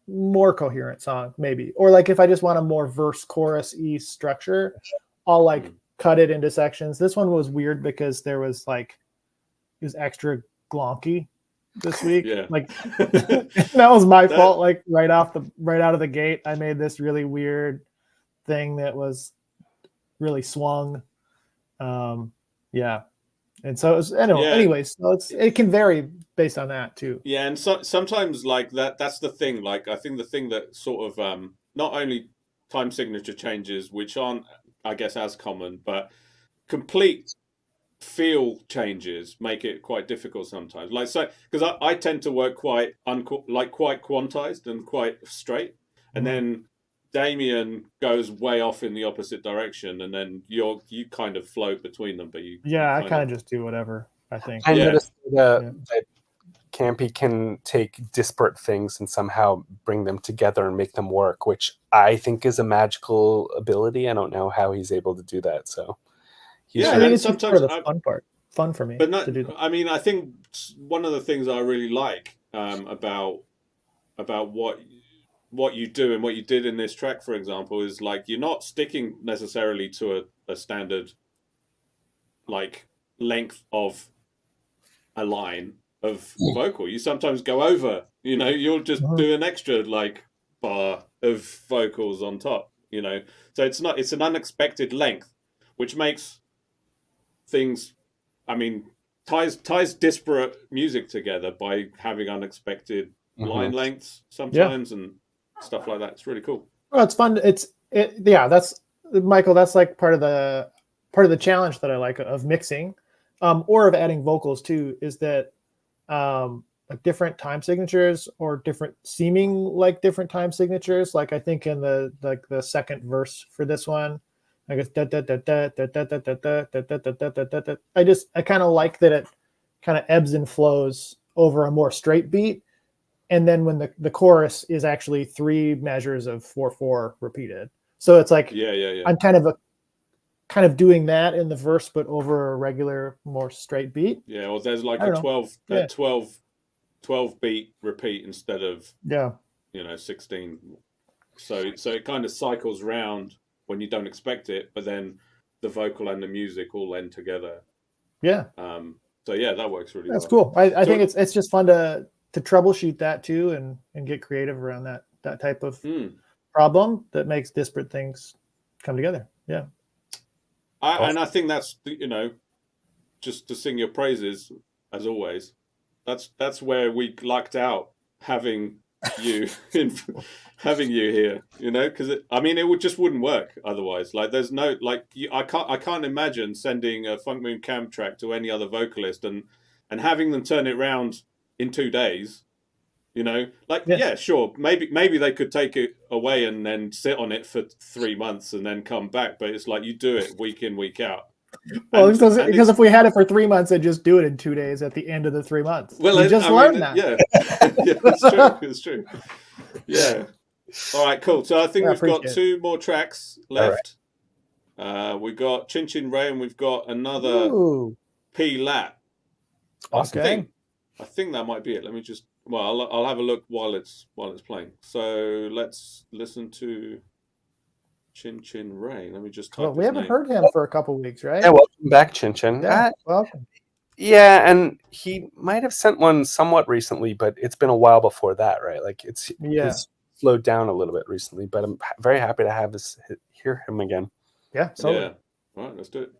S2: more coherent song, maybe. Or like if I just want a more verse chorus-y structure, I'll like cut it into sections. This one was weird because there was like, it was extra glonky this week.
S1: Yeah.
S2: Like that was my fault. Like right out of the gate, I made this really weird thing that was really swung. Yeah. And so it was, anyways, so it can vary based on that too.
S1: Yeah, and sometimes like that's the thing. Like I think the thing that sort of not only time signature changes, which aren't, I guess, as common, but complete feel changes make it quite difficult sometimes. Like so, because I tend to work quite quantized and quite straight, and then Damien goes way off in the opposite direction, and then you kind of float between them. But
S2: I kind of just do whatever I think.
S3: I noticed that Campy can take disparate things and somehow bring them together and make them work, which I think is a magical ability. I don't know how he's able to do that. So
S2: I think it's sometimes the fun part. Fun for me
S1: to
S2: do that.
S1: I mean, I think one of the things I really like about what you do and what you did in this track, for example, is like you're not sticking necessarily to a standard like length of a line of vocal. You sometimes go over, you'll just do an extra like bar of vocals on top, so it's an unexpected length, which makes things, I mean, ties disparate music together by having unexpected line lengths sometimes and stuff like that. It's really cool.
S2: Well, it's fun. That's Michael. That's like part of the challenge that I like of mixing, or of adding vocals too, is that like different time signatures or different seeming like different time signatures. Like I think in the second verse for this one, I guess I kind of like that it kind of ebbs and flows over a more straight beat. And then when the chorus is actually 3 measures of 4/4 repeated, so it's like I'm kind of doing that in the verse, but over a regular, more straight beat.
S1: Yeah, well, there's like a 12 beat repeat instead of 16. So it kind of cycles round when you don't expect it, but then the vocal and the music all end together.
S2: Yeah.
S1: So yeah, that works really well.
S2: That's cool. I think it's just fun to troubleshoot that too and get creative around that type of problem that makes disparate things come together. Yeah.
S1: And I think that's, just to sing your praises as always. That's where we lucked out having you here, because it wouldn't work otherwise. Like there's no I can't imagine sending a Funk Moon Cam track to any other vocalist and having them turn it round in 2 days, sure, maybe they could take it away and then sit on it for 3 months and then come back, but it's like you do it week in, week out.
S2: Well, because if we had it for 3 months, I'd just do it in 2 days at the end of the 3 months.
S1: Well,
S2: you just learned that.
S1: Yeah, it's true. Yeah. All right, cool. So I think we've got 2 more tracks left. Right. We've got Chin Chin Ray and we've got another P Lat.
S2: Okay.
S1: I think that might be it. Let me just. Well, I'll have a look while it's playing. So let's listen to Chin Chin Ray. Let me just type.
S2: Well, we haven't heard him for a couple weeks, right?
S3: Yeah, welcome back, Chin Chin.
S2: Yeah, welcome.
S3: Yeah, and he might have sent one somewhat recently, but it's been a while before that, right? Like it's slowed down a little bit recently, but I'm very happy to hear him again.
S2: Yeah, totally.
S1: Yeah. All right, let's do it.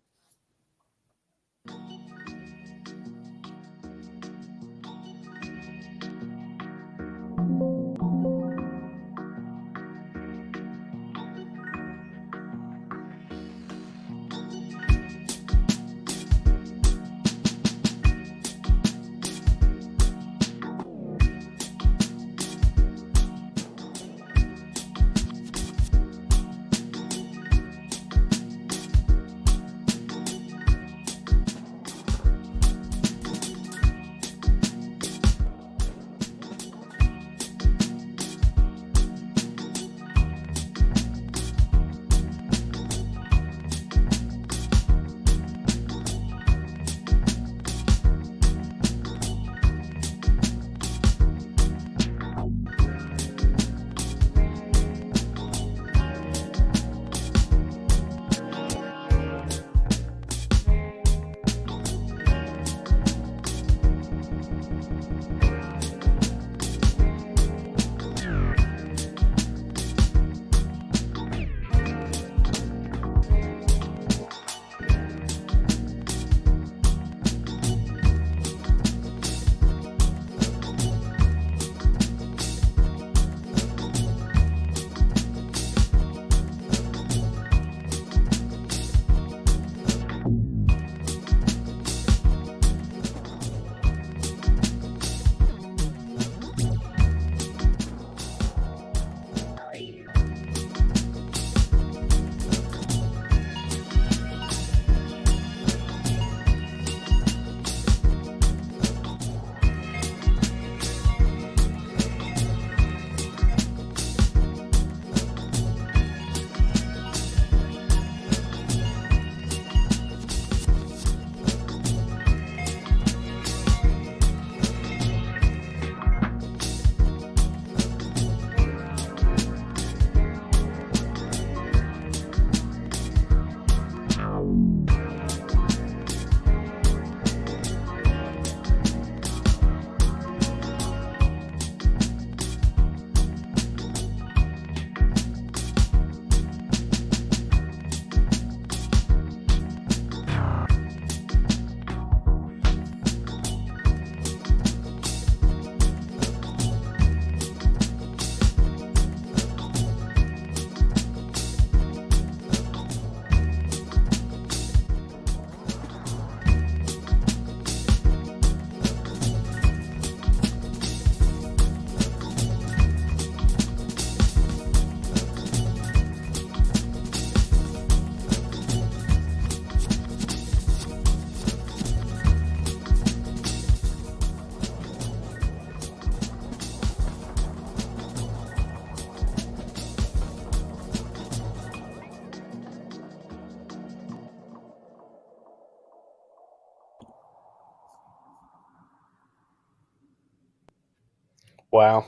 S3: Wow.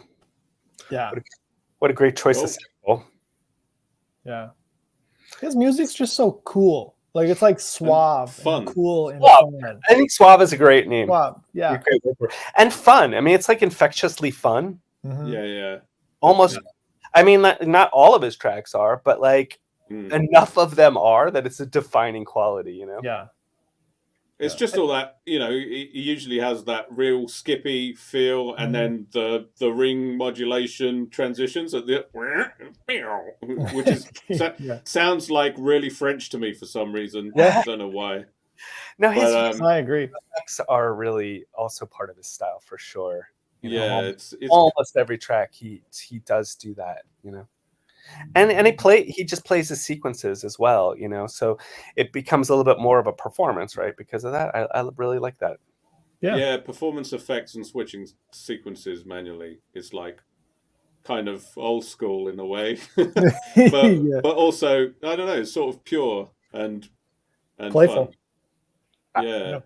S2: Yeah.
S3: What a great choice of
S1: Cool.
S3: sample.
S2: Yeah. His music's just so cool. Like it's like suave
S1: fun.
S2: and cool and
S3: Suave.
S2: fun.
S3: I think Suave is a great name.
S2: Suave, yeah.
S3: You're great word for it. And fun. I mean, it's like infectiously fun.
S2: Mhm.
S1: Yeah.
S3: Almost. I mean, not all of his tracks are, but like enough of them are that it's a defining quality. You know.
S2: Yeah.
S1: It's just all that, you know, he usually has that real skippy feel, and then the ring modulation transitions at the which is sounds like really French to me for some reason.
S2: Yeah.
S1: Don't know why.
S3: No,
S2: I agree.
S3: Effects are really also part of his style for sure. You know,
S1: Yeah,
S3: almost,
S1: it's
S3: almost every track he does do that. You know. And he just plays his sequences as well, you know, so it becomes a little bit more of a performance, right? Because of that, I really like that.
S1: Yeah, performance effects and switching sequences manually is like kind of old school in a way, but also I don't know, it's sort of pure and
S2: playful.
S1: Fun. Yeah.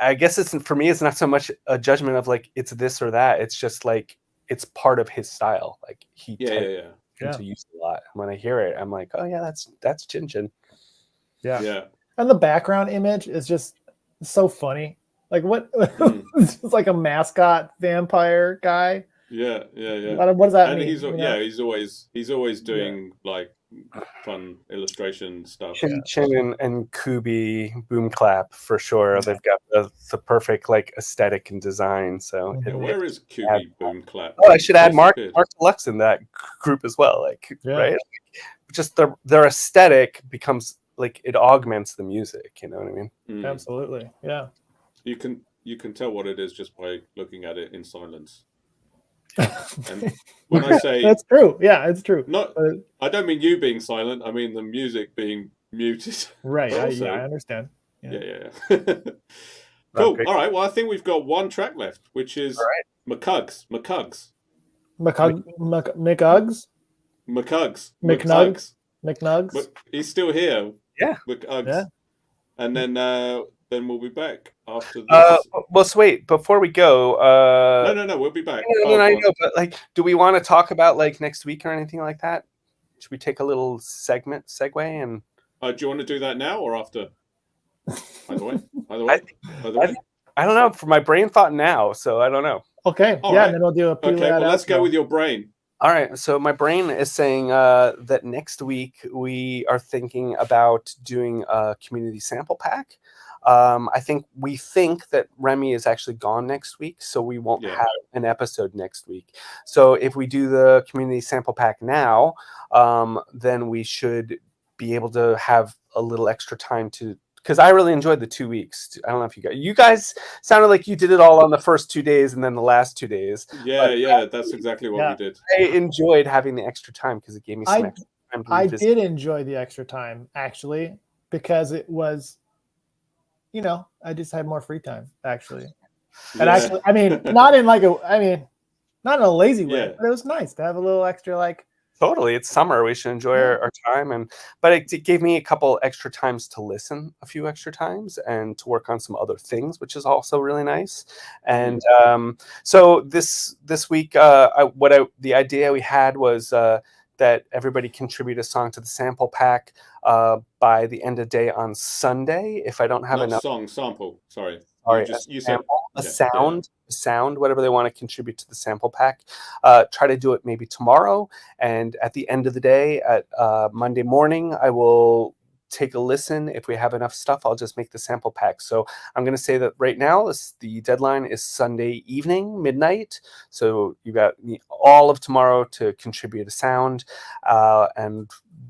S3: I guess it's for me, it's not so much a judgment of like it's this or that. It's just like it's part of his style. Like he to use a lot. When I hear it, I'm like, oh yeah, that's Jin Jin.
S2: Yeah. And the background image is just so funny. Like what? It's just like a mascot vampire guy.
S1: Yeah.
S2: What does that
S1: and
S2: mean?
S1: He's always doing like fun illustration stuff.
S3: Chin and Kubi Boom Clap for sure. They've got the perfect like aesthetic and design. So
S1: where is Kubi Boom Clap?
S3: Oh, I should add Mark Deluxe in that group as well. Like right, just their aesthetic becomes like it augments the music. You know what I mean?
S2: Absolutely, yeah.
S1: You can tell what it is just by looking at it in silence. And when I say
S2: that's true, yeah, it's true.
S1: I don't mean you being silent. I mean the music being muted.
S2: Right. I understand.
S1: Yeah. Cool. All right. Well, I think we've got one track left, which is McCugs. He's still here.
S3: Yeah.
S1: McCugs.
S2: Yeah.
S1: And then we'll be back after this.
S3: Well, so wait, before we go,
S1: no, we'll be back.
S3: No, I know, but like, do we want to talk about like next week or anything like that? Should we take a little segue and?
S1: Do you want to do that now or after? Either way.
S3: I don't know. For my brain thought now, so I don't know.
S2: Okay.
S1: All
S2: right.
S1: And
S2: then we'll do a.
S1: Okay. Well, let's go with your brain.
S3: All right. So my brain is saying that next week we are thinking about doing a community sample pack. We think that Remi is actually gone next week, so we won't have an episode next week. So if we do the community sample pack now, then we should be able to have a little extra time to, because I really enjoyed the 2 weeks. I don't know if you guys sounded like you did it all on the first 2 days and then the last 2 days.
S1: Yeah, that's exactly what we did.
S3: I enjoyed having the extra time because it gave me some extra time to revisit.
S2: I did enjoy the extra time actually, because it was, I just had more free time actually. And actually, I mean, not in not in a lazy way, but it was nice to have a little extra like.
S3: Totally, it's summer. We should enjoy our time, but it gave me a couple extra times to listen, a few extra times, and to work on some other things, which is also really nice. And so this week, the idea we had was that everybody contribute a song to the sample pack by the end of day on Sunday. If I don't have enough
S1: sample, sorry.
S3: You said sound, whatever they want to contribute to the sample pack. Try to do it maybe tomorrow, and at the end of the day, at Monday morning, I will take a listen. If we have enough stuff, I'll just make the sample pack. So I'm going to say that right now, the deadline is Sunday evening, midnight. So you got all of tomorrow to contribute a sound, and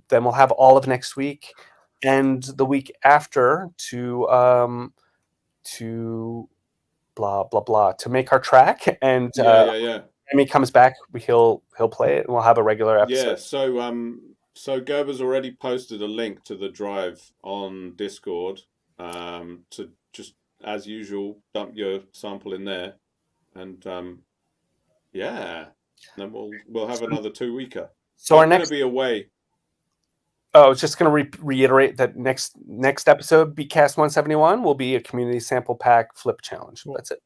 S3: then we'll have all of next week and the week after to blah blah blah to make our track. And Remi comes back, he'll play it, and we'll have a regular episode.
S1: So Gerber's already posted a link to the drive on Discord, to just as usual dump your sample in there, and then we'll have another 2-weeker.
S3: So our
S1: I'm
S3: next
S1: gonna be away.
S3: Oh, I was just going to reiterate that next episode, Beatcast 171, will be a community sample pack flip challenge. That's it.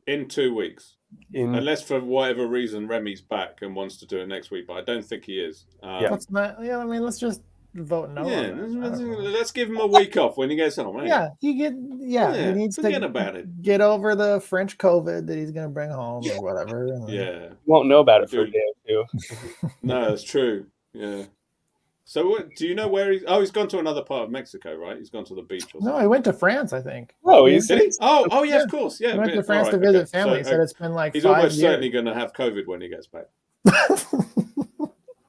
S1: In 2 weeks. Unless for whatever reason Remi's back and wants to do it next week, but I don't think he is.
S2: Let's not. Yeah, I mean, let's just vote no.
S1: Yeah,
S2: on that.
S1: let's give him a week off when he gets home. Right?
S2: Yeah, he needs
S1: forget
S2: to
S1: about it.
S2: get over the French COVID that he's going to bring home or whatever.
S1: Yeah,
S3: you won't know about it for a day or two.
S1: No, it's true. Yeah. So, what do you know where he's? Oh, he's gone to another part of Mexico, right? He's gone to the beach. Or
S2: No, he went to France, I think.
S3: Oh,
S1: did he? Oh, yeah, of course. Yeah,
S2: he went to France to visit family. He said it's been like
S1: he's
S2: 5
S1: almost
S2: years.
S1: certainly going to have COVID when he gets back.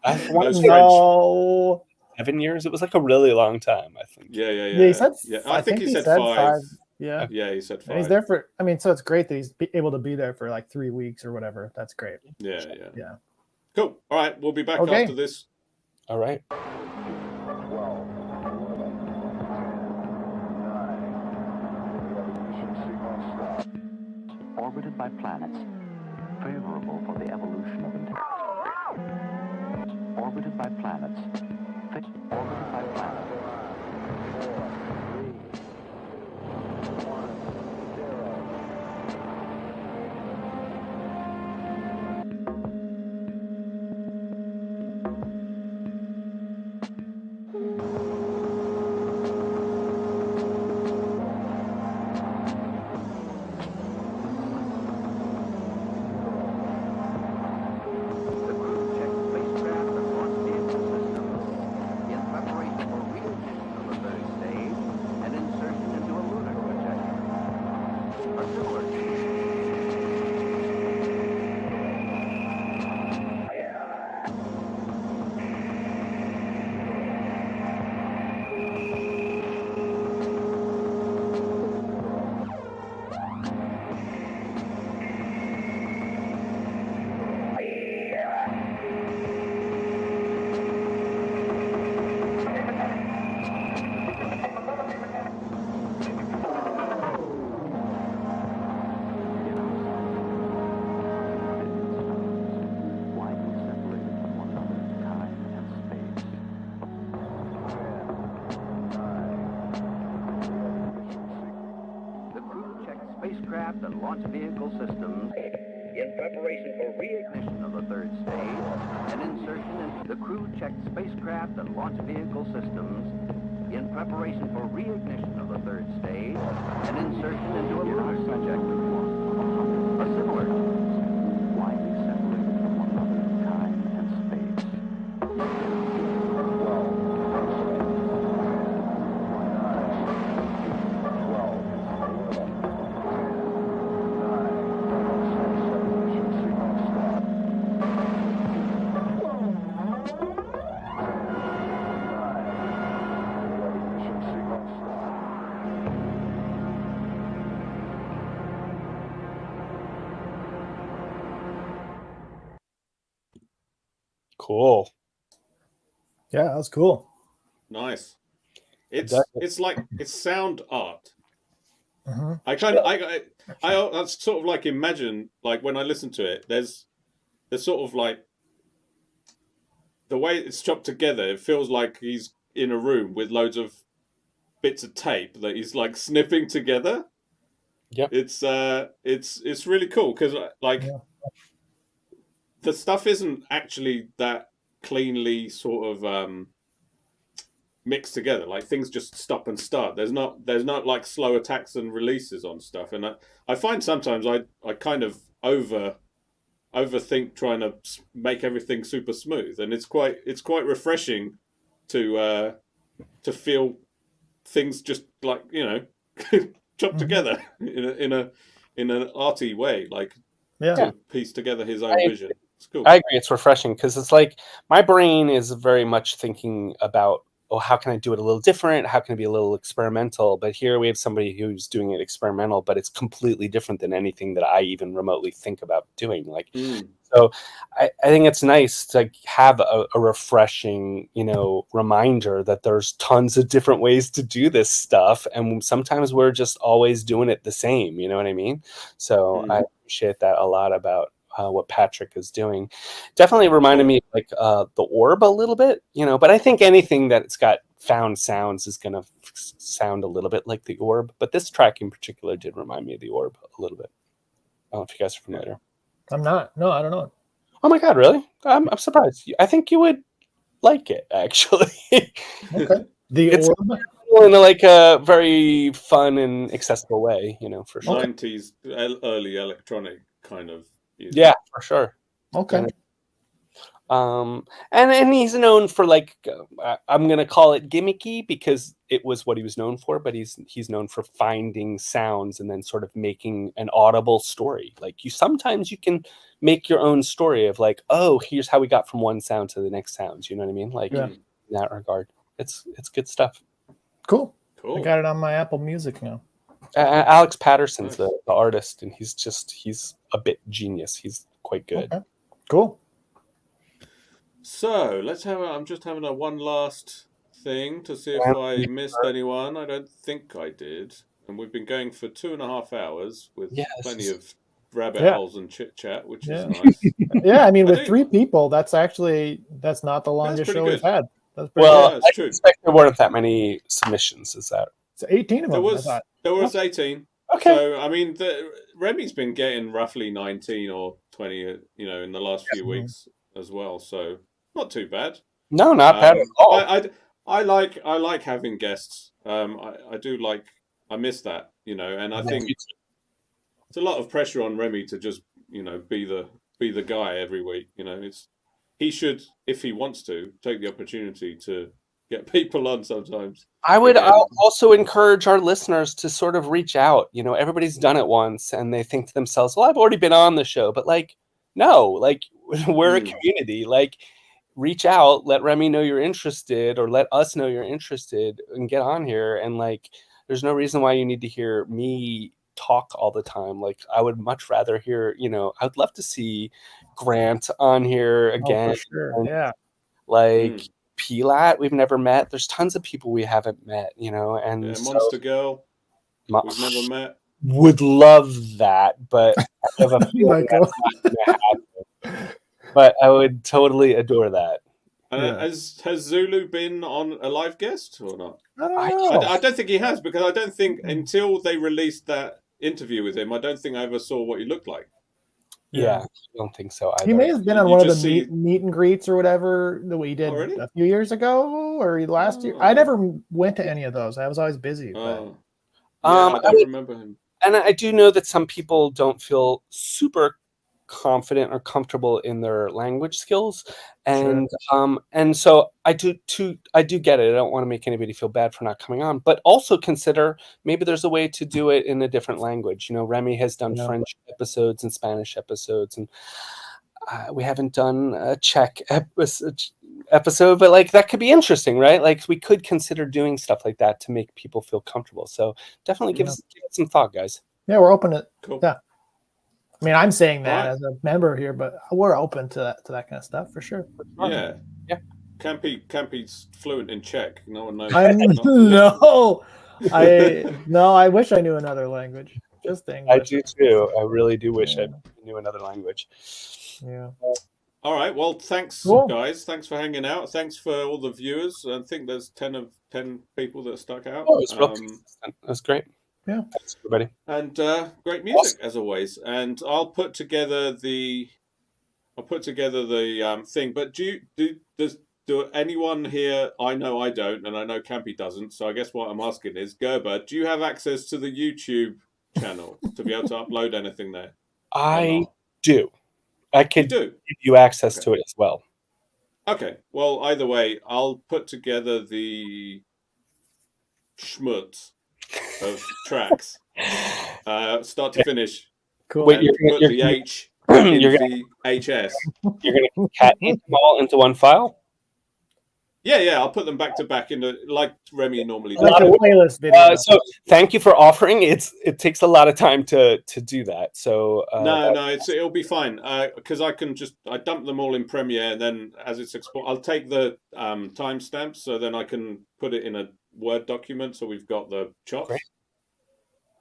S2: No.
S3: 7 years. It was like a really long time, I think.
S1: Yeah.
S2: He said.
S1: I think he said 5.
S2: Yeah.
S1: Yeah, he said 5.
S2: And he's there for. I mean, so it's great that he's able to be there for like 3 weeks or whatever. That's great.
S1: Yeah.
S2: Cool.
S1: All right, we'll be back
S2: Okay.
S1: after this.
S3: All right.
S15: Orbited by planets, favorable for the evolution of intelligence. Orbited by planets, orbited by planets. Spacecraft and launch vehicle systems in preparation for reignition of the third stage and insertion into the crew checked spacecraft and launch vehicle systems in preparation for reignition of the third stage and insertion into a lunar trajectory. A similar widely separated from one another in time and space.
S3: Cool.
S2: Yeah, that was cool.
S1: Nice. It's like it's sound art.
S2: Uh-huh.
S1: I that's sort of like imagine like when I listen to it. There's sort of like the way it's chopped together. It feels like he's in a room with loads of bits of tape that he's like snipping together.
S3: Yeah,
S1: it's really cool because like the stuff isn't actually that cleanly sort of mixed together. Like things just stop and start. There's not like slow attacks and releases on stuff. And I find sometimes I kind of overthink trying to make everything super smooth, and it's quite refreshing to feel things just like, you know, chopped together in an arty way, like to piece together his own vision. It's cool.
S3: I agree. It's refreshing because it's like my brain is very much thinking about, oh, how can I do it a little different? How can it be a little experimental? But here we have somebody who's doing it experimental, but it's completely different than anything that I even remotely think about doing. Like, so I think it's nice to have a refreshing, you know, reminder that there's tons of different ways to do this stuff. And sometimes we're just always doing it the same. You know what I mean? So I appreciate that a lot about what Patrick is doing. Definitely reminded me of like the Orb a little bit, you know, but I think anything that's got found sounds is going to sound a little bit like the Orb, but this track in particular did remind me of the Orb a little bit. I don't know if you guys are familiar.
S2: I'm not. No, I don't know.
S3: Oh my god, really? I'm surprised. I think you would like it, actually.
S2: Okay. The
S3: It's
S2: Orb.
S3: in like a very fun and accessible way, for sure.
S1: 90s early electronic kind of music.
S3: Yeah, for sure.
S2: Okay.
S3: And he's known for like I'm gonna call it gimmicky because it was what he was known for, but he's known for finding sounds and then sort of making an audible story. Like sometimes you can make your own story of like, oh, here's how we got from one sound to the next sound. You know what I mean? Like in that regard, it's good stuff.
S2: Cool. I got it on my Apple Music now.
S3: Alex Patterson's the artist, and he's a bit genius. He's quite good.
S2: Okay. Cool.
S1: So I'm just having a one last thing to see if I missed anyone. I don't think I did. And we've been going for 2.5 hours with plenty of rabbit holes and chit chat, which is nice.
S2: Yeah, I mean, with 3 people, that's not the longest show we've had. That's pretty good.
S3: I expect there weren't that many submissions. Is that?
S2: It's 18 of them.
S1: There was 18.
S3: Okay.
S1: So I mean, Remi's been getting roughly 19 or 20, in the last few weeks as well. So not too bad.
S3: No, not bad at all.
S1: I like having guests. I do like. I miss that, and I think it's a lot of pressure on Remi to just be the guy every week. He should, if he wants to, take the opportunity to get people on sometimes.
S3: I'll also encourage our listeners to sort of reach out. Everybody's done it once and they think to themselves, well, I've already been on the show, but no, we're a community. Reach out, let Remi know you're interested, or let us know you're interested, and get on here. And there's no reason why you need to hear me talk all the time. I would much rather hear, I would love to see Grant on here again.
S2: Oh, for sure. Yeah.
S3: Pilat, we've never met. There's tons of people we haven't met, and
S1: Monster Girl, we've never met.
S3: Would love that, but I have a feeling that's not gonna happen. But I would totally adore that.
S1: Has Zulu been on a live guest or not?
S2: I
S1: don't think he has, because I don't think until they released that interview with him, I don't think I ever saw what he looked like.
S3: Yeah, I don't think so either.
S2: He may have been on one of the meet and greets or whatever that we did a few years ago or last year. I never went to any of those. I was always busy.
S1: I don't remember him.
S3: And I do know that some people don't feel super confident or comfortable in their language skills, and so I do get it. I don't want to make anybody feel bad for not coming on, but also consider maybe there's a way to do it in a different language. Remi has done French episodes and Spanish episodes, and we haven't done a Czech episode, but that could be interesting, right? We could consider doing stuff like that to make people feel comfortable. So definitely give it some thought, guys.
S2: Yeah, we're open to
S1: cool.
S2: Yeah. I mean, I'm saying that as a member here, but we're open to that kind of stuff for sure.
S1: Yeah. Campy's fluent in Czech. No one knows.
S2: I wish I knew another language. Just English.
S3: I do too. I really do wish I knew another language.
S2: Yeah.
S1: All right. Well, thanks, guys. Thanks for hanging out. Thanks for all the viewers. I think there's 10 people that stuck out.
S3: Oh, it's that's great.
S2: Yeah.
S3: Thanks, everybody.
S1: And great music as always. And I'll put together the thing. But do anyone here? I know I don't, and I know Campy doesn't. So I guess what I'm asking is, Gerber, do you have access to the YouTube channel to be able to upload anything there?
S3: I do. I could
S1: give
S3: you access to it as well.
S1: Okay. Well, either way, I'll put together the schmutz of tracks, start to finish.
S2: Cool.
S3: Wait,
S1: put the H in the HS.
S3: You're going to cat them all into one file?
S1: Yeah. I'll put them back to back into like Remi normally does.
S2: Like a playlist video.
S3: So thank you for offering. It takes a lot of time to do that. So
S1: it'll be fine because I dump them all in Premiere, and then as it's export, I'll take the timestamps, so then I can put it in a Word document, so we've got the chops.
S3: Great.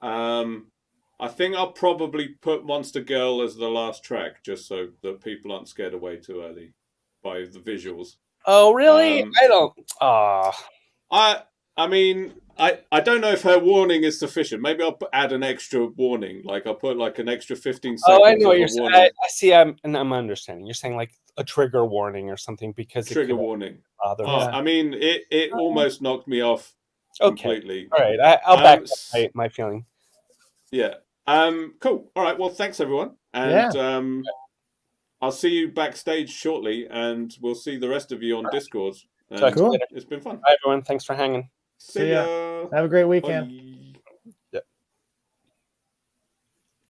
S1: I think I'll probably put Monster Girl as the last track, just so that people aren't scared away too early by the visuals.
S3: Oh, really? I don't.
S1: I mean, I don't know if her warning is sufficient. Maybe I'll add an extra warning. Like I'll put like an extra 15 seconds.
S3: Oh, I know what you're
S1: saying.
S3: I see. I'm understanding. You're saying like a trigger warning or something because
S1: trigger
S3: it could
S1: warning.
S3: Bother
S1: I mean, it almost knocked me off completely.
S3: All right, I'll back up my feeling.
S1: Yeah. Cool. All right. Well, thanks everyone, and I'll see you backstage shortly, and we'll see the rest of you on Discord.
S3: Talk to you later.
S1: It's been fun.
S3: Bye, everyone. Thanks for hanging.
S1: See ya.
S2: Have a great weekend.
S1: Bye.